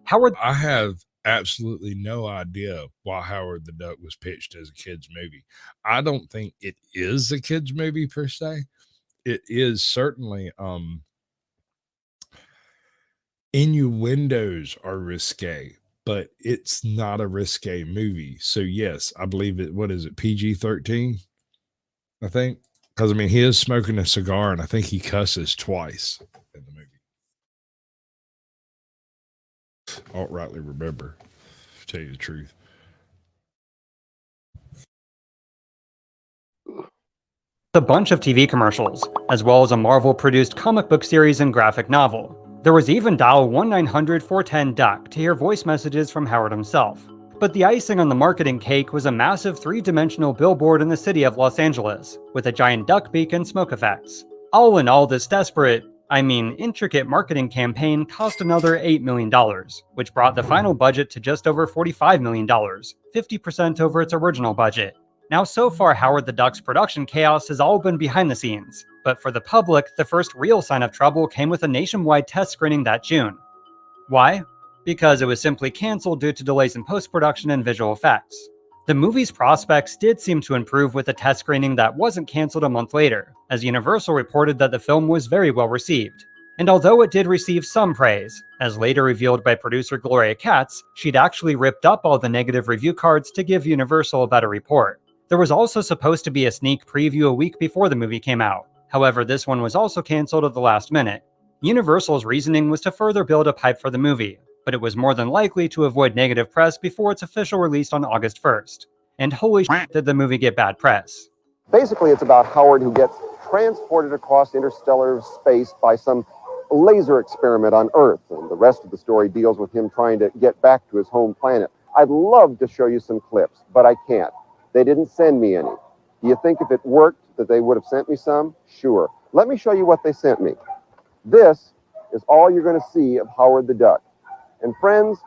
Howard, I have absolutely no idea why Howard the Duck was pitched as a kids movie. I don't think it is a kids movie per se. It is certainly innuendos are risque, but it's not a risque movie. So yes, I believe it. What is it? PG-13, I think. Because I mean, he is smoking a cigar, and I think he cusses twice in the movie. I don't rightly remember, to tell you the truth. A bunch of TV commercials, as well as a Marvel-produced comic book series and graphic novel. There was even dial 1-900-410-DUCK to hear voice messages from Howard himself. But the icing on the marketing cake was a massive 3-dimensional billboard in the city of Los Angeles, with a giant duck beak and smoke effects. All in all, this intricate marketing campaign cost another $8 million, which brought the final budget to just over $45 million, 50% over its original budget. Now, so far, Howard the Duck's production chaos has all been behind the scenes, but for the public, the first real sign of trouble came with a nationwide test screening that June. Why? Because it was simply canceled due to delays in post-production and visual effects. The movie's prospects did seem to improve with a test screening that wasn't canceled a month later, as Universal reported that the film was very well received. And although it did receive some praise, as later revealed by producer Gloria Katz, she'd actually ripped up all the negative review cards to give Universal a better report. There was also supposed to be a sneak preview a week before the movie came out. However, this one was also canceled at the last minute. Universal's reasoning was to further build up hype for the movie, but it was more than likely to avoid negative press before its official release on August 1st. And holy shit, did the movie get bad press. Basically, it's about Howard who gets transported across interstellar space by some laser experiment on Earth, and the rest of the story deals with him trying to get back to his home planet. I'd love to show you some clips, but I can't. They didn't send me any. Do you think if it worked that they would have sent me some? Sure. Let me show you what they sent me. This is all you're going to see of Howard the Duck. And friends,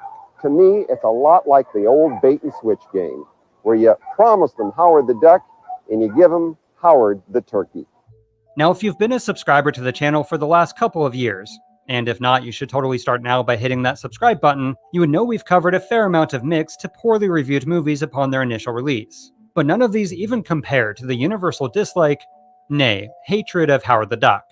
to me, it's a lot like the old bait and switch game, where you promise them Howard the Duck and you give them Howard the Turkey. Now, if you've been a subscriber to the channel for the last couple of years, and if not, you should totally start now by hitting that subscribe button, you would know we've covered a fair amount of mixed to poorly reviewed movies upon their initial release. But none of these even compare to the universal dislike, nay, hatred of Howard the Duck.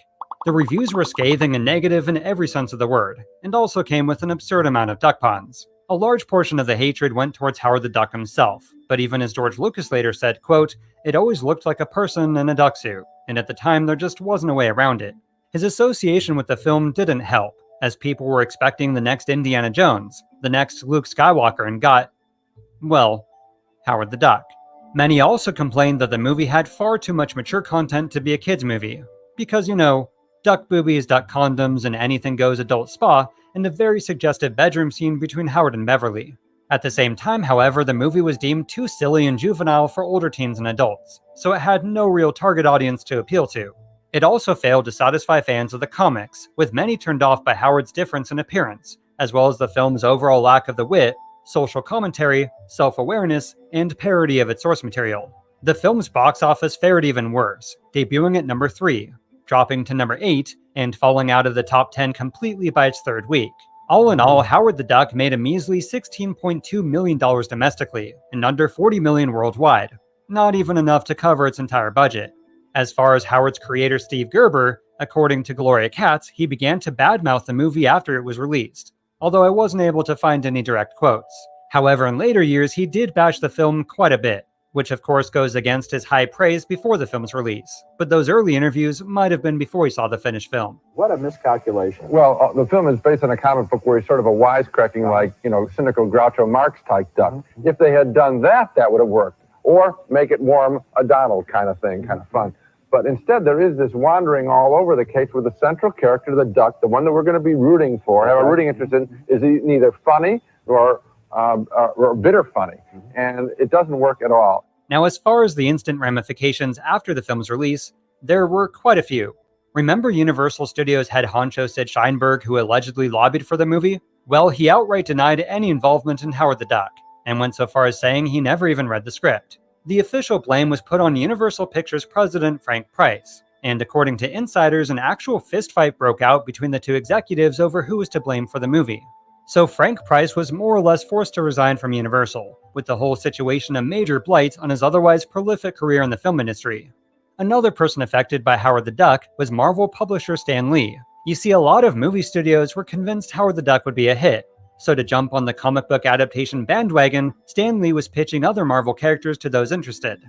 The reviews were scathing and negative in every sense of the word, and also came with an absurd amount of duck puns. A large portion of the hatred went towards Howard the Duck himself, but even as George Lucas later said, quote, "It always looked like a person in a duck suit, and at the time there just wasn't a way around it." His association with the film didn't help, as people were expecting the next Indiana Jones, the next Luke Skywalker, and got, well, Howard the Duck. Many also complained that the movie had far too much mature content to be a kids' movie, because, you know, duck boobies, duck condoms, and anything goes adult spa, and a very suggestive bedroom scene between Howard and Beverly. At the same time, however, the movie was deemed too silly and juvenile for older teens and adults, so it had no real target audience to appeal to. It also failed to satisfy fans of the comics, with many turned off by Howard's difference in appearance, as well as the film's overall lack of the wit, social commentary, self-awareness, and parody of its source material. The film's box office fared even worse, debuting at number 3, dropping to number 8, and falling out of the top 10 completely by its third week. All in all, Howard the Duck made a measly $16.2 million domestically, and under $40 million worldwide, not even enough to cover its entire budget. As far as Howard's creator Steve Gerber, according to Gloria Katz, he began to badmouth the movie after it was released, although I wasn't able to find any direct quotes. However, in later years, he did bash the film quite a bit, which of course goes against his high praise before the film's release. But those early interviews might have been before he saw the finished film. What a miscalculation. Well, the film is based on a comic book where he's sort of a wisecracking, like, cynical Groucho Marx type duck. If they had done that, that would have worked. Or make it warm a Donald kind of thing, kind of fun. But instead, there is this wandering all over the case where the central character, the duck, the one that we're going to be rooting for, have a rooting interest in, is neither funny or bitter funny. And it doesn't work at all. Now, as far as the instant ramifications after the film's release, there were quite a few. Remember Universal Studios head honcho Sid Sheinberg, who allegedly lobbied for the movie? Well, he outright denied any involvement in Howard the Duck, and went so far as saying he never even read the script. The official blame was put on Universal Pictures president Frank Price, and according to insiders, an actual fistfight broke out between the two executives over who was to blame for the movie. So Frank Price was more or less forced to resign from Universal, with the whole situation a major blight on his otherwise prolific career in the film industry. Another person affected by Howard the Duck was Marvel publisher Stan Lee. You see, a lot of movie studios were convinced Howard the Duck would be a hit, so to jump on the comic book adaptation bandwagon, Stan Lee was pitching other Marvel characters to those interested.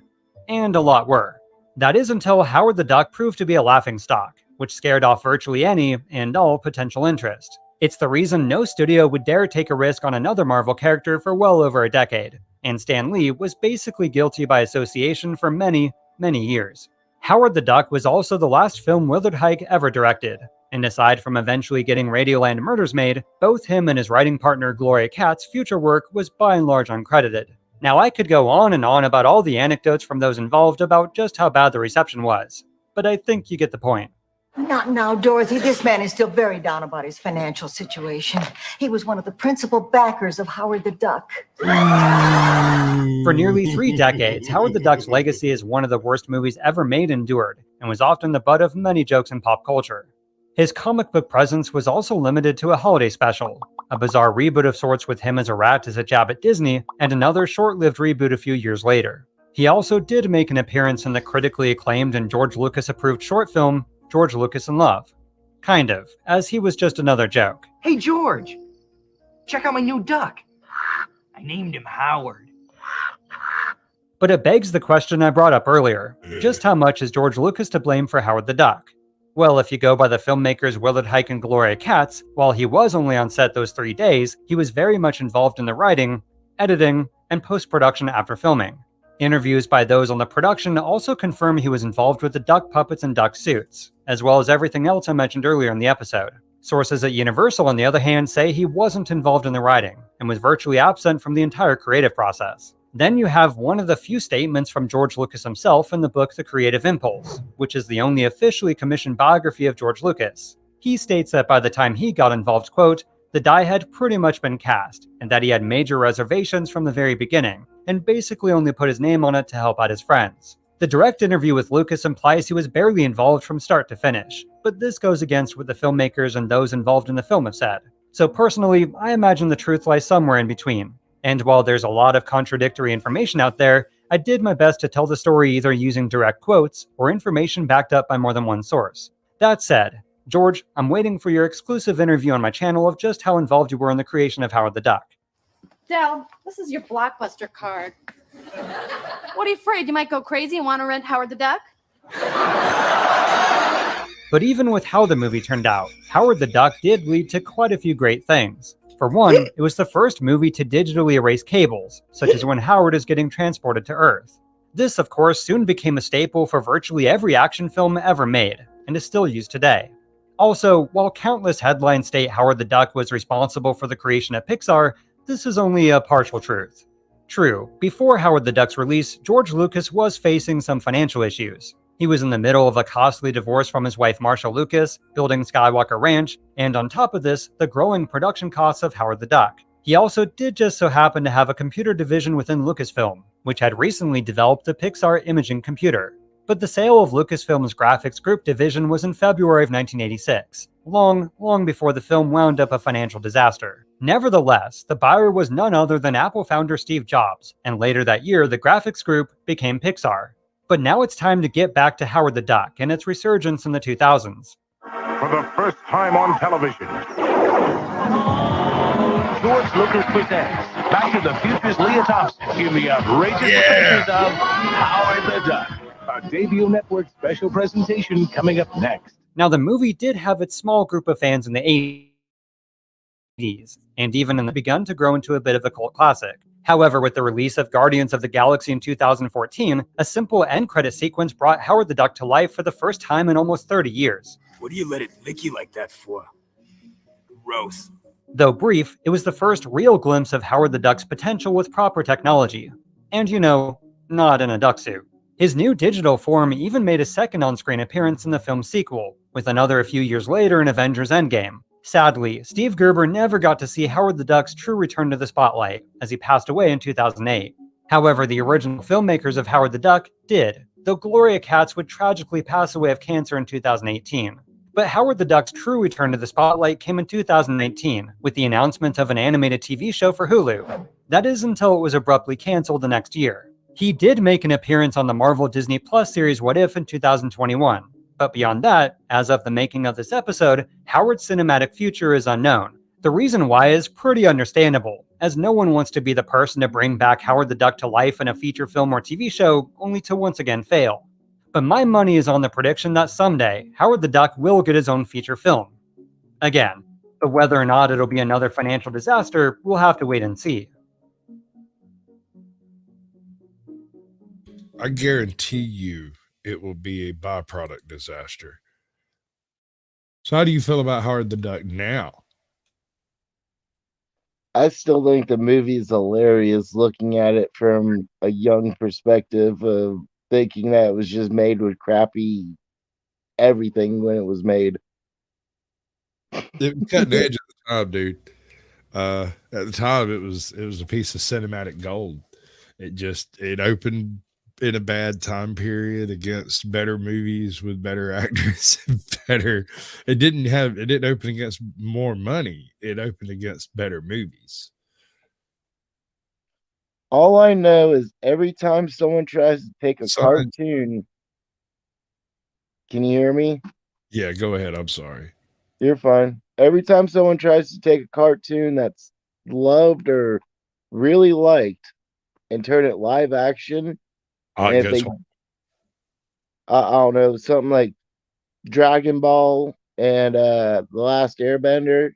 And a lot were. That is until Howard the Duck proved to be a laughingstock, which scared off virtually any and all potential interest. It's the reason no studio would dare take a risk on another Marvel character for well over a decade, and Stan Lee was basically guilty by association for many, many years. Howard the Duck was also the last film Willard Huyck ever directed, and aside from eventually getting Radioland Murders made, both him and his writing partner Gloria Katz's future work was by and large uncredited. Now, I could go on and on about all the anecdotes from those involved about just how bad the reception was, but I think you get the point. Not now, Dorothy. This man is still very down about his financial situation. He was one of the principal backers of Howard the Duck. For nearly 3 decades, Howard the Duck's legacy as one of the worst movies ever made endured, and was often the butt of many jokes in pop culture. His comic book presence was also limited to a holiday special, a bizarre reboot of sorts with him as a rat as a jab at Disney, and another short-lived reboot a few years later. He also did make an appearance in the critically acclaimed and George Lucas-approved short film, George Lucas in Love. Kind of, as he was just another joke. Hey, George, check out my new duck. I named him Howard. But it begs the question I brought up earlier. Just how much is George Lucas to blame for Howard the Duck? Well, if you go by the filmmakers Willard Huyck and Gloria Katz, while he was only on set those 3 days, he was very much involved in the writing, editing, and post-production after filming. Interviews by those on the production also confirm he was involved with the duck puppets and duck suits, as well as everything else I mentioned earlier in the episode. Sources at Universal, on the other hand, say he wasn't involved in the writing, and was virtually absent from the entire creative process. Then you have one of the few statements from George Lucas himself in the book The Creative Impulse, which is the only officially commissioned biography of George Lucas. He states that by the time he got involved, quote, the die had pretty much been cast, and that he had major reservations from the very beginning, and basically only put his name on it to help out his friends. The direct interview with Lucas implies he was barely involved from start to finish, but this goes against what the filmmakers and those involved in the film have said. So personally, I imagine the truth lies somewhere in between. And while there's a lot of contradictory information out there, I did my best to tell the story either using direct quotes or information backed up by more than one source. That said, George, I'm waiting for your exclusive interview on my channel of just how involved you were in the creation of Howard the Duck. Del, this is your Blockbuster card. What are you afraid? You might go crazy and want to rent Howard the Duck? But even with how the movie turned out, Howard the Duck did lead to quite a few great things. For one, it was the first movie to digitally erase cables, such as when Howard is getting transported to Earth. This, of course, soon became a staple for virtually every action film ever made, and is still used today. Also, while countless headlines state Howard the Duck was responsible for the creation of Pixar, this is only a partial truth. True, before Howard the Duck's release, George Lucas was facing some financial issues. He was in the middle of a costly divorce from his wife Marsha Lucas, building Skywalker Ranch, and on top of this, the growing production costs of Howard the Duck. He also did just so happen to have a computer division within Lucasfilm, which had recently developed the Pixar imaging computer. But the sale of Lucasfilm's graphics group division was in February of 1986, long before the film wound up a financial disaster. Nevertheless, the buyer was none other than Apple founder Steve Jobs, and later that year, the graphics group became Pixar. But now it's time to get back to Howard the Duck and its resurgence in the 2000s. For the first time on television, George Lucas presents Back to the Future's Leah Thompson in the outrageous adventures of Howard the Duck. A debut network special presentation coming up next. Now, the movie did have its small group of fans in the 80s, and even in the begun to grow into a bit of a cult classic. However, with the release of Guardians of the Galaxy in 2014, a simple end credit sequence brought Howard the Duck to life for the first time in almost 30 years. What do you let it lick you like that for? Gross. Though brief, it was the first real glimpse of Howard the Duck's potential with proper technology. And not in a duck suit. His new digital form even made a second on-screen appearance in the film's sequel, with another a few years later in Avengers Endgame. Sadly, Steve Gerber never got to see Howard the Duck's true return to the spotlight, as he passed away in 2008. However, the original filmmakers of Howard the Duck did, though Gloria Katz would tragically pass away of cancer in 2018. But Howard the Duck's true return to the spotlight came in 2019, with the announcement of an animated TV show for Hulu. That is until it was abruptly canceled the next year. He did make an appearance on the Marvel Disney Plus series What If in 2021. But beyond that, as of the making of this episode, Howard's cinematic future is unknown. The reason why is pretty understandable, as no one wants to be the person to bring back Howard the Duck to life in a feature film or TV show, only to once again fail. But my money is on the prediction that someday, Howard the Duck will get his own feature film. Again, but whether or not it'll be another financial disaster, we'll have to wait and see. I guarantee you it will be a byproduct disaster. So how do you feel about Howard the Duck now? I still think the movie is hilarious looking at it from a young perspective of thinking that it was just made with crappy everything when it was made. It was cutting edge at the time, dude. At the time, it was a piece of cinematic gold. It opened in a bad time period against better movies with better actors and better. It didn't open against more money. It opened against better movies. All I know is every time someone tries to take a cartoon, can you hear me? Yeah, go ahead. I'm sorry. You're fine. Every time someone tries to take a cartoon that's loved or really liked and turn it live action, and if they, I don't know, something like Dragon Ball and The Last Airbender.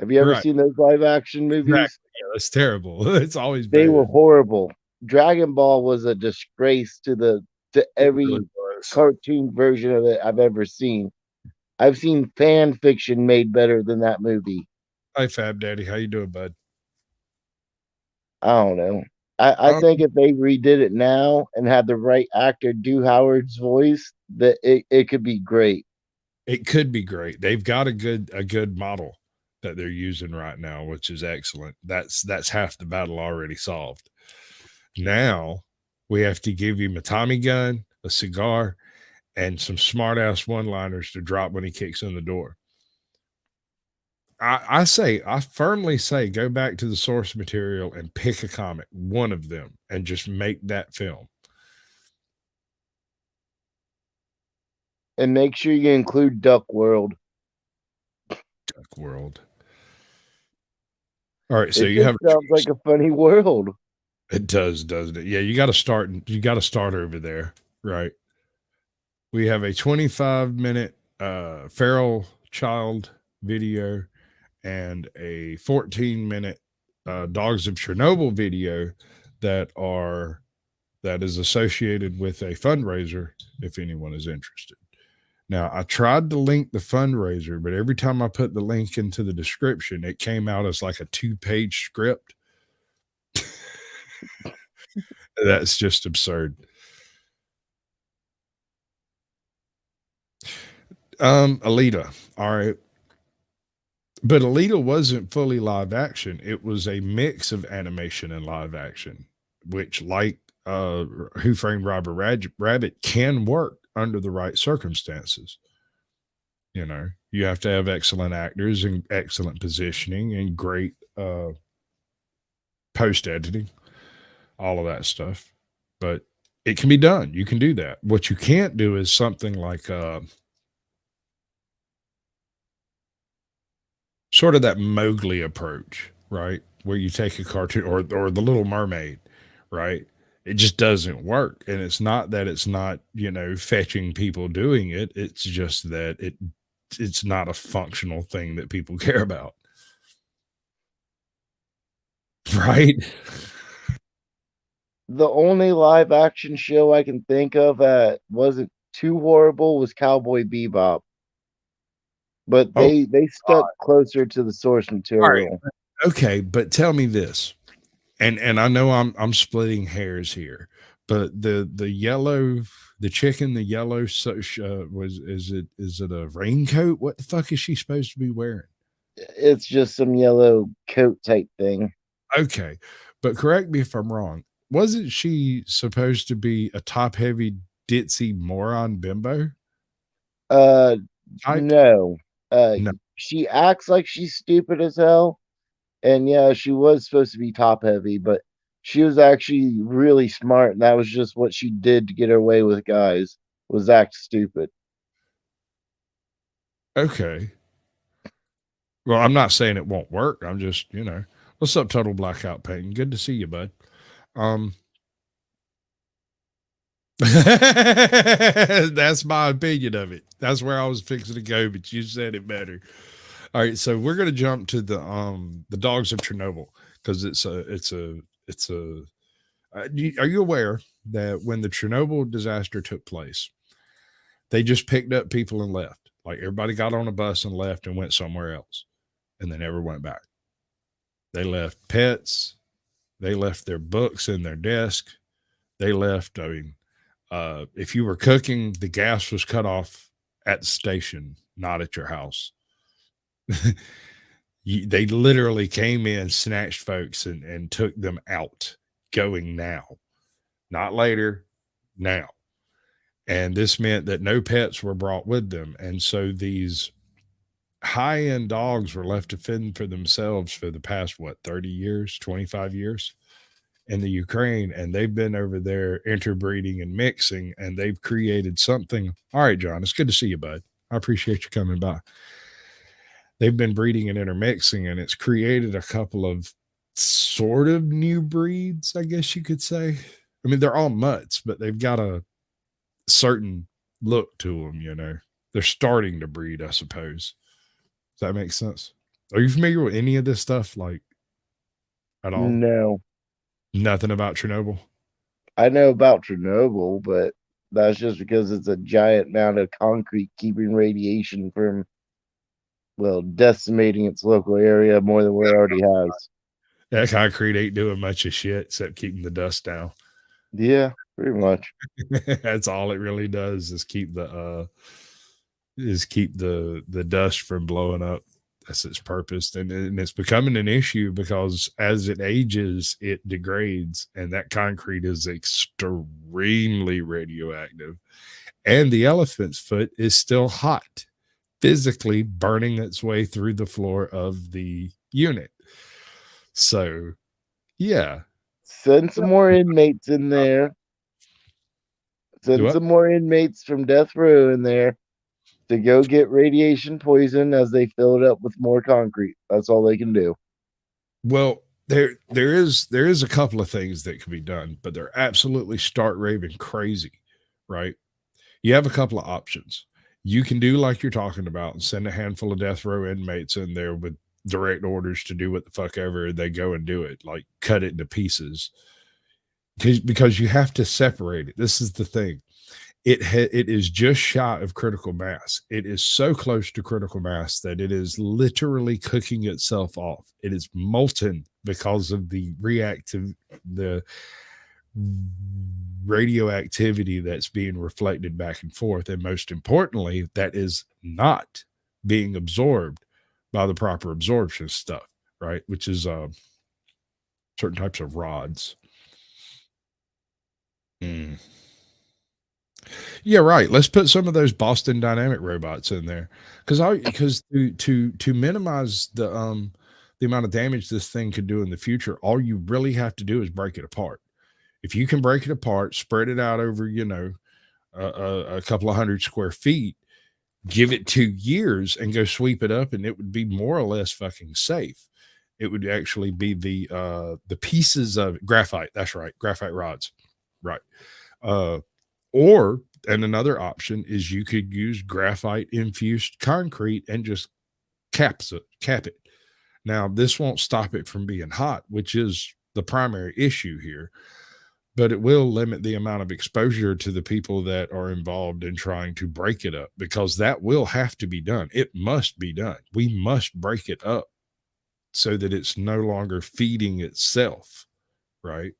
Have you ever seen those live action movies? Exactly. Yeah, that's terrible. It's always bad. They were horrible. Dragon Ball was a disgrace to every cartoon version of it I've ever seen. I've seen fan fiction made better than that movie. Hi, Fab Daddy. How you doing, bud? I don't know. I think if they redid it now and had the right actor do Howard's voice, that it could be great. It could be great. They've got a good model that they're using right now, which is excellent. That's half the battle already solved. Now we have to give him a Tommy gun, a cigar, and some smart ass one-liners to drop when he kicks in the door. I firmly say, go back to the source material and pick a comic, one of them, and just make that film. And make sure you include Duck World. Duck World. All right, so it sounds like a funny world. It does, doesn't it? Yeah, you got to start over there, right? We have a 25-minute feral child video and a 14-minute Dogs of Chernobyl video that is associated with a fundraiser if anyone is interested. Now, I tried to link the fundraiser, but every time I put the link into the description, it came out as like a 2-page script. That's just absurd. Alita. All right. But Alita wasn't fully live action. It was a mix of animation and live action, which, like Who Framed Roger Rabbit, can work under the right circumstances. You know, you have to have excellent actors and excellent positioning and great post editing, all of that stuff. But it can be done. You can do that. What you can't do is something like sort of that Mowgli approach right? Where you take a cartoon or the Little Mermaid, right? It just doesn't work. And it's not that it's not, fetching people doing it. It's just that it's not a functional thing that people care about. Right? The only live action show I can think of that wasn't too horrible was Cowboy Bebop. But Oh, they stuck closer to the source all right. material. Okay, but tell me this. And I know I'm splitting hairs here, but the yellow, the chick in the yellow is it a raincoat? What the fuck is she supposed to be wearing? It's just some yellow coat type thing. Okay, but correct me if I'm wrong. Wasn't she supposed to be a top heavy ditzy moron bimbo? Type? No. No. She acts like she's stupid as hell. And yeah, she was supposed to be top heavy, but she was actually really smart, and that was just what she did to get her way with guys, was act stupid. Okay. Well, I'm not saying it won't work. I'm just, what's up, Total Blackout Payton? Good to see you, bud. That's my opinion of it. That's where I was fixing to go, but you said it better. All right, so we're gonna jump to the Dogs of Chernobyl because are you aware that when the Chernobyl disaster took place, they just picked up people and left? Like everybody got on a bus and left and went somewhere else, and they never went back. They left pets, they left their books in their desk, they left. I mean, if you were cooking, the gas was cut off at the station, not at your house. They literally came in, snatched folks, and took them out, going now, not later, now. And this meant that no pets were brought with them. And so these high end dogs were left to fend for themselves for the past, 30 years, 25 years in the Ukraine. And they've been over there interbreeding and mixing, and they've created something. All right, John, it's good to see you, bud. I appreciate you coming by. They've been breeding and intermixing, and it's created a couple of sort of new breeds, I guess you could say. I mean, they're all mutts, but they've got a certain look to them, They're starting to breed, I suppose. Does that make sense? Are you familiar with any of this stuff, like, at all? No. Nothing about Chernobyl? I know about Chernobyl, but that's just because it's a giant mound of concrete keeping radiation from, decimating its local area more than what it already has. That concrete ain't doing much of shit except keeping the dust down. Yeah, pretty much. That's all it really does is keep the dust from blowing up. That's its purpose. And it's becoming an issue because as it ages, it degrades, and that concrete is extremely radioactive. And the elephant's foot is still hot, physically burning its way through the floor of the unit. So, yeah. Send some more inmates in there. Send some more inmates from death row in there to go get radiation poison as they fill it up with more concrete. That's all they can do. Well, there is a couple of things that can be done, but they're absolutely stark raving crazy, right? You have a couple of options. You can do like you're talking about and send a handful of death row inmates in there with direct orders to do what the fuck ever they go and do it, like cut it into pieces. Because you have to separate it. This is the thing. It is just shy of critical mass. It is so close to critical mass that it is literally cooking itself off. It is molten because of the radioactivity that's being reflected back and forth. And most importantly, that is not being absorbed by the proper absorption stuff, right? Which is certain types of rods. Yeah, right. Let's put some of those Boston Dynamic robots in there because to minimize the amount of damage this thing could do in the future, all you really have to do is break it apart. If you can break it apart, spread it out over a couple of 100 square feet, give it 2 years and go sweep it up, and it would be more or less fucking safe. It would actually be the pieces of graphite. That's right, graphite rods, right? And another option is you could use graphite infused concrete and just cap it. Now, this won't stop it from being hot, which is the primary issue here, but it will limit the amount of exposure to the people that are involved in trying to break it up, because that will have to be done. It must be done. We must break it up so that it's no longer feeding itself, right?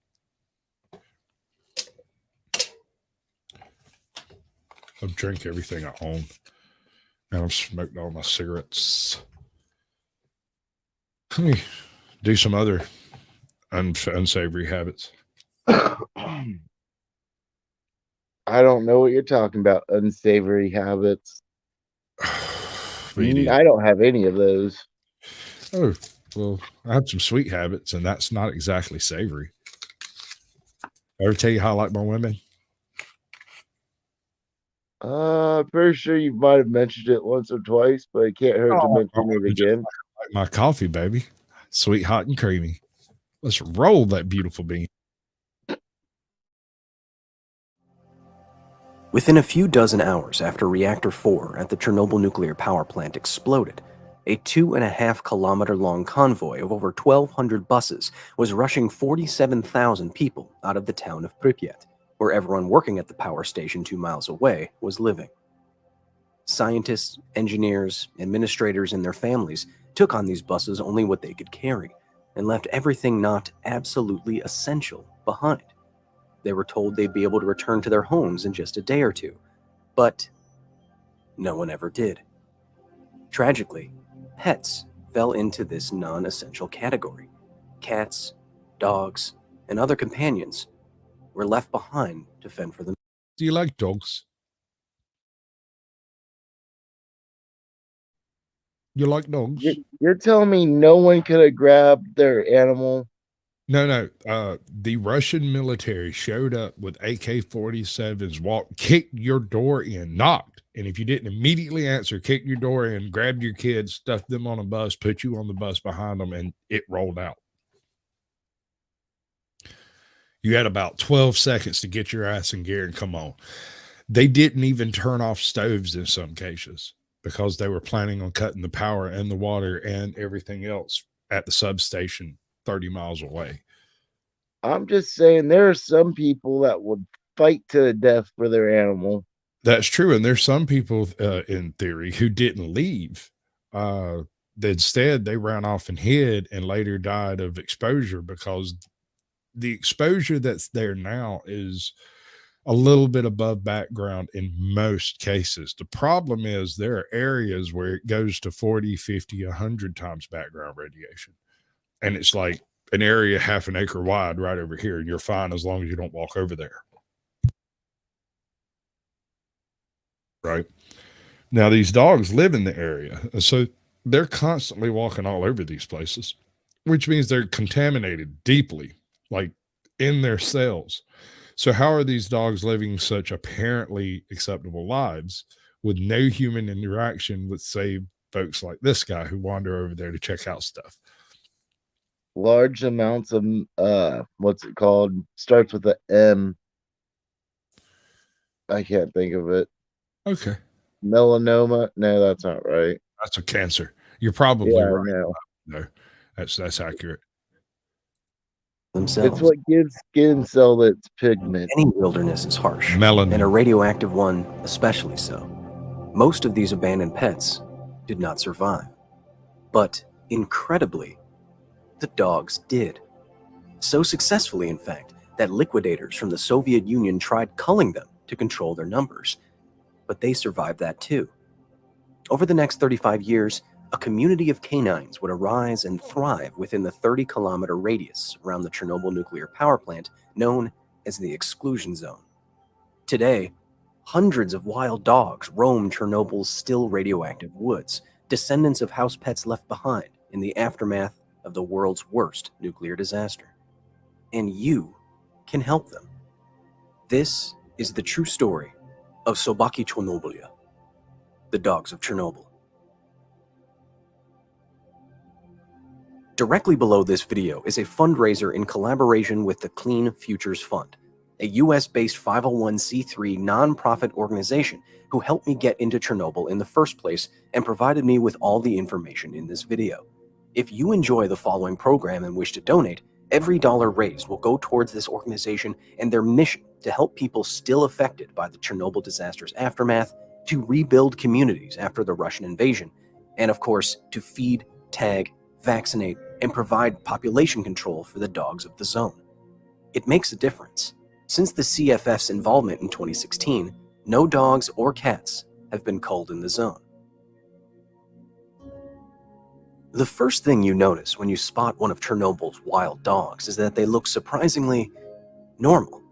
I've drank everything at home, and I've smoked all my cigarettes. Let me do some other unsavory habits. I don't know what you're talking about. Unsavory habits. I don't have any of those. Oh, well, I have some sweet habits, and that's not exactly savory. Ever tell you how I like my women? Pretty sure you might have mentioned it once or twice, but it can't hurt to mention it again. Like my coffee, baby. Sweet, hot, and creamy. Let's roll that beautiful bean. Within a few dozen hours after Reactor 4 at the Chernobyl nuclear power plant exploded, a 2.5-kilometer-long convoy of over 1,200 buses was rushing 47,000 people out of the town of Pripyat, where everyone working at the power station 2 miles away was living. Scientists, engineers, administrators, and their families took on these buses only what they could carry and left everything not absolutely essential behind. They were told they'd be able to return to their homes in just a day or two, but no one ever did. Tragically, pets fell into this non-essential category. Cats, dogs, and other companions were left behind to fend for them. Do you like dogs? You like dogs? You're telling me no one could have grabbed their animal? No. The Russian military showed up with AK-47s, kicked your door in, knocked. And if you didn't immediately answer, kicked your door in, grabbed your kids, stuffed them on a bus, put you on the bus behind them, and it rolled out. You had about 12 seconds to get your ass in gear and come on. They didn't even turn off stoves in some cases because they were planning on cutting the power and the water and everything else at the substation 30 miles away. I'm just saying there are some people that would fight to the death for their animal. That's true. And there's some people in theory who didn't leave. Instead, they ran off and hid and later died of exposure, because the exposure that's there now is a little bit above background in most cases. The problem is there are areas where it goes to 40, 50, 100 times background radiation. And it's like an area half an acre wide right over here, and you're fine as long as you don't walk over there. Right? Now, these dogs live in the area, so they're constantly walking all over these places, which means they're contaminated deeply, like in their cells. So how are these dogs living such apparently acceptable lives with no human interaction with, say, folks like this guy who wander over there to check out stuff? Large amounts of, what's it called? Starts with a M. I can't think of it. Okay. Melanoma? No, that's not right. That's a cancer. You're probably right. No, that's accurate. Themselves. It's what gives skin cell its pigment. Any wilderness is harsh, Melanin. And a radioactive one especially so. Most of these abandoned pets did not survive. But incredibly, the dogs did. So successfully, in fact, that liquidators from the Soviet Union tried culling them to control their numbers. But they survived that too. Over the next 35 years, a community of canines would arise and thrive within the 30-kilometer radius around the Chernobyl nuclear power plant, known as the exclusion zone. Today, hundreds of wild dogs roam Chernobyl's still radioactive woods, descendants of house pets left behind in the aftermath of the world's worst nuclear disaster. And you can help them. This is the true story of Sobaki Chernobylia, the dogs of Chernobyl. Directly below this video is a fundraiser in collaboration with the Clean Futures Fund, a US-based 501c3 nonprofit organization who helped me get into Chernobyl in the first place and provided me with all the information in this video. If you enjoy the following program and wish to donate, every dollar raised will go towards this organization and their mission to help people still affected by the Chernobyl disaster's aftermath, to rebuild communities after the Russian invasion, and of course, to feed, tag, vaccinate, and provide population control for the dogs of the zone. It makes a difference. Since the CFF's involvement in 2016, no dogs or cats have been culled in the zone. The first thing you notice when you spot one of Chernobyl's wild dogs is that they look surprisingly normal.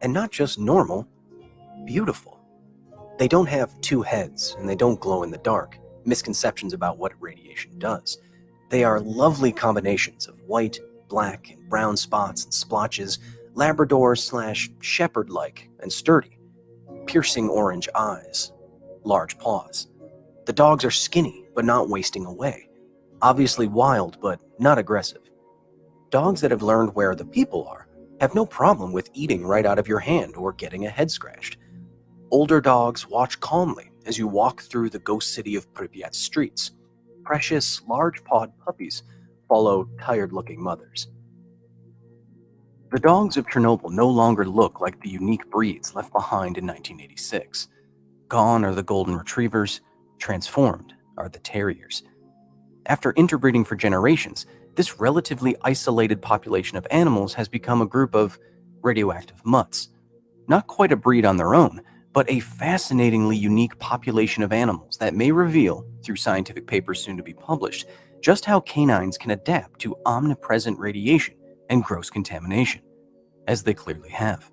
And not just normal, beautiful. They don't have two heads and they don't glow in the dark, misconceptions about what radiation does. They are lovely combinations of white, black, and brown spots and splotches, Labrador/shepherd-like and sturdy, piercing orange eyes, large paws. The dogs are skinny but not wasting away, obviously wild but not aggressive. Dogs that have learned where the people are have no problem with eating right out of your hand or getting a head scratched. Older dogs watch calmly as you walk through the ghost city of Pripyat's streets. Precious, large-pawed puppies follow tired-looking mothers. The dogs of Chernobyl no longer look like the unique breeds left behind in 1986. Gone are the golden retrievers, transformed are the terriers. After interbreeding for generations, this relatively isolated population of animals has become a group of radioactive mutts. Not quite a breed on their own, but a fascinatingly unique population of animals that may reveal, through scientific papers soon to be published, just how canines can adapt to omnipresent radiation and gross contamination, as they clearly have.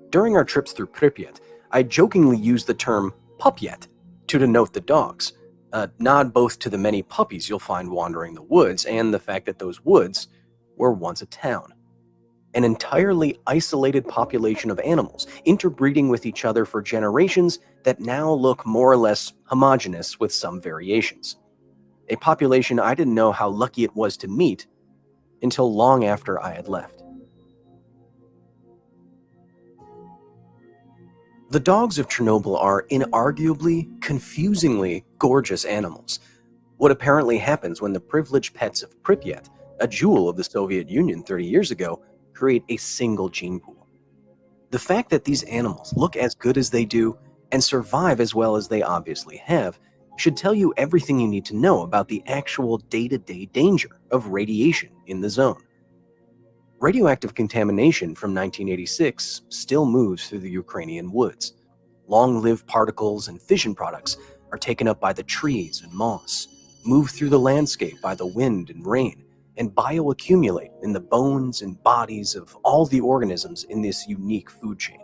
During our trips through Pripyat, I jokingly used the term Pupyat to denote the dogs, a nod both to the many puppies you'll find wandering the woods and the fact that those woods were once a town. An entirely isolated population of animals interbreeding with each other for generations that now look more or less homogeneous with some variations. A population I didn't know how lucky it was to meet until long after I had left. The dogs of Chernobyl are inarguably, confusingly gorgeous animals. What apparently happens when the privileged pets of Pripyat, a jewel of the Soviet Union 30 years ago, create a single gene pool. The fact that these animals look as good as they do and survive as well as they obviously have should tell you everything you need to know about the actual day-to-day danger of radiation in the zone. Radioactive contamination from 1986 still moves through the Ukrainian woods. Long-lived particles and fission products are taken up by the trees and moss, move through the landscape by the wind and rain, and bioaccumulate in the bones and bodies of all the organisms in this unique food chain.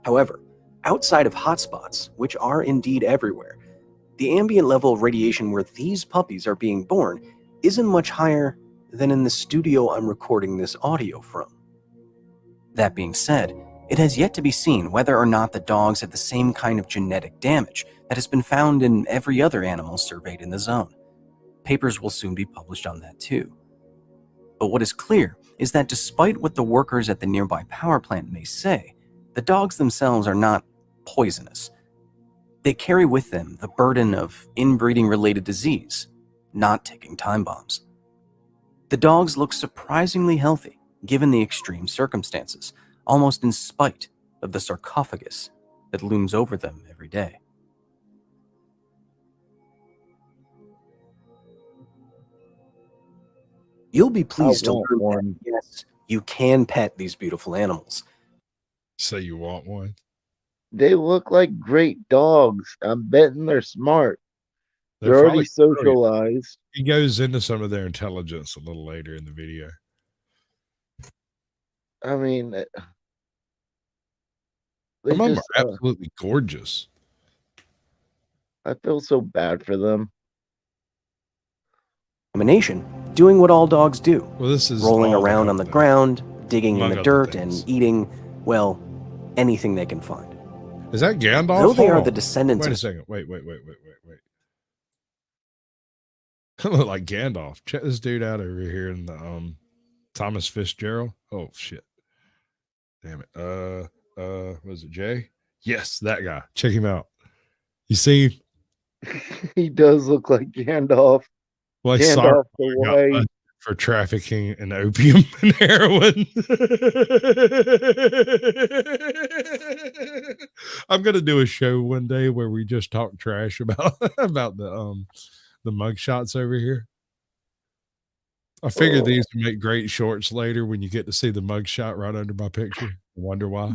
However, outside of hotspots, which are indeed everywhere, the ambient level of radiation where these puppies are being born isn't much higher than in the studio I'm recording this audio from. That being said, it has yet to be seen whether or not the dogs have the same kind of genetic damage that has been found in every other animal surveyed in the zone. Papers will soon be published on that too. But what is clear is that despite what the workers at the nearby power plant may say, the dogs themselves are not poisonous. They carry with them the burden of inbreeding-related disease, not ticking time bombs. The dogs look surprisingly healthy, given the extreme circumstances, almost in spite of the sarcophagus that looms over them every day. You'll be pleased to learn that, yes, you can pet these beautiful animals. So you want one? They look like great dogs. I'm betting they're smart. They're already socialized. He goes into some of their intelligence a little later in the video. I mean, Some of them are absolutely gorgeous. I feel so bad for them. Doing what all dogs do. Well, this is rolling around on the ground, digging in the dirt, and eating, well, anything they can find. Is that Gandalf? Though they are the descendants Wait a of... second. Wait. I look like Gandalf. Check this dude out over here in the Thomas Fitzgerald. Oh shit. Damn it. Was it Jay? Yes, that guy. Check him out. You see him? He does look like Gandalf. Well, Gandalf the Saruman got White. busted for trafficking in opium and heroin. I'm gonna do a show one day where we just talk trash about about the mug shots over here. I figured these would make great shorts later when you get to see the mug shot right under my picture. I wonder why.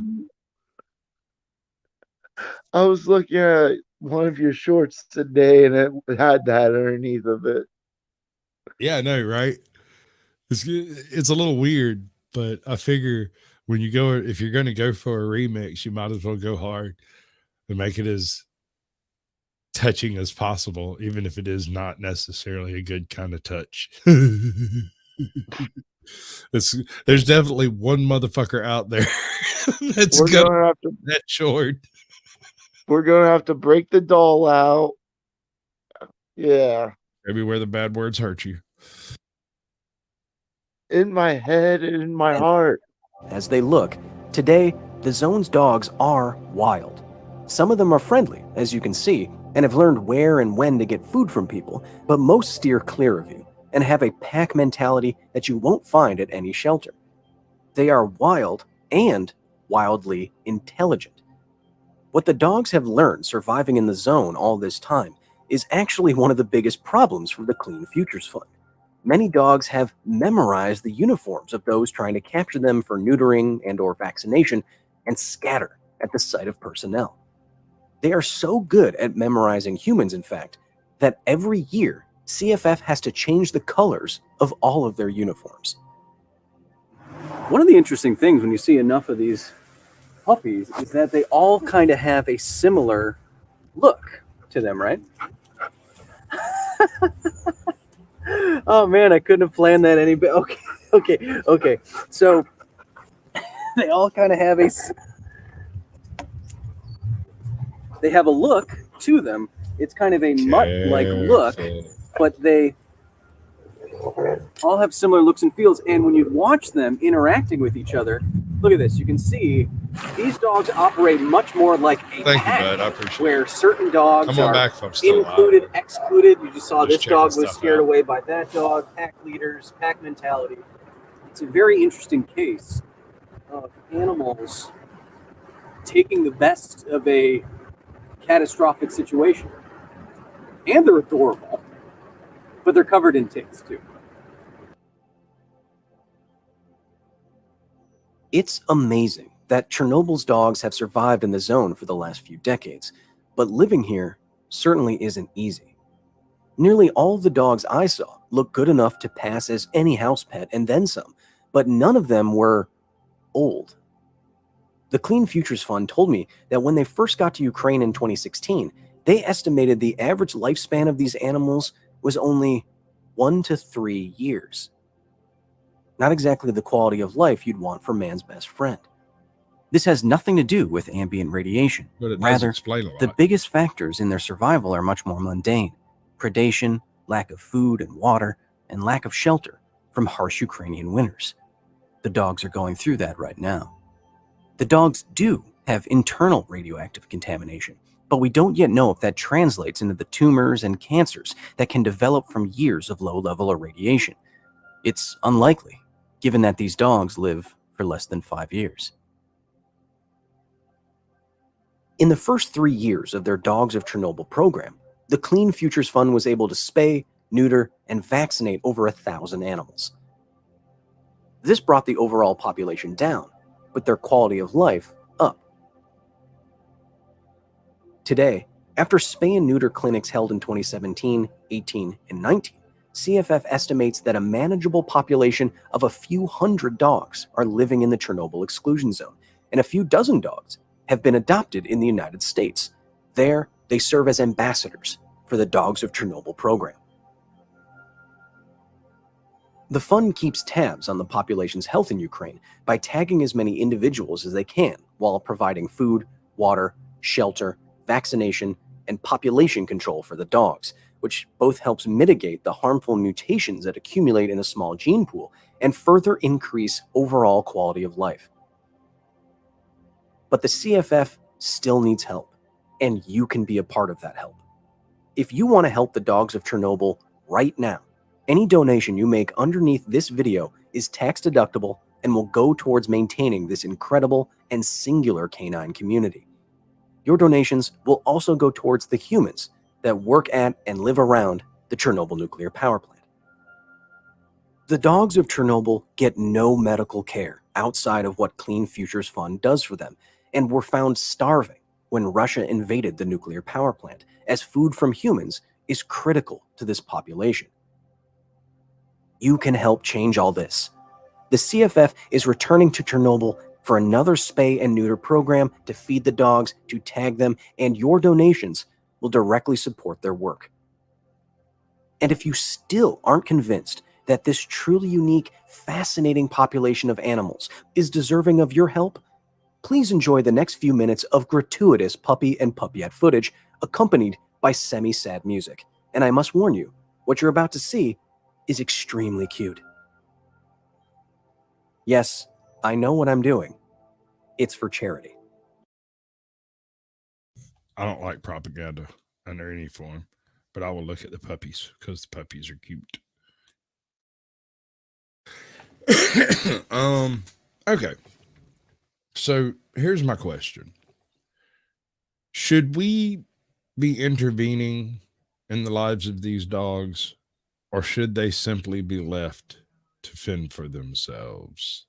I was looking at one of your shorts today, and it had that underneath of it. Yeah, I know, right? It's a little weird, but I figure when you go, if you're going to go for a remix, you might as well go hard and make it as touching as possible, even if it is not necessarily a good kind of touch. There's definitely one motherfucker out there that's gonna have to that short. We're gonna have to break the doll out. Yeah. Maybe where the bad words hurt you. In my head and in my heart. As they look, today, the zone's dogs are wild. Some of them are friendly, as you can see, and have learned where and when to get food from people, but most steer clear of you and have a pack mentality that you won't find at any shelter. They are wild and wildly intelligent. What the dogs have learned surviving in the zone all this time is actually one of the biggest problems for the Clean Futures Fund. Many dogs have memorized the uniforms of those trying to capture them for neutering and/or vaccination and scatter at the sight of personnel. They are so good at memorizing humans, in fact, that every year CFF has to change the colors of all of their uniforms. One of the interesting things when you see enough of these puppies is that they all kind of have a similar look to them, right? Oh man, I couldn't have planned that any better. Okay. So they all kind of have they have a look to them. It's kind of a mutt-like look, but they all have similar looks and feels. And when you watch them interacting with each other, look at this. You can see these dogs operate much more like a pack, Bud. I appreciate where certain dogs Come on are back if I'm still included, alive. excluded. You just saw Just this dog checking was stuff scared out. away by that dog. Pack leaders, pack mentality. It's a very interesting case of animals taking the best of a catastrophic situation. And they're adorable, but they're covered in ticks too. It's amazing that Chernobyl's dogs have survived in the zone for the last few decades, but living here certainly isn't easy. Nearly all of the dogs I saw looked good enough to pass as any house pet and then some, but none of them were old. The Clean Futures Fund told me that when they first got to Ukraine in 2016, they estimated the average lifespan of these animals was only 1 to 3 years. Not exactly the quality of life you'd want for man's best friend. This has nothing to do with ambient radiation. But it does Rather, explain a lot. the biggest factors in their survival are much more mundane: predation, lack of food and water, and lack of shelter from harsh Ukrainian winters. The dogs are going through that right now. The dogs do have internal radioactive contamination, but we don't yet know if that translates into the tumors and cancers that can develop from years of low-level irradiation. It's unlikely, given that these dogs live for less than 5 years. In the first 3 years of their Dogs of Chernobyl program, the Clean Futures Fund was able to spay, neuter, and vaccinate over 1,000 animals. This brought the overall population down, but their quality of life up. Today, after spay and neuter clinics held in 2017, 18, and 19, CFF estimates that a manageable population of a few hundred dogs are living in the Chernobyl exclusion zone, and a few dozen dogs have been adopted in the United States. There, they serve as ambassadors for the Dogs of Chernobyl program. The fund keeps tabs on the population's health in Ukraine by tagging as many individuals as they can while providing food, water, shelter, vaccination, and population control for the dogs, which both helps mitigate the harmful mutations that accumulate in a small gene pool and further increase overall quality of life. But the CFF still needs help, and you can be a part of that help. If you want to help the dogs of Chernobyl right now, any donation you make underneath this video is tax deductible and will go towards maintaining this incredible and singular canine community. Your donations will also go towards the humans that work at and live around the Chernobyl nuclear power plant. The dogs of Chernobyl get no medical care outside of what Clean Futures Fund does for them, and were found starving when Russia invaded the nuclear power plant, as food from humans is critical to this population. You can help change all this. The CFF is returning to Chernobyl for another spay and neuter program to feed the dogs, to tag them, and your donations will directly support their work. And if you still aren't convinced that this truly unique, fascinating population of animals is deserving of your help, please enjoy the next few minutes of gratuitous puppy and puppyette footage accompanied by semi-sad music. And I must warn you, what you're about to see is extremely cute. Yes, I know what I'm doing. It's for charity. I don't like propaganda under any form, but I will look at the puppies because the puppies are cute. Okay. So here's my question. Should we be intervening in the lives of these dogs, or should they simply be left to fend for themselves?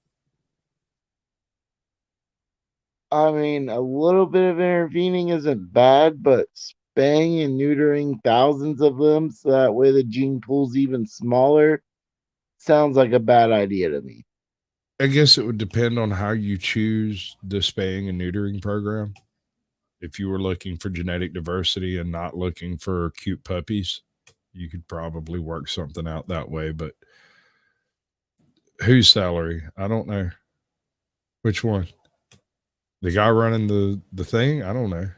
I mean, a little bit of intervening isn't bad, but spaying and neutering thousands of them so that way the gene pool's even smaller sounds like a bad idea to me. I guess it would depend on how you choose the spaying and neutering program. If you were looking for genetic diversity and not looking for cute puppies, you could probably work something out that way. But whose salary? I don't know. Which one? The guy running the thing? I don't know.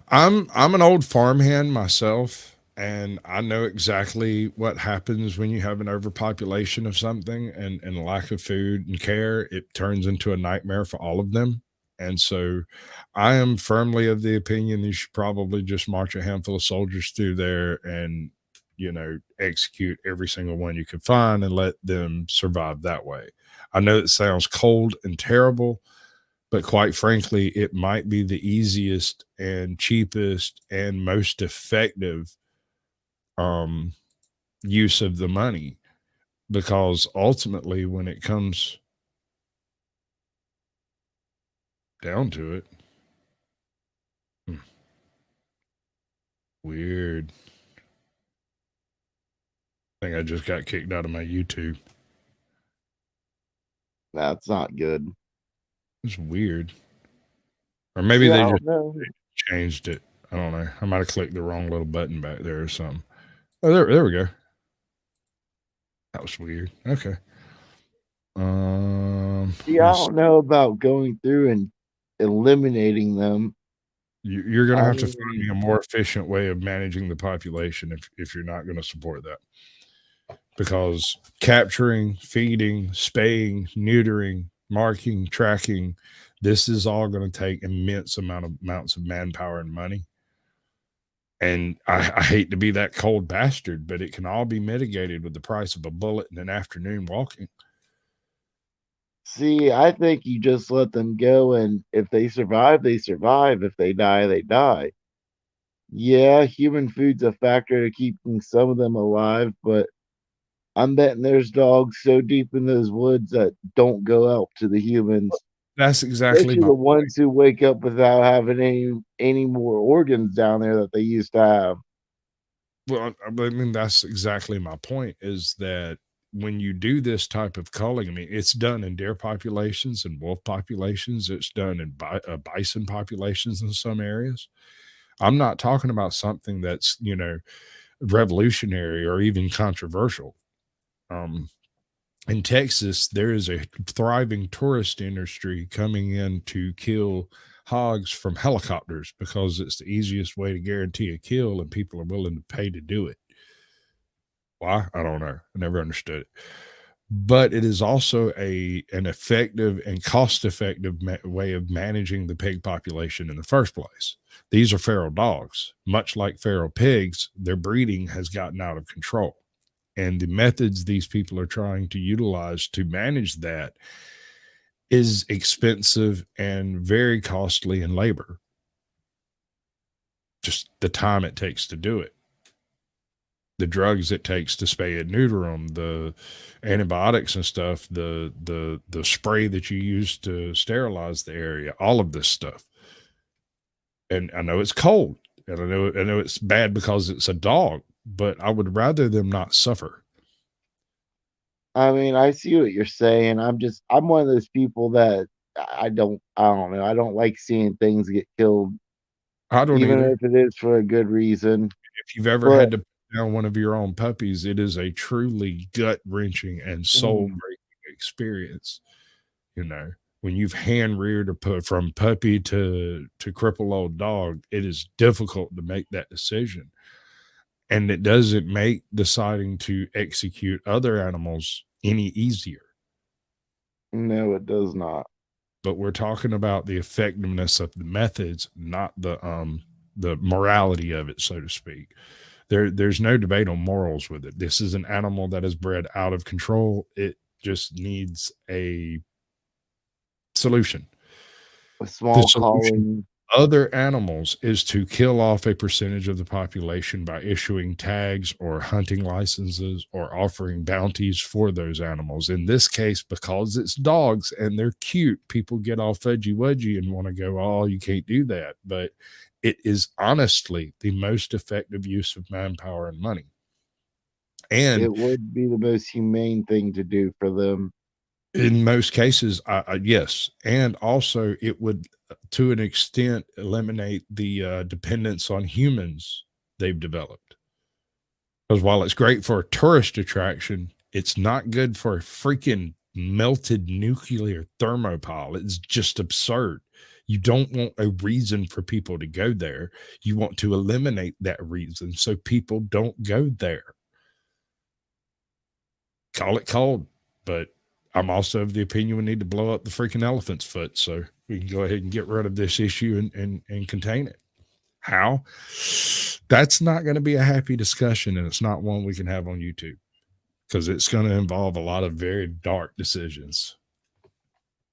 I'm an old farmhand myself, and I know exactly what happens when you have an overpopulation of something and lack of food and care. It turns into a nightmare for all of them. And so I am firmly of the opinion you should probably just march a handful of soldiers through there and, execute every single one you can find and let them survive that way. I know it sounds cold and terrible, but quite frankly, it might be the easiest and cheapest and most effective use of the money, because ultimately, when it comes down to it, weird. I think I just got kicked out of my YouTube. That's not good. It's weird. Or maybe Yeah, they I just don't know. changed it. I don't know. I might have clicked the wrong little button back there or something. Oh, there we go. That was weird. Okay. Yeah, I don't know about going through and eliminating them. You're going to I have to find mean, me a more efficient way of managing the population if you're not going to support that. Because capturing, feeding, spaying, neutering, marking, tracking, this is all going to take immense amounts of manpower and money. And I hate to be that cold bastard, but it can all be mitigated with the price of a bullet and an afternoon walking. see, I think you just let them go, and if they survive, they survive. If they die, they die. Yeah, human food's a factor to keeping some of them alive, but I'm betting there's dogs so deep in those woods that don't go out to the humans. That's exactly Especially my the point. ones who wake up without having any more organs down there that they used to have. Well, I mean, that's exactly my point, is that when you do this type of culling, I mean, it's done in deer populations and wolf populations. It's done in bison populations in some areas. I'm not talking about something that's, revolutionary or even controversial. In Texas, there is a thriving tourist industry coming in to kill hogs from helicopters because it's the easiest way to guarantee a kill and people are willing to pay to do it. Why? I don't know. I never understood it. But it is also an effective and cost-effective way of managing the pig population in the first place. These are feral dogs. Much like feral pigs, their breeding has gotten out of control. And the methods these people are trying to utilize to manage that is expensive and very costly in labor. Just the time it takes to do it. The drugs it takes to spay and neuter them, the antibiotics and stuff, the spray that you use to sterilize the area, all of this stuff. And I know it's cold, and I know it's bad because it's a dog, but I would rather them not suffer. I mean, I see what you're saying. I'm one of those people that I don't know. I don't like seeing things get killed, I don't even either. if it is for a good reason. If you've ever had to put down one of your own puppies, it is a truly gut-wrenching and soul-breaking experience. You know, when you've hand-reared or put from puppy to cripple old dog, it is difficult to make that decision. And it doesn't make deciding to execute other animals any easier. No, it does not. But we're talking about the effectiveness of the methods, not the morality of it, so to speak. There's no debate on morals with it. This is an animal that is bred out of control. It just needs a solution. A small calling. Other animals is to kill off a percentage of the population by issuing tags or hunting licenses or offering bounties for those animals. In this case, because it's dogs and they're cute, people get all fudgy wudgy and want to go, oh, you can't do that. But it is honestly the most effective use of manpower and money. And it would be the most humane thing to do for them. In most cases, yes. And also it would, to an extent, eliminate the dependence on humans they've developed. Because while it's great for a tourist attraction, it's not good for a freaking melted nuclear thermopile. It's just absurd. You don't want a reason for people to go there. You want to eliminate that reason so people don't go there. Call it cold, but I'm also of the opinion we need to blow up the freaking elephant's foot so we can go ahead and get rid of this issue and contain it. How? That's not going to be a happy discussion, and it's not one we can have on YouTube because it's going to involve a lot of very dark decisions.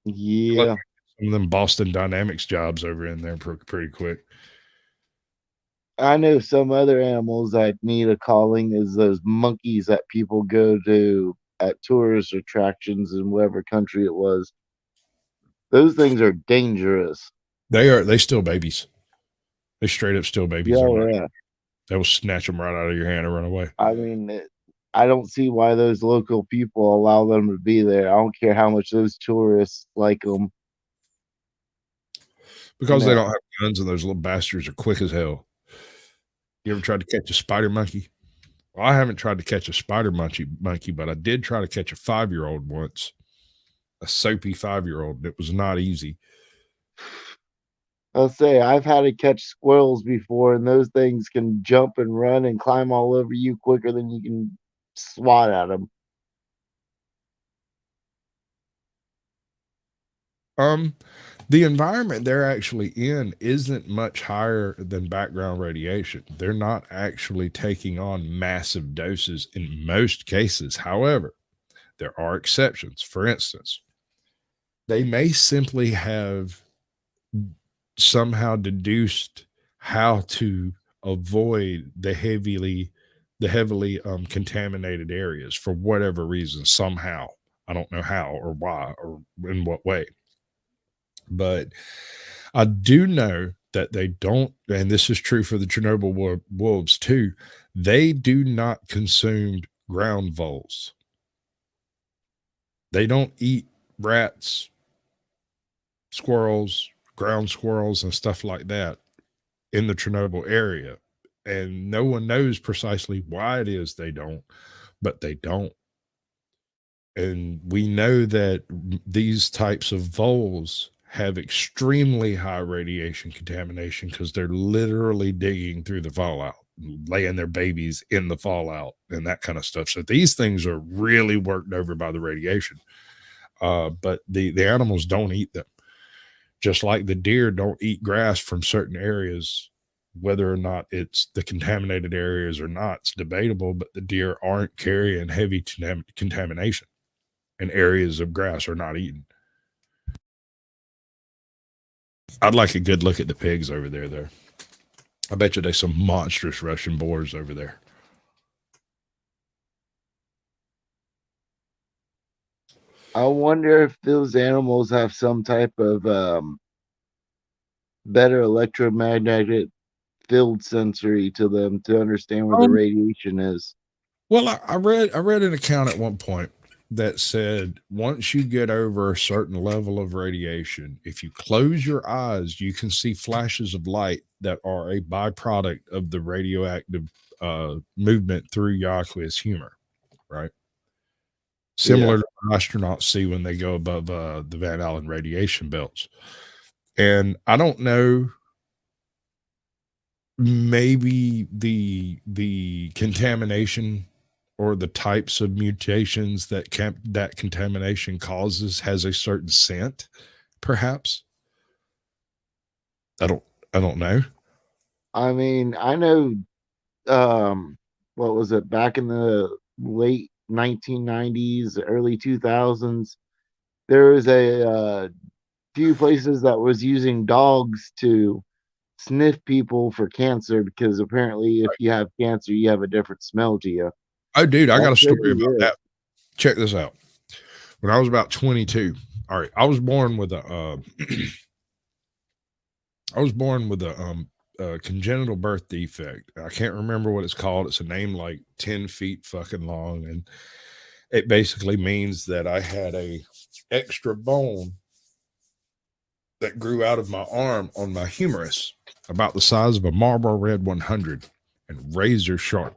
Yeah. Some of them Boston Dynamics jobs over in there pretty quick. I know some other animals that need a calling is those monkeys that people go to at tourist attractions in whatever country it was. Those things are dangerous. They still babies. They straight up still babies. Yeah. They will snatch them right out of your hand and run away. I mean, I don't see why those local people allow them to be there. I don't care how much those tourists like them. Because they don't have guns and those little bastards are quick as hell. You ever tried to catch a spider monkey? Well, I haven't tried to catch a spider monkey, but I did try to catch a 5-year-old once. A soapy 5-year-old. It was not easy. I'll say I've had to catch squirrels before, and those things can jump and run and climb all over you quicker than you can swat at them. The environment they're actually in isn't much higher than background radiation. They're not actually taking on massive doses in most cases. However, there are exceptions. For instance, they may simply have somehow deduced how to avoid the heavily contaminated areas for whatever reason. Somehow, I don't know how or why or in what way. But I do know that they don't, and this is true for the Chernobyl wolves too, they do not consume ground voles. They don't eat rats, squirrels, ground squirrels, and stuff like that in the Chernobyl area. And no one knows precisely why it is they don't, but they don't. And we know that these types of voles have extremely high radiation contamination because they're literally digging through the fallout, laying their babies in the fallout and that kind of stuff. So these things are really worked over by the radiation. But the animals don't eat them. Just like the deer don't eat grass from certain areas, whether or not it's the contaminated areas or not, it's debatable, but the deer aren't carrying heavy contamination, and areas of grass are not eaten. I'd like a good look at the pigs over there, though. I bet you there's some monstrous Russian boars over there. I wonder if those animals have some type of better electromagnetic field sensory to them to understand where the radiation is. Well, I read an account at one point that said once you get over a certain level of radiation, if you close your eyes, you can see flashes of light that are a byproduct of the radioactive movement through your aqueous humor, right? Similar to what astronauts see when they go above the Van Allen radiation belts. And I don't know, maybe the contamination or the types of mutations that that contamination causes has a certain scent, perhaps. I don't know. I mean, I know what was it, back in the late 1990s, early 2000s, there was a few places that was using dogs to sniff people for cancer, because apparently if you have cancer, you have a different smell to you. Oh, dude, I got a story about that. Check this out. When I was about 22, all right, I was born with a congenital birth defect. I can't remember what it's called. It's a name like 10 feet fucking long, and it basically means that I had a extra bone that grew out of my arm on my humerus, about the size of a Marlboro Red 100 and razor sharp.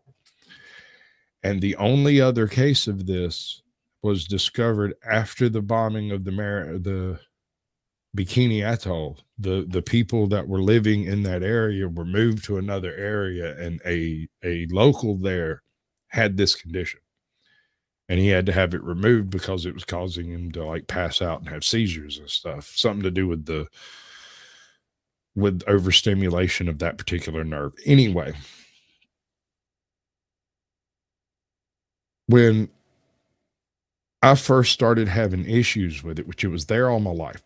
And the only other case of this was discovered after the bombing of the Bikini Atoll. The people that were living in that area were moved to another area, and a local there had this condition, and he had to have it removed because it was causing him to like pass out and have seizures and stuff. Something to do with overstimulation of that particular nerve. Anyway, when I first started having issues with it, which it was there all my life,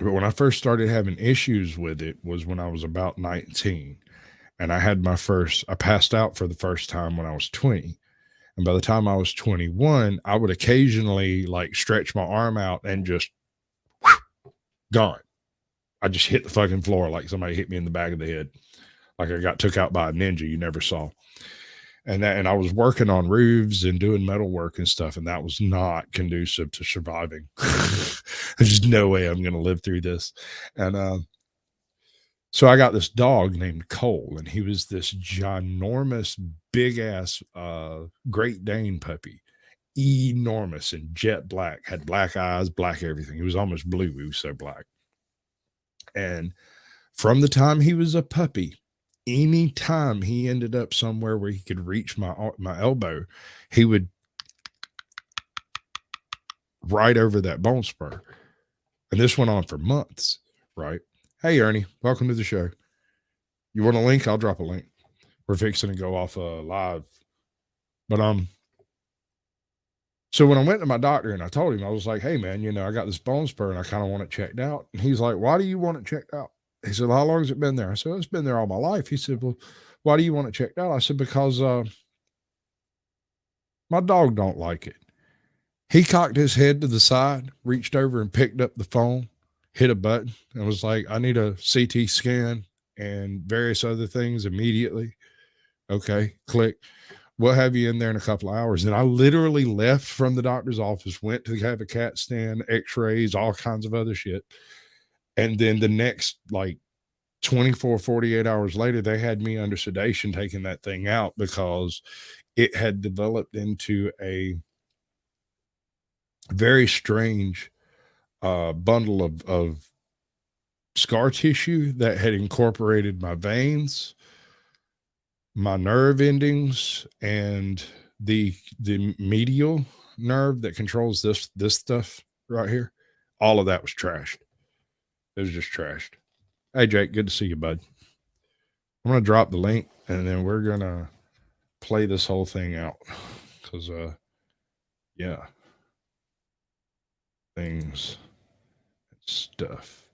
but when I first started having issues with it was when I was about 19, and I passed out for the first time when I was 20. And by the time I was 21, I would occasionally like stretch my arm out and just gone. I just hit the fucking floor like somebody hit me in the back of the head. Like I got took out by a ninja you never saw. And I was working on roofs and doing metal work and stuff, and that was not conducive to surviving. There's just no way I'm going to live through this. And so I got this dog named Cole, and he was this ginormous, big-ass Great Dane puppy. Enormous and jet black, had black eyes, black everything. He was almost blue. He was so black. And from the time he was a puppy, any time he ended up somewhere where he could reach my elbow, he would right over that bone spur. And this went on for months, right? Hey, Ernie, welcome to the show. You want a link? I'll drop a link. We're fixing to go off live. But so when I went to my doctor and I told him, I was like, hey, man, I got this bone spur and I kind of want it checked out. And he's like, why do you want it checked out? He said, how long has it been there? I said, well, it's been there all my life. He said, well, why do you want it checked out? I said, because my dog don't like it. He cocked his head to the side, reached over and picked up the phone, hit a button, and was like, I need a CT scan and various other things immediately. Okay, click. We'll have you in there in a couple of hours. And I literally left from the doctor's office, went to have a CAT scan, x-rays, all kinds of other shit. And then the next like 24, 48 hours later, they had me under sedation taking that thing out because it had developed into a very strange bundle of scar tissue that had incorporated my veins, my nerve endings, and the medial nerve that controls this stuff right here. All of that was trashed. It was just trashed. Hey Jake, good to see you, bud. I'm gonna drop the link and then we're gonna play this whole thing out because yeah, things and stuff.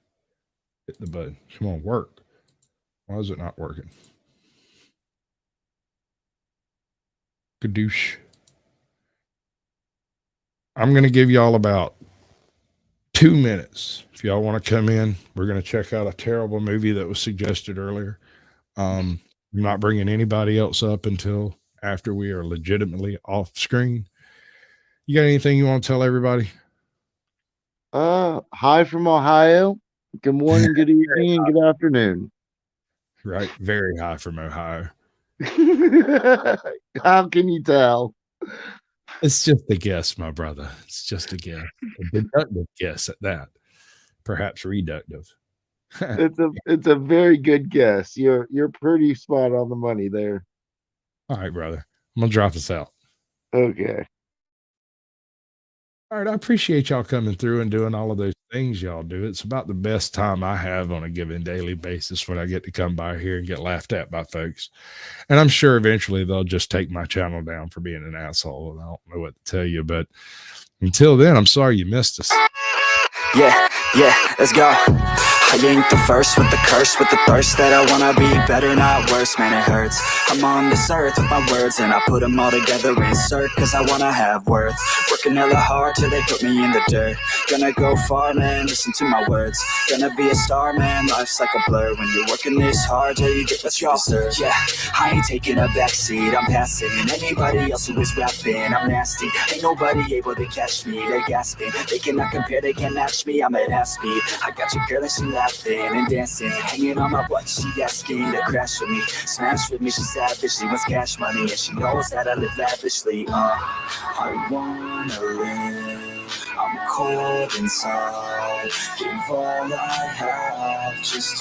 Hit the button. Come on, work. Why is it not working? Kadoosh. I'm going to give y'all about 2 minutes. If y'all want to come in, we're going to check out a terrible movie that was suggested earlier. I'm not bringing anybody else up until after we are legitimately off screen. You got anything you want to tell everybody? Hi from Ohio. Good morning, good evening, and good afternoon. Right. Very high from Ohio. How can you tell? It's just a guess, my brother. It's just a guess. A deductive guess at that. Perhaps reductive. It's a very good guess. You're pretty spot on the money there. All right, brother. I'm gonna drop us out. Okay. All right, I appreciate y'all coming through and doing all of those things y'all do. It's about the best time I have on a given daily basis when I get to come by here and get laughed at by folks. And I'm sure eventually they'll just take my channel down for being an asshole. And I don't know what to tell you, but until then, I'm sorry you missed us. Yeah, let's go. I ain't the first with the curse, with the thirst that I wanna be better, not worse, man, it hurts. I'm on this earth with my words and I put them all together, insert, cause I wanna have worth. Working hella hard till they put me in the dirt. Gonna go far, man, listen to my words. Gonna be a star, man, life's like a blur. When you're working this hard till you get what you deserve. Yeah, I ain't taking a backseat, I'm passing anybody else who is rapping. I'm nasty, ain't nobody able to catch me. They gasping, they cannot compare, they can't match me. I'm at half speed, I got your girl and she laughing and dancing, hanging on my butt, she asking to crash with me, smash with me, she's savage, she wants cash money, and she knows that I live lavishly. I wanna live, I'm cold inside, give all I have just